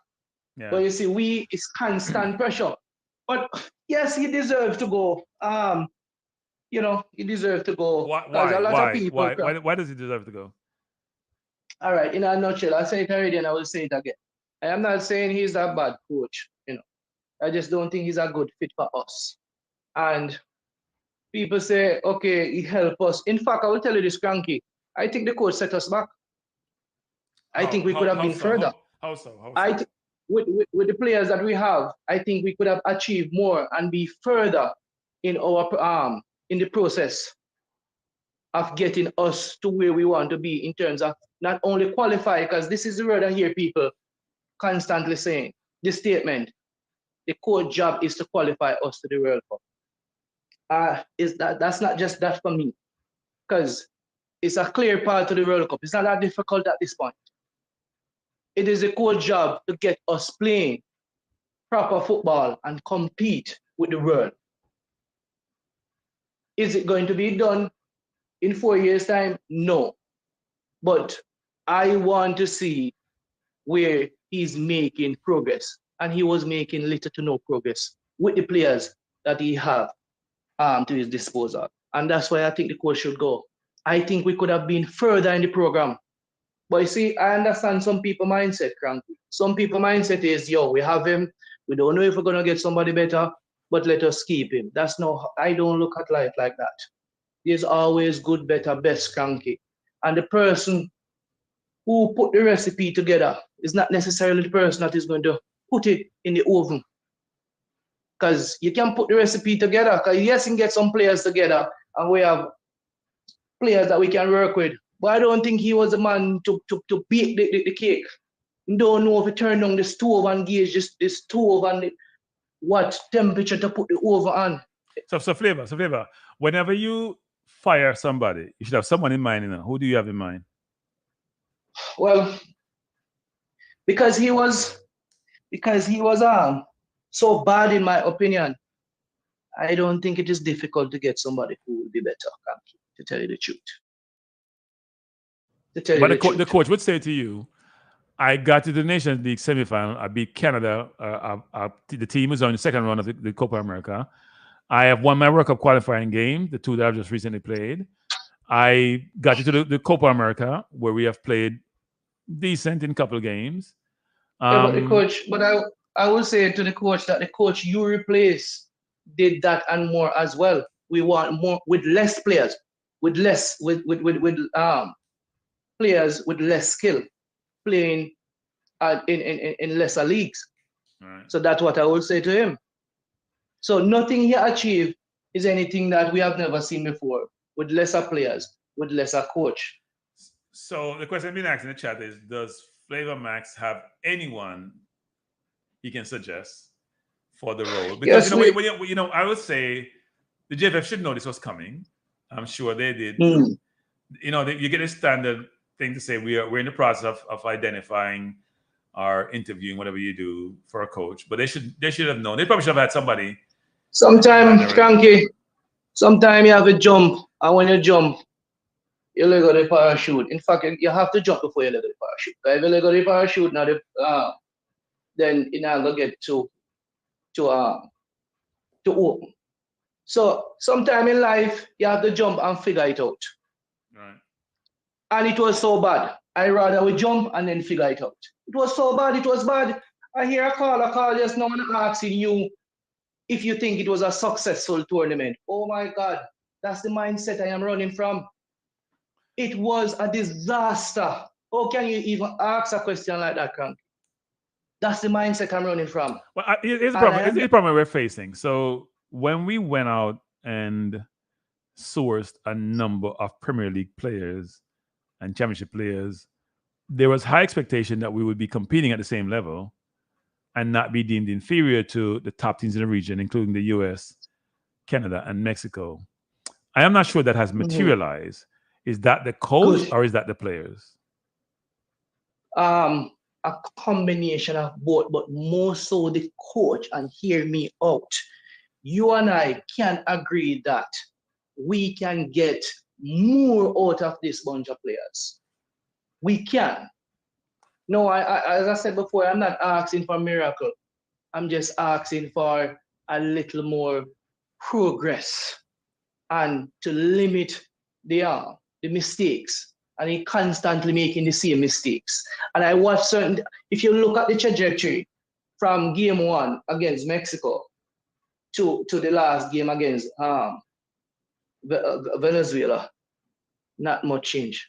Yeah. But you see, it's constant pressure. But yes, he deserves to go. He deserves to go. Why does he deserve to go? All right, in a nutshell, I say it already and I will say it again. I am not saying he's a bad coach, I just don't think he's a good fit for us. And people say, okay, he helped us. In fact, I will tell you this, Kranky. I think the coach set us back. I think we could have been further. How so? With the players that we have, I think we could have achieved more and be further in our in the process of getting us to where we want to be in terms of not only qualify, because this is the word I hear people constantly saying, this statement, the coach job is to qualify us to the World Cup. That's not just that for me, because it's a clear path to the World Cup. It's not that difficult at this point. It is a coach job to get us playing proper football and compete with the world. Is it going to be done in 4 years' time? No. But I want to see where he's making progress. And he was making little to no progress with the players that he have to his disposal. And that's why I think the coach should go. I think we could have been further in the program. But you see, I understand some people mindset, Kranky. Some people mindset is, we have him. We don't know if we're going to get somebody better, but let us keep him. I don't look at life like that. There's always good, better, best, Kranky. And the person who put the recipe together is not necessarily the person that is going to put it in the oven. Because you can put the recipe together. Because yes, you can get some players together and we have players that we can work with. But I don't think he was the man to bake the cake. You don't know if he turned on the stove and gauge the stove and what temperature to put the oven on. So Flavor, whenever you fire somebody, you should have someone in mind. Who do you have in mind? Well, because he was so bad in my opinion, I don't think it is difficult to get somebody who will be better, to tell you the truth. But the coach would say to you, I got to the Nations League semifinal. I beat Canada. The team is on the second round of the Copa America. I have won my World Cup qualifying game, the two that I've just recently played. I got into the Copa America, where we have played decent in a couple of games. But I will say to the coach that the coach you replace did that and more as well. We want more with less players, with players with less skill playing in lesser leagues. Right. So that's what I will say to him. So nothing he achieved is anything that we have never seen before with lesser players, with lesser coach. So the question being asked in the chat is, does Flavor Max have anyone he can suggest for the role? Because yes, I would say the JFF should know this was coming. I'm sure they did. You get a standard thing to say we're in the process of identifying or interviewing, whatever you do, for a coach. But they should have known. They probably should have had somebody. Sometimes, Kranky, sometimes you have a jump, and when you jump, you let go the parachute. In fact, you have to jump before you let go the parachute. If you let go the parachute, now then you're not going to get to to open. So sometime in life, you have to jump and figure it out. Right. And it was so bad. I rather would jump and then figure it out. It was so bad, it was bad. I hear a call just now and asking you if you think it was a successful tournament. Oh my God, that's the mindset I am running from. It was a disaster. How can you even ask a question like that, Kranky? That's the mindset I'm running from. Well, here's the problem. Here's the problem we're facing. So when we went out and sourced a number of Premier League players and Championship players, there was high expectation that we would be competing at the same level and not be deemed inferior to the top teams in the region, including the US, Canada, and Mexico. I am not sure that has materialized. Is that the coach or is that the players? A combination of both, but more so the coach. And hear me out. You and I can agree that we can get more out of this bunch of players. We can. No, as I said before, I'm not asking for a miracle. I'm just asking for a little more progress and to limit the mistakes. And he constantly making the same mistakes. And I watch certain, if you look at the trajectory from game 1 against Mexico to the last game against Venezuela, not much change.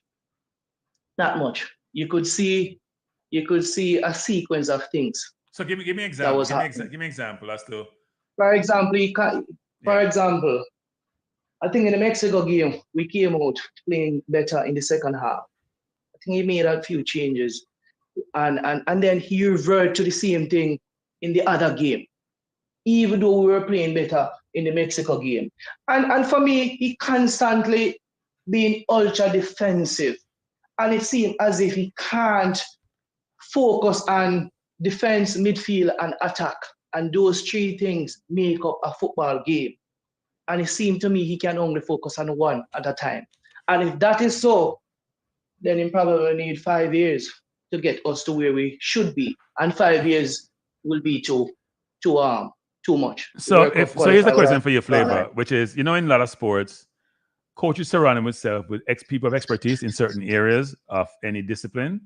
Not much. You could see a sequence of things. So give me an example. Give me an example as to. For example, I think in the Mexico game, we came out playing better in the second half. I think he made a few changes. And then he reverted to the same thing in the other game, even though we were playing better in the Mexico game. And for me, he constantly being ultra defensive. And it seemed as if he can't focus on defense, midfield, and attack. And those three things make up a football game. And it seemed to me he can only focus on one at a time. And if that is so, then he probably need 5 years to get us to where we should be. And 5 years will be too much. So here's the question for your flavor, which is, in a lot of sports, coaches surround themselves with people of expertise in certain areas of any discipline.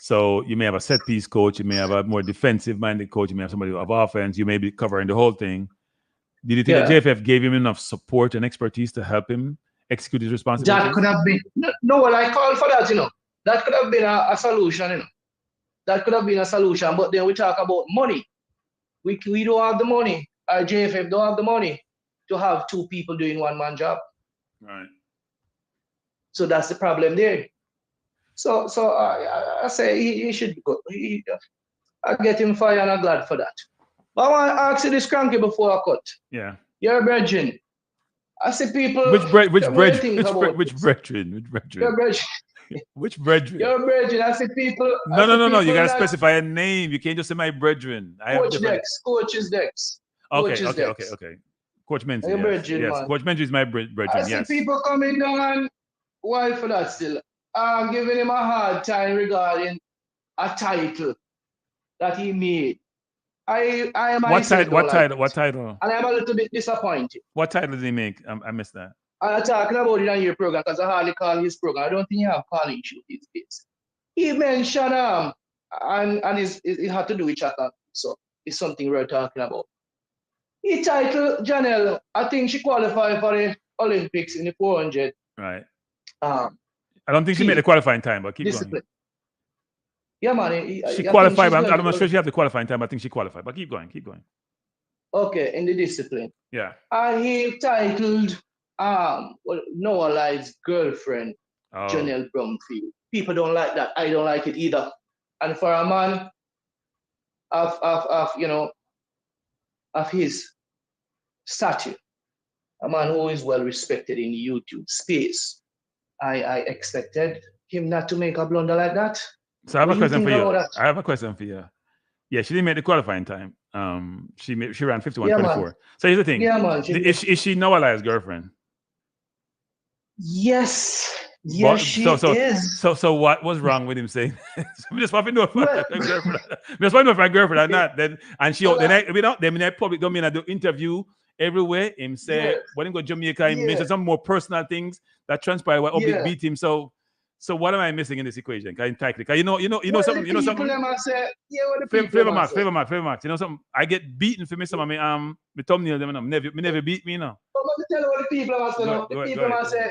So you may have a set piece coach, you may have a more defensive minded coach, you may have somebody of offense, you may be covering the whole thing. Did you think that JFF gave him enough support and expertise to help him execute his responsibilities? That could have been, no, I call for that, That could have been a solution, That could have been a solution, but then we talk about money. We don't have the money, our JFF don't have the money to have two people doing one-man job. Right. So that's the problem there. So I say he should go. I get him fired and I'm glad for that. But I want to ask you this, Kranky, before I cut. Yeah. You're a brethren. I see people. Which brethren? Which brethren? Which brethren? You're a brethren. Which brethren? You're a brethren. I see people. No. You gotta specify a name. You can't just say my brethren. Coach's decks. Okay. Coach Menzies. Yes. Coach Menzies is my brethren. I see people coming down. Why for that still? I'm giving him a hard time regarding a title that he made. I am. What title? And I'm a little bit disappointed. What title did he make? I missed that. I'm talking about it on your program because I hardly call his program. I don't think you have calling shoot these days. He mentioned and it had to do with Chaka, so it's something we're talking about. He titled Janelle. I think she qualified for the Olympics in the 400. Right. I don't think she made the qualifying time, but keep going. Yeah, man. She qualified. I'm not sure she had the qualifying time. I think she qualified, but keep going. Okay, in the discipline. Yeah. And he titled Noah Lyle's girlfriend, Janelle Brumfield. People don't like that. I don't like it either. And for a man of his stature, a man who is well respected in the YouTube space, I expected him not to make a blunder like that. So I have a question for you. Yeah, she didn't make the qualifying time. She ran 51:24. So here's the thing. Yeah, man. Is she Noah Lyle's girlfriend? Yes, Yeah, she is. So what was wrong with him saying? So just want to know if my girlfriend. Just want to know if my girlfriend or not. Then and she then I public domain I do interview everywhere. Him say when he go to Jamaica, he mentioned some more personal things that transpired when Obi beat him. So what am I missing in this equation? Because you know something. You know something. Flavor Max. You know something. I get beaten for me. Some of me my thumbnail them never beat me now. But let me tell you what the people must know. The people must say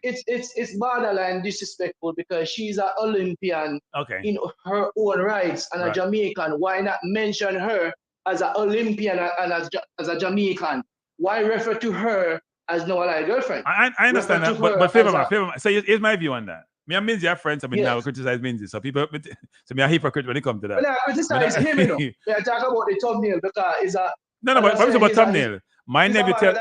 it's borderline disrespectful because she's an Olympian in her own rights and a Jamaican. Why not mention her as an Olympian and as a Jamaican? Why refer to her as no allied girlfriend? I understand that, but Flavor Max. So here's my view on that. Me and Minzy are friends. I mean, now criticize Minzy. So people, so me a hypocrite when it comes to that. When I criticize him, you know, we talk about the thumbnail because it's a. No, but I'm about thumbnail. My nephew tell.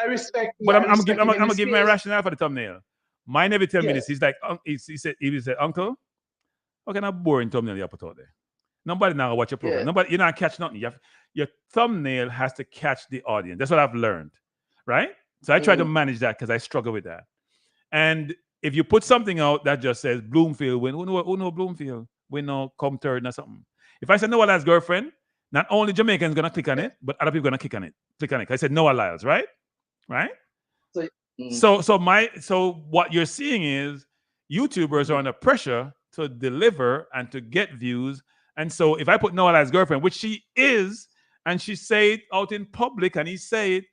But I'm gonna give my rationale for the thumbnail. My nephew tell me this. He's like, he said, Uncle, what kind of boring thumbnail you put out there? Nobody now watch your program. Nobody, you're not catch nothing. Your thumbnail has to catch the audience. That's what I've learned, right? So I try to manage that because I struggle with that. And if you put something out that just says Bloomfield win, who know Bloomfield? We know come third or something. If I say Noah Lyles' girlfriend, not only Jamaicans gonna click on it, but other people gonna click on it. I said Noah Lyles, right? Right? So what you're seeing is YouTubers are under pressure to deliver and to get views. And so if I put Noah Lyles' girlfriend, which she is, and she say it out in public and he say it,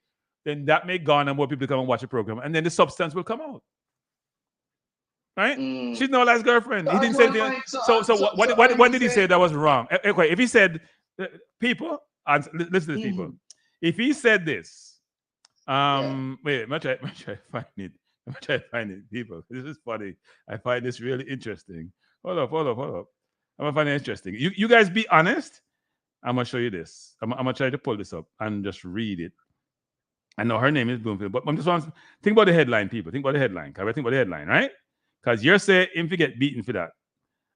then that may garner more people come and watch the program, and then the substance will come out. Right? She's Noah Lyles' girlfriend. He didn't say anything. So what did he say that was wrong? Okay, if he said people, listen to this, people. If he said this, wait, I'm gonna try to find it. People, this is funny. I find this really interesting. Hold up. I'm gonna find it interesting. You guys be honest. I'm gonna show you this. I'm gonna try to pull this up and just read it. I know her name is Bloomfield, but I'm just want to think about the headline, people. Think about the headline. Think about the headline, right? Because you're saying him to get beaten for that.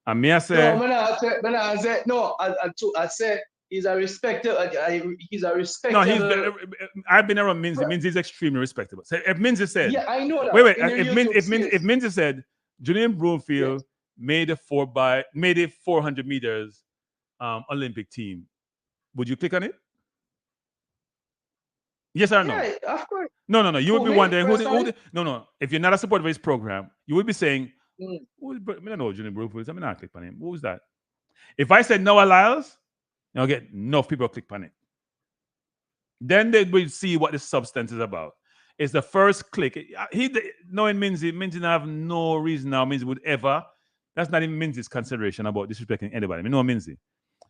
And me I say I say he's a respectable. He's a respectable. No, I've been around Minzy. Minzy is extremely respectable. So if Minzy said, I know that. Wait. If Minzy said, Julian Bloomfield made a 400 meters Olympic team, would you click on it? Yes or no? Yeah, of course. No. You would be wondering who. No. If you're not a supporter of his program, you would be saying, I don't know Julian Bloomfield. I'm not click on him. Who's that? If I said Noah Lyles, I'll get enough people click on it. Then they will see what the substance is about. It's the first click. Knowing Minzy have no reason now Minzy would ever. That's not even Minzy's consideration about disrespecting anybody. I know Minzy.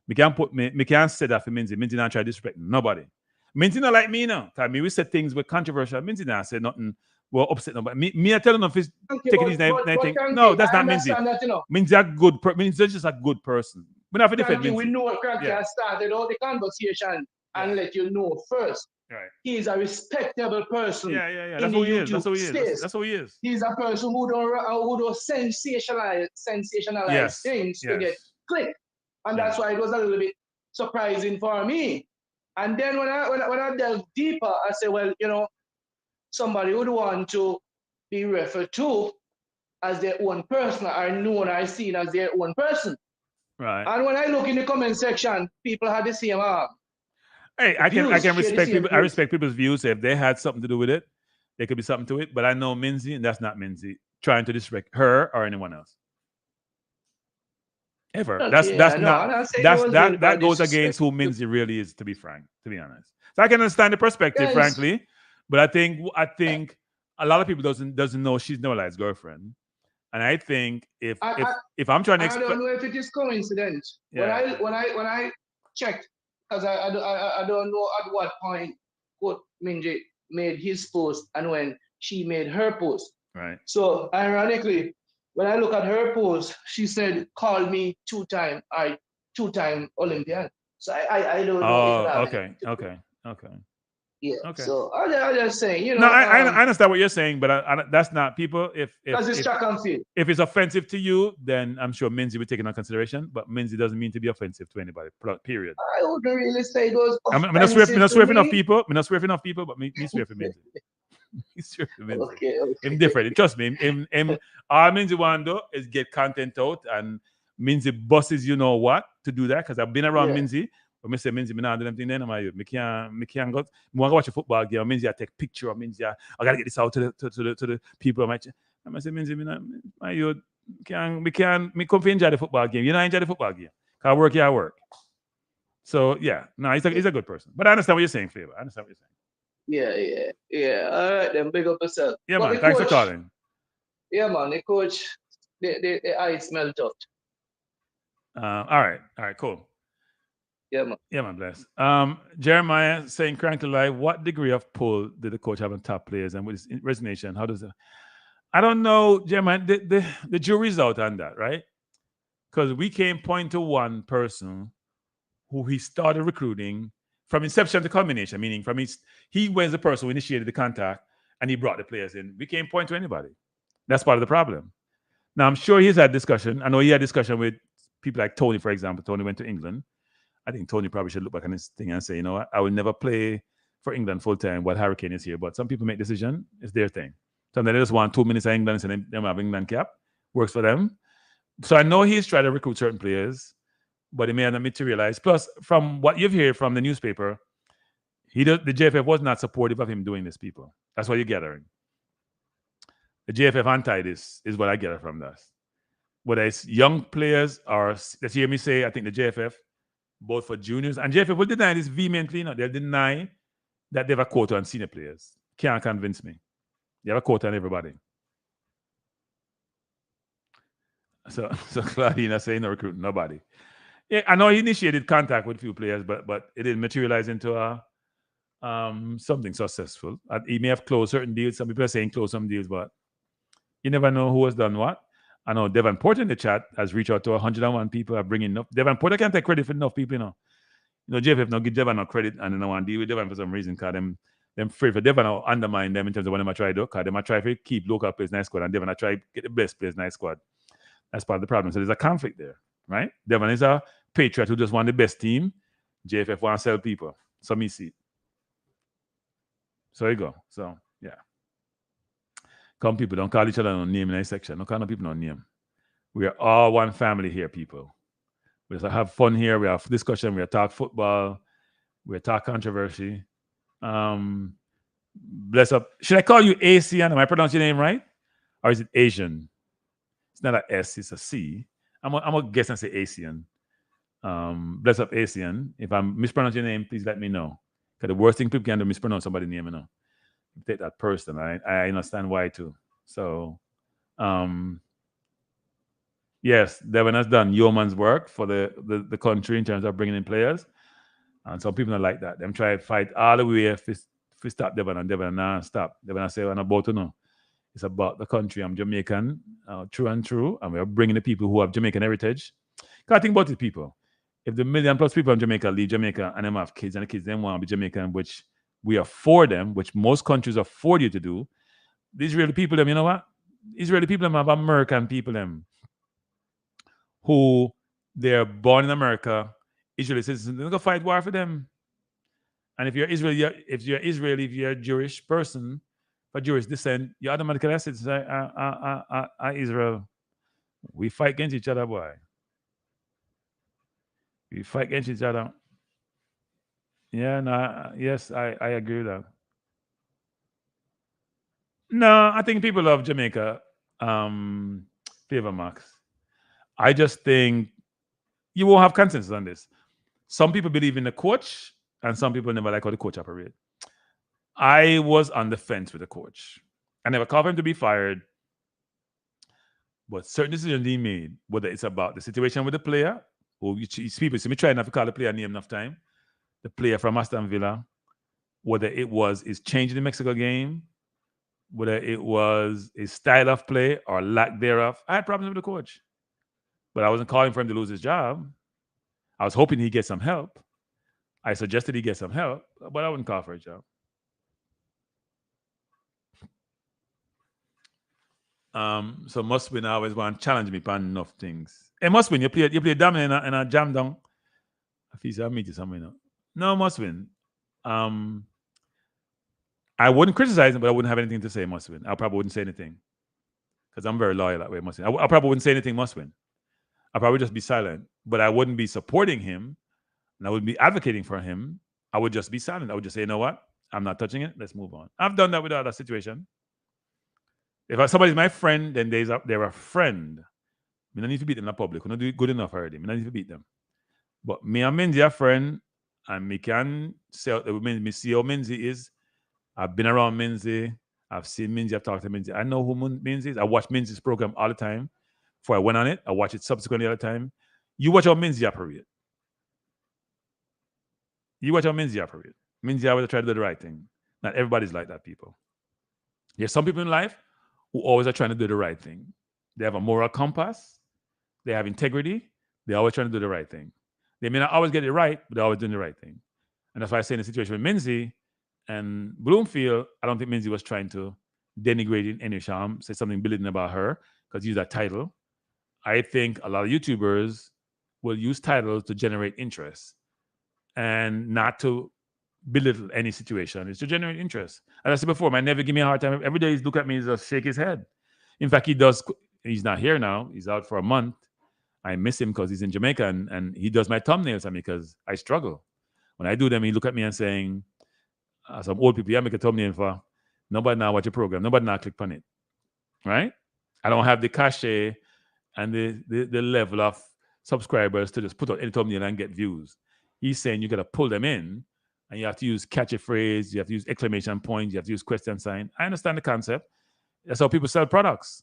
Me can't say that for Minzy. Minzy not try to disrespect nobody. Minzy not like me now. Cause me we said things were controversial. Minzy not say nothing. Well, upset nobody. Me I tell him if he's taking his name. No, that's not Minzy. Minzy a good. Minzy just a good person. We not defend Minzy. We know Kranky has started all the conversation and let you know first. Right. He is a respectable person. Yeah. That's who he is. That's who he is. He's a person who don't sensationalize things to get clicked, and that's why it was a little bit surprising for me. And then when I delve deeper, I say, well, you know, somebody would want to be referred to as their own person or known or seen as their own person. Right. And when I look in the comment section, people had the same Hey, I can respect people. I respect people's views. If they had something to do with it, there could be something to it. But I know Minzy, and that's not Minzy trying to disrespect her or anyone else. Ever. That goes against who Minzy really is, to be frank, to be honest. So I can understand the perspective, frankly, but I think a lot of people doesn't know she's Noah Lyles' girlfriend. And I think if I'm trying to I don't know if it is coincidence. Yeah. When I checked, because I don't know at what point Minzy made his post and when she made her post. Right. So ironically, when I look at her post, she said, "Call me two-time Olympian." So I don't know. Okay. Yeah. Okay. So I'm just saying, you know. No, I understand what you're saying, but that's not people. If it's track and field. If it's offensive to you, then I'm sure Minzy will take it into consideration. But Minzy doesn't mean to be offensive to anybody. Period. I wouldn't really say those. I'm not swearing enough people. I'm not swearing enough people, but me swear for Minzy. He's true to Minzy. Okay. Him different. Trust me. Him all Minzy want to do is get content out, and Minzy bosses you know what to do that, because I've been around Yeah. Minzy. When I say Minzy, I not do them thing then. I can't go. I want to watch a football game. Minzy, I take picture of Minzy. I gotta get this out to the people. I say Minzy, me come for enjoy the football game. You not enjoy the football game. Cause work, yeah, work. So yeah, no, he's a good person. But I understand what you're saying, Flavor. I understand what you're saying. Yeah. All right, then big up yourself. Yeah, But man. the Thanks for coach- calling. Yeah, man. The coach, the eyes smell tough. All right, cool. Yeah, man. Bless. Jeremiah saying Cranky Live, what degree of pull did the coach have on top players, and with his resignation, how does it? I don't know, Jeremiah. The jury's out on that, right? Because we can't point to one person who he started recruiting from inception to culmination, meaning he was the person who initiated the contact and he brought the players in. We can't point to anybody. That's part of the problem. Now, I'm sure he's had discussion. I know he had discussion with people like Tony, for example. Tony went to England. I think Tony probably should look back on this thing and say, you know what, I will never play for England full time while Hurricane is here. But some people make decision. It's their thing. Sometimes they just want 2 minutes of England and them have England cap. Works for them. So I know he's trying to recruit certain players, but it may not materialize. Plus, from what you've heard from the newspaper, the JFF was not supportive of him doing this, people. That's what you're gathering. The JFF anti this is what I gather from this. Whether it's young players or, let's hear me say, I think the JFF, both for juniors, and JFF will deny this vehemently. They'll deny that they have a quota on senior players. Can't convince me. They have a quota on everybody. So Claudina saying no recruiting, nobody. Yeah, I know he initiated contact with a few players, but it didn't materialize into something successful. He may have closed certain deals. Some people are saying close some deals, but you never know who has done what. I know Devon Porter in the chat has reached out to 101 people. Are bringing enough. Devon Porter can't take credit for enough people, you know. JFF no give Devon no credit, and they don't want to deal with Devon for some reason, because them afraid for Devon to undermine them in terms of what they might try to do, because they might try to keep local players nice squad, and Devon might try to get the best players nice squad. That's part of the problem. So there's a conflict there, right? Devon is a patriot who just want the best team. JFF want to sell people. So me see. So you go. So yeah. Come people, don't call each other no name in any section. Don't call no people no name. We are all one family here, people. We just have fun here. We have discussion. We talk football. We talk controversy. Bless up. Should I call you Asian? Am I pronouncing your name right? Or is it Asian? It's not an S, it's a C. I'm going to guess and say Asian. Bless up, Asian. If I'm mispronouncing your name, please let me know. Because the worst thing people can do is mispronounce somebody's name, you know. Take that person. I understand why too. So, yes, Devon has done yeoman's work for the country in terms of bringing in players. And some people don't like that. Them try to fight all the way if stop Devon, and Devon nah, stop. Devon say, I'm about to know. It's about the country. I'm Jamaican, true and true. And we're bringing the people who have Jamaican heritage. Because I think about it, people. If the 1 million+ people in Jamaica leave Jamaica and them have kids, and the kids then want to be Jamaican, which we afford them, which most countries afford you to do, the Israeli people, them, you know what? Israeli people, them have American people, them, who they're born in America, Israeli citizens, they're going to fight war for them. And if you're Israeli, if you're a Jewish person, for Jewish descent, you automatically have citizens. Israel. We fight against each other, boy. We fight against each other. Yeah, no, yes, I agree with that. No, I think people love Jamaica. Favor Max. I just think you won't have consensus on this. Some people believe in the coach, and some people never like how the coach operates. I was on the fence with the coach. I never called him to be fired. But certain decisions he made, whether it's about the situation with the player, or people see me trying not to call the player name enough time, the player from Aston Villa, whether it was his change in the Mexico game, whether it was his style of play or lack thereof, I had problems with the coach. But I wasn't calling for him to lose his job. I was hoping he'd get some help. I suggested he get some help, but I wouldn't call for a job. So must win. I always want to challenge me on enough things. It must win. You play dominant in a jam down. I feel I'll meet you somewhere now. No, must win. I wouldn't criticize him, but I wouldn't have anything to say must win. I probably wouldn't say anything because I'm very loyal that way. Must win. I probably wouldn't say anything must win. I'd probably just be silent, but I wouldn't be supporting him and I wouldn't be advocating for him. I would just be silent. I would just say, you know what? I'm not touching it. Let's move on. I've done that with other situation. If somebody's my friend, then they're a friend. I don't need to beat them in the public. We don't do it good enough already. I don't need to beat them. But me and Minzy are friend, and me can say me see how Minzy is. I've been around Minzy. I've seen Minzy. I've talked to Minzy. I know who Minzy is. I watch Minzy's program all the time. Before I went on it, I watch it subsequently all the time. You watch how Minzy operate. You watch how Minzy operate. Minzy always try to do the right thing. Not everybody's like that, people. There's some people in life who always are trying to do the right thing. They have a moral compass. They have integrity. They're always trying to do the right thing. They may not always get it right, but they're always doing the right thing. And that's why I say in the situation with Minzy and Bloomfield, I don't think Minzy was trying to denigrate in any sham, say something belittling about her because use that title. I think a lot of YouTubers will use titles to generate interest and not to belittle any situation. It's to generate interest. As I said before, my nephew give me a hard time. Every day he's look at me, he's just shake his head. In fact, he's not here now. He's out for a month. I miss him because he's in Jamaica and he does my thumbnails on me because I struggle. When I do them, he look at me and saying, some old people, make a thumbnail for nobody now watch your program. Nobody now click on it. Right? I don't have the cachet and the level of subscribers to just put out any thumbnail and get views. He's saying you got to pull them in and you have to use catchy phrase, you have to use exclamation points, you have to use question sign. I understand the concept. That's how people sell products,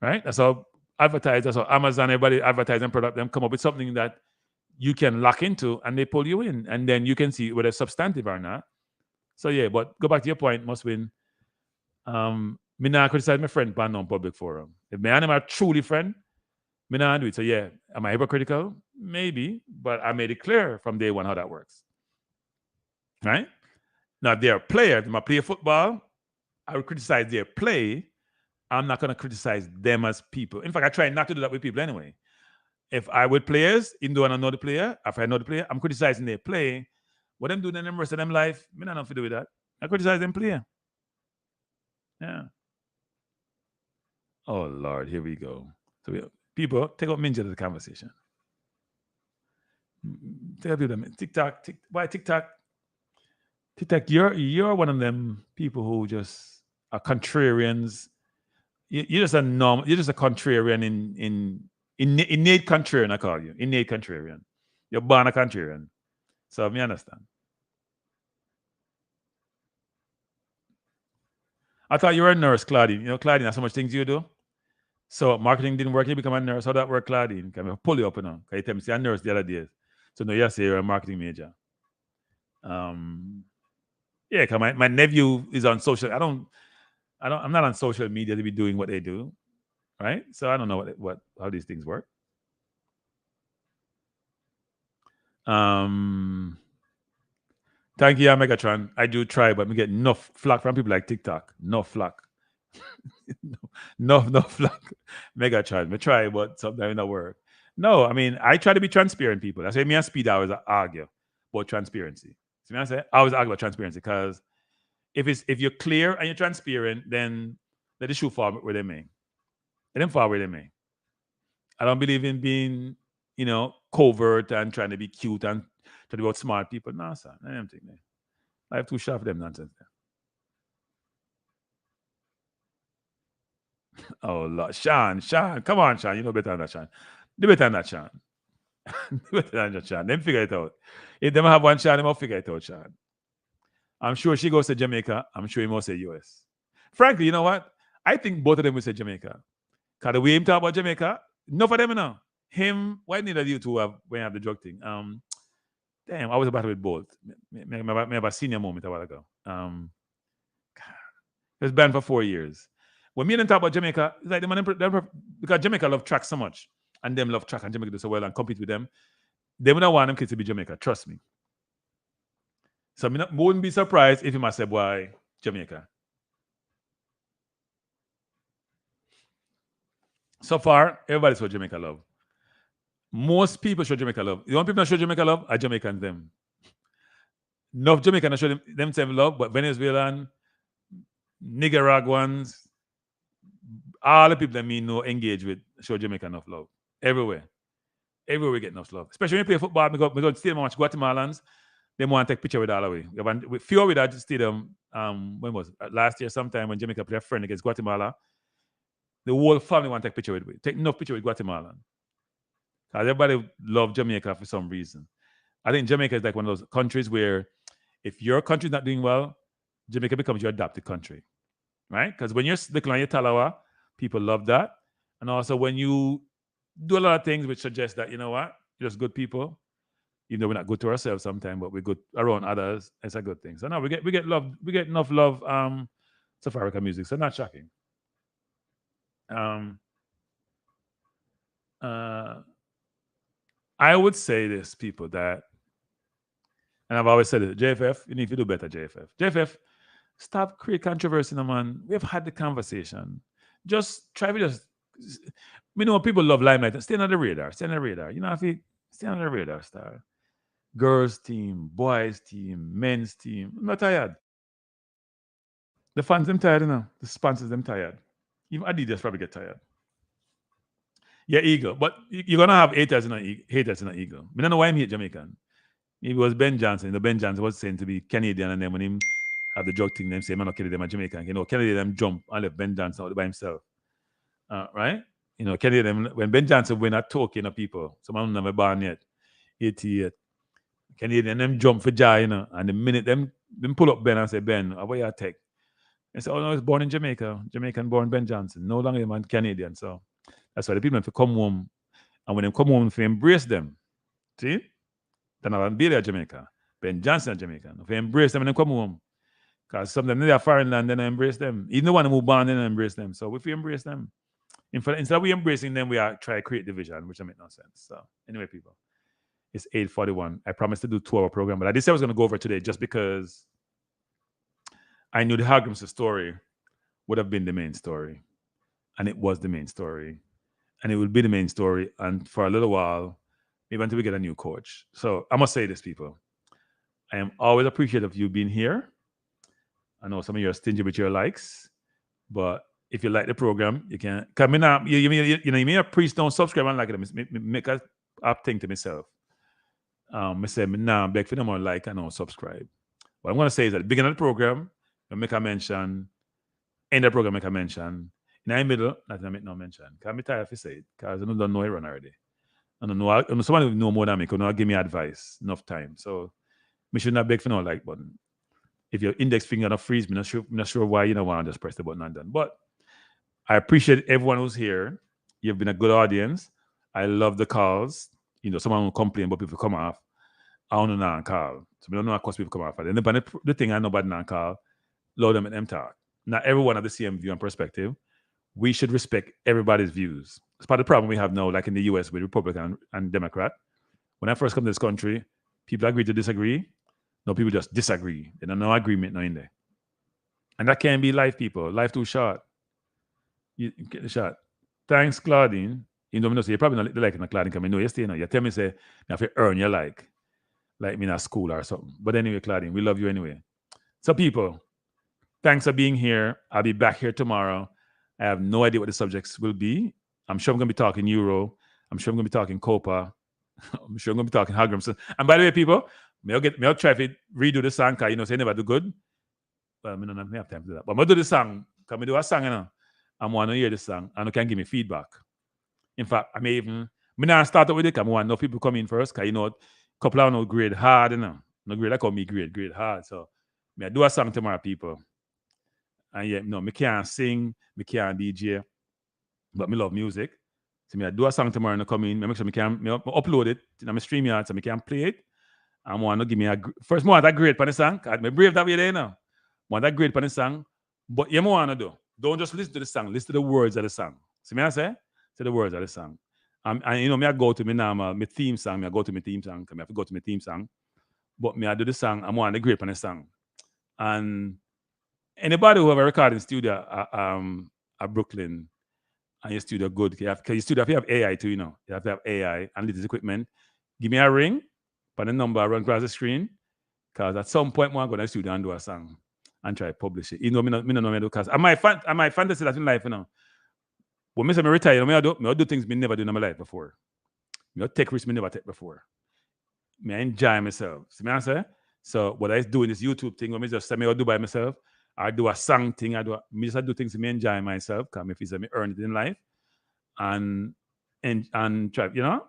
right? That's how advertise, that's how Amazon, everybody advertising product, them come up with something that you can lock into and they pull you in and then you can see whether it's substantive or not. So yeah, but go back to your point, must win. Me not criticize my friend on non-public forum. If me and him are truly friend, me not do it. So yeah, am I hypocritical? Maybe, but I made it clear from day one how that works. Right? Now, if they're players, if I play football, I will criticize their play. I'm not going to criticize them as people. In fact, I try not to do that with people anyway. If I with players, even though I don't know the player, if I know the player, I'm criticizing their play. What them doing in the rest of them life, me not know if to do with that. I criticize them player. Yeah. Oh, Lord, here we go. So people, take out Minja to the conversation. Tell people, TikTok, why TikTok? TikTok, you're one of them people who just are contrarians. You're just a normal. You're just a contrarian innate contrarian. I call you innate contrarian. You're born a contrarian. So me understand. I thought you were a nurse, Claudine. You know, Claudine, that's so much things you do. So marketing didn't work. You become a nurse. How that work, Claudine? Can I pull you up now? Can you tell me? See, a nurse the other day. So no, you say you're a marketing major. Yeah, cause my nephew is on social. I'm not on social media to be doing what they do, right? So I don't know how these things work. Thank you, Megatron. I do try, but we get enough flack from people like TikTok. No flack. no flack. Megatron. We try, but sometimes it don't work. No, I mean, I try to be transparent, people. That's why me and Speed always argue about transparency. See what I say? I always argue about transparency because if you're clear and you're transparent, then let the shoe fall where they may. Let them fall where they may. I don't believe in being, covert and trying to be cute and trying to be outsmart people. No, sir. I don't think that. I have too sharp for them nonsense there. Oh, Lord. Sean. Come on, Sean. You know better than that, Sean. Do better than that, Sean. Do better than that, Sean. Them figure it out. If they have one Sean, they must figure it out, Sean. I'm sure she goes to Jamaica. I'm sure he must say US. Frankly, you know what? I think both of them will say Jamaica. Because the way him talk about Jamaica, enough of them now. Him, why need you two when you have the drug thing? Damn, I was about with both. Maybe have a senior moment a while ago. It was banned for 4 years. When me and them talk about Jamaica, it's like because Jamaica love track so much, and them love track, and Jamaica do so well and compete with them. They would not want them kids to be Jamaica. Trust me. So I wouldn't be surprised if he must say, "Why Jamaica?" So far, everybody show Jamaica love. Most people show Jamaica love. The only people that show Jamaica love are Jamaicans them. Enough Jamaicans show themselves love, but Venezuelan, Nicaraguans, all the people that me know engage with show Jamaica enough love. Everywhere. Everywhere we get enough love. Especially when you play football, we go to the stadium and watch Guatemalans. They want to take picture with all the way. We few with that stadium, when was it? Last year sometime when Jamaica played a friend against Guatemala. The whole family want to take picture with. Take enough picture with Guatemala. Because everybody love Jamaica for some reason. I think Jamaica is like one of those countries where if your country's not doing well, Jamaica becomes your adopted country. Right? Because when you're looking on your talawa, people love that. And also when you do a lot of things which suggest that, you know what, you're just good people. Even though we're not good to ourselves sometimes, but we're good around others. It's a good thing. So now we get love, we get enough love South African music. So not shocking. I would say this, people, that, and I've always said it, JFF, you need to do better, JFF. JFF, stop create controversy, no man. We've had the conversation. Just try to just, we know people love limelight. Stay on the radar. Stay on the radar. You know, if you stay on the radar, star. Girls team, boys team, men's team. I'm not tired. The fans them tired, you know. The sponsors them tired. Even Adidas probably get tired. Yeah, ego. But you're gonna have haters in an ego. I don't know why I'm here Jamaican. Maybe it was Ben Johnson. Ben Johnson was saying to be Canadian, and then when him have the drug thing, them say, man, no Canadian, I'm Jamaican. You know, Canadian them jump and left Ben Johnson out by himself. Right? You know, Canadian, when Ben Johnson win a token of people, someone never born yet, 88. Canadian them jump for joy, you know, and the minute them pull up Ben and say, Ben, how about your tech? And say, oh no, he's born in Jamaica. Jamaican born Ben Johnson. No longer a man Canadian. So that's why the people have to come home. And when they come home, if you embrace them, see? Then I'll be there Jamaica. Ben Johnson is Jamaican. If you embrace them and they come home. Because sometimes they are foreign land, then I embrace them. Even the one who born, then I embrace them. So if we embrace them, instead of we embracing them, we are trying to create division, which make no sense. So anyway, people. It's 8:41. I promised to do 2-hour program, but I decided I was going to go over today just because I knew the Hallgrimsson story would have been the main story. And it was the main story. And it will be the main story. And for a little while, maybe until we get a new coach. So I must say this, people. I am always appreciative of you being here. I know some of you are stingy with your likes, but if you like the program, you can come in. You may a priest don't subscribe and like it. Make a thing to myself. I say, nah, beg for them more like and no subscribe. What I'm going to say is at the beginning of the program, I make a mention. End of the program, make a mention. In the middle, not make no mention. Because I'm tired of say it. Because I don't know it run already. I don't know. Someone who know more than me could give me advice. Enough time. So, I should not beg for no like button. If your index finger not freeze, I'm not sure why you don't want to just press the button and done. But I appreciate everyone who's here. You've been a good audience. I love the calls. You know, someone will complain, but people come off. I don't know and call. So we don't know of course people come off. And then the thing I know about and call, load them and them talk. Not everyone have the same view and perspective. We should respect everybody's views. It's part of the problem we have now, like in the US with Republican and Democrat. When I first come to this country, people agree to disagree. No, people just disagree. There's no agreement no in there. And that can't be life, people. Life too short. You get the shot. Thanks, Claudine. You know, you're probably not liking a Claudine because I know you stay now. You tell me, say, you have to earn your like me in a school or something. But anyway, Claudine, we love you anyway. So, people, thanks for being here. I'll be back here tomorrow. I have no idea what the subjects will be. I'm sure I'm going to be talking Euro. I'm sure I'm going to be talking Copa. I'm sure I'm going to be talking Hallgrimsson. And by the way, people, I'll try to redo the song because, you know, say never do good. Well, I don't have time to do that. But I'm going to do the song. Can we do a song, you know? I want to hear the song and you can give me feedback. In fact, I not start out with it. I want no people come in first because, you know, couple of no grade hard, you know. No grade, I call me grade hard. So, I do a song tomorrow, people. And yeah, no, I can't sing, I can't DJ, but I love music. So, I do a song tomorrow and I come in. I make sure I can upload it in my StreamYard so I can play it. I want to give me first more that grade for the song. I'm brave that way there now. I want that grade for the song. But you want to do. Don't just listen to the song. Listen to the words of the song. See me I say? Say the words of the song. And you know, I go to my theme song. I go to my theme song. I have to go to my theme song. But I do the song. I want the grade on the song. And anybody who have a recording studio at Brooklyn and your studio good, because your studio, if you have AI too, you know, you have to have AI and latest equipment. Give me a ring, put the number, run across the screen. Because at some point, I'm going to the studio and do a song. and try to publish it. You know, me no know me do because my fantasy that in life, you know. When I say I retire, I do things I never do in my life before. I take risks I never take before. I enjoy myself. See what I say? So what I do in this YouTube thing, when I just say I do by myself, I do a song thing, I just do things I enjoy myself, because if it's I earn it in life. And try, you know,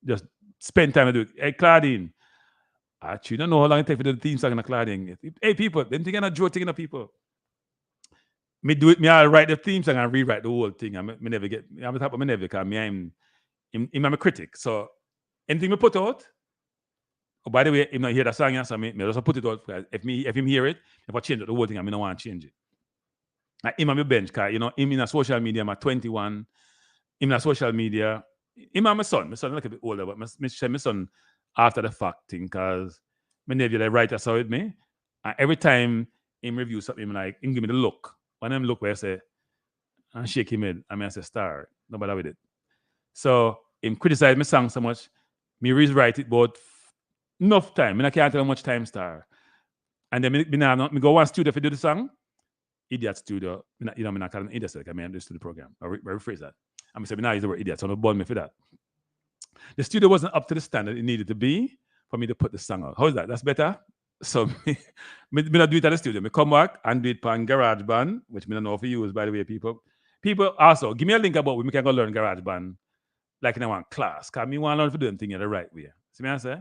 just spend time to do it. Hey, Claudine, actually, don't know how long it takes to do the theme song in Claudine. Hey, people, them thing a joke thing in people. Me do it, I write the theme song and rewrite the whole thing. I never get, I'm the type of never, because I'm a critic. So anything we put out, oh, by the way, if I hear the song, so me just put it out. If him hear it, if I change the whole thing, I don't want to change it. I'm on my bench, because, you know, him in a social media, I'm at 21. In a social media, him and my son like a bit older, but my son after the fact thing, because my nephew, the writer, saw with me. And every time him review something, him like, him give me the look. When him look where I say, and shake him head, I say, star, no bother with it. So him criticize my song so much, me rewrite it about enough time. I can't tell how much time, star. And then me go one studio to do the song, idiot studio. You know, I'm not calling an idiot, I mean, do the program. I rephrase that. I'm saying, now use the word idiot, so don't burn me for that. The studio wasn't up to the standard it needed to be for me to put the song out. How is that? That's better? So, me not do it at the studio. Me come back and do it on GarageBand, which me don't know if you use, by the way, people. People also, give me a link about where we can go learn GarageBand, like in one class, because me want to learn to do them thing the right way. See what I say?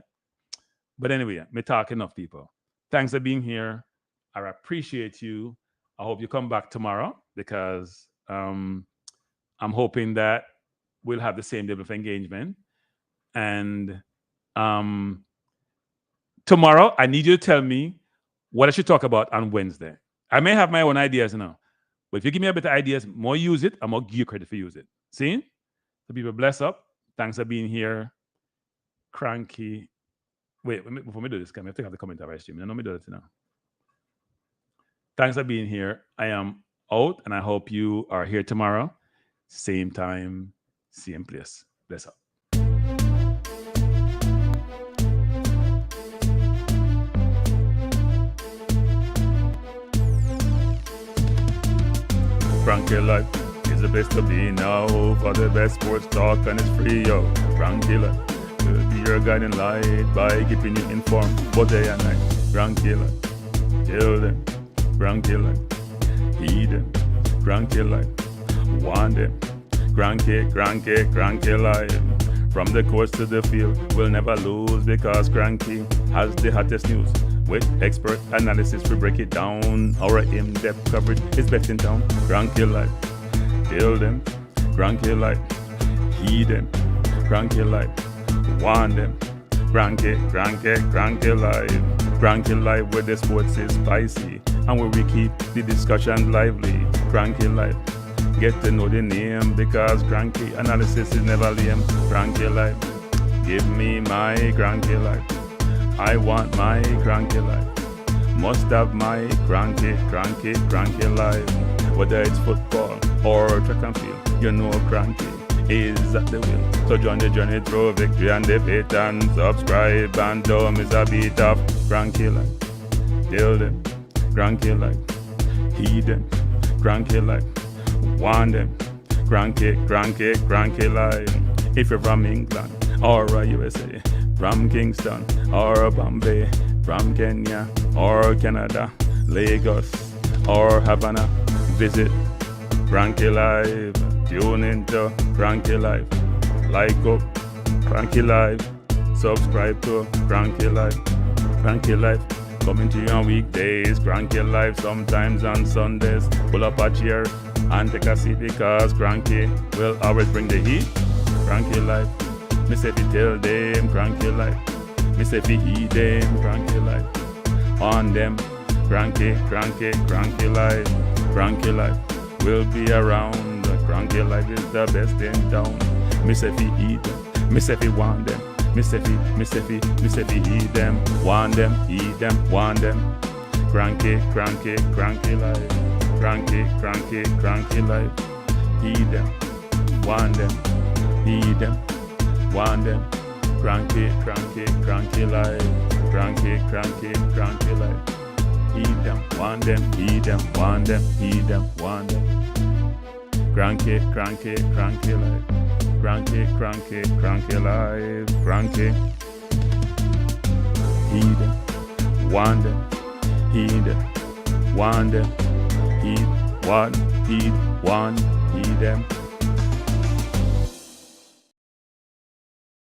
But anyway, me talk enough, people. Thanks for being here. I appreciate you. I hope you come back tomorrow, because I'm hoping that we'll have the same level of engagement. And tomorrow, I need you to tell me what I should talk about on Wednesday. I may have my own ideas now, but if you give me a better ideas, more use it, I'm more give you credit for use it. See? So people bless up. Thanks for being here. Kranky. Wait, before we do this, I have to have the comment of stream. I know me do that now. Thanks for being here. I am out, and I hope you are here tomorrow. Same time, same place. Bless up. Kranky life is the best to be now. For the best sports talk, and it's free, yo. Kranky life will be your guiding light by keeping you informed both day and night. Kranky life, tell them. Kranky life, heed them. Kranky life, want them. Kranky life. From the courts to the field, we'll never lose, because Kranky has the hottest news. With expert analysis, we break it down. Our in-depth coverage is best in town. Kranky life, tell them. Kranky life, heed them. Kranky life, want them. Kranky life. Kranky life, where the sports is spicy and where we keep the discussion lively. Kranky life, get to know the name, because Kranky analysis is never lame. Kranky life, give me my Kranky life. I want my Kranky life. Must have my Kranky life. Whether it's football or track and field, you know Kranky is at the wheel. So join the journey through victory and defeat, and subscribe and don't miss a beat of Kranky life. Tell them, Kranky life. Heed them, Kranky life. Want them, Kranky life. If you're from England or USA, from Kingston or Bombay, from Kenya or Canada, Lagos or Havana, visit Kranky Live. Tune into Kranky Live. Like up Kranky Live. Subscribe to Kranky Live. Kranky Live coming to you on weekdays. Kranky Live sometimes on Sundays. Pull up a chair and take a seat, because Kranky will always bring the heat. Kranky Live. Me say fi tell them Kranky life. Me say fi heed them Kranky life. On them Kranky life. Kranky life will be around. Kranky life is the best in town. Me say fi heed them. Me say fi want them. Me say fi heed them. Want them, heed them, want them. Kranky life. Kranky life. Heed them. Want them. Heed them. Want them. Kranky life. Kranky life. heed them, want them, heed them, want them, heed them, want them. Kranky, Kranky, Kranky life. Kranky, Kranky, Kranky life. Kranky. Heed them, want them, heed them, want them, heed, want, heed them.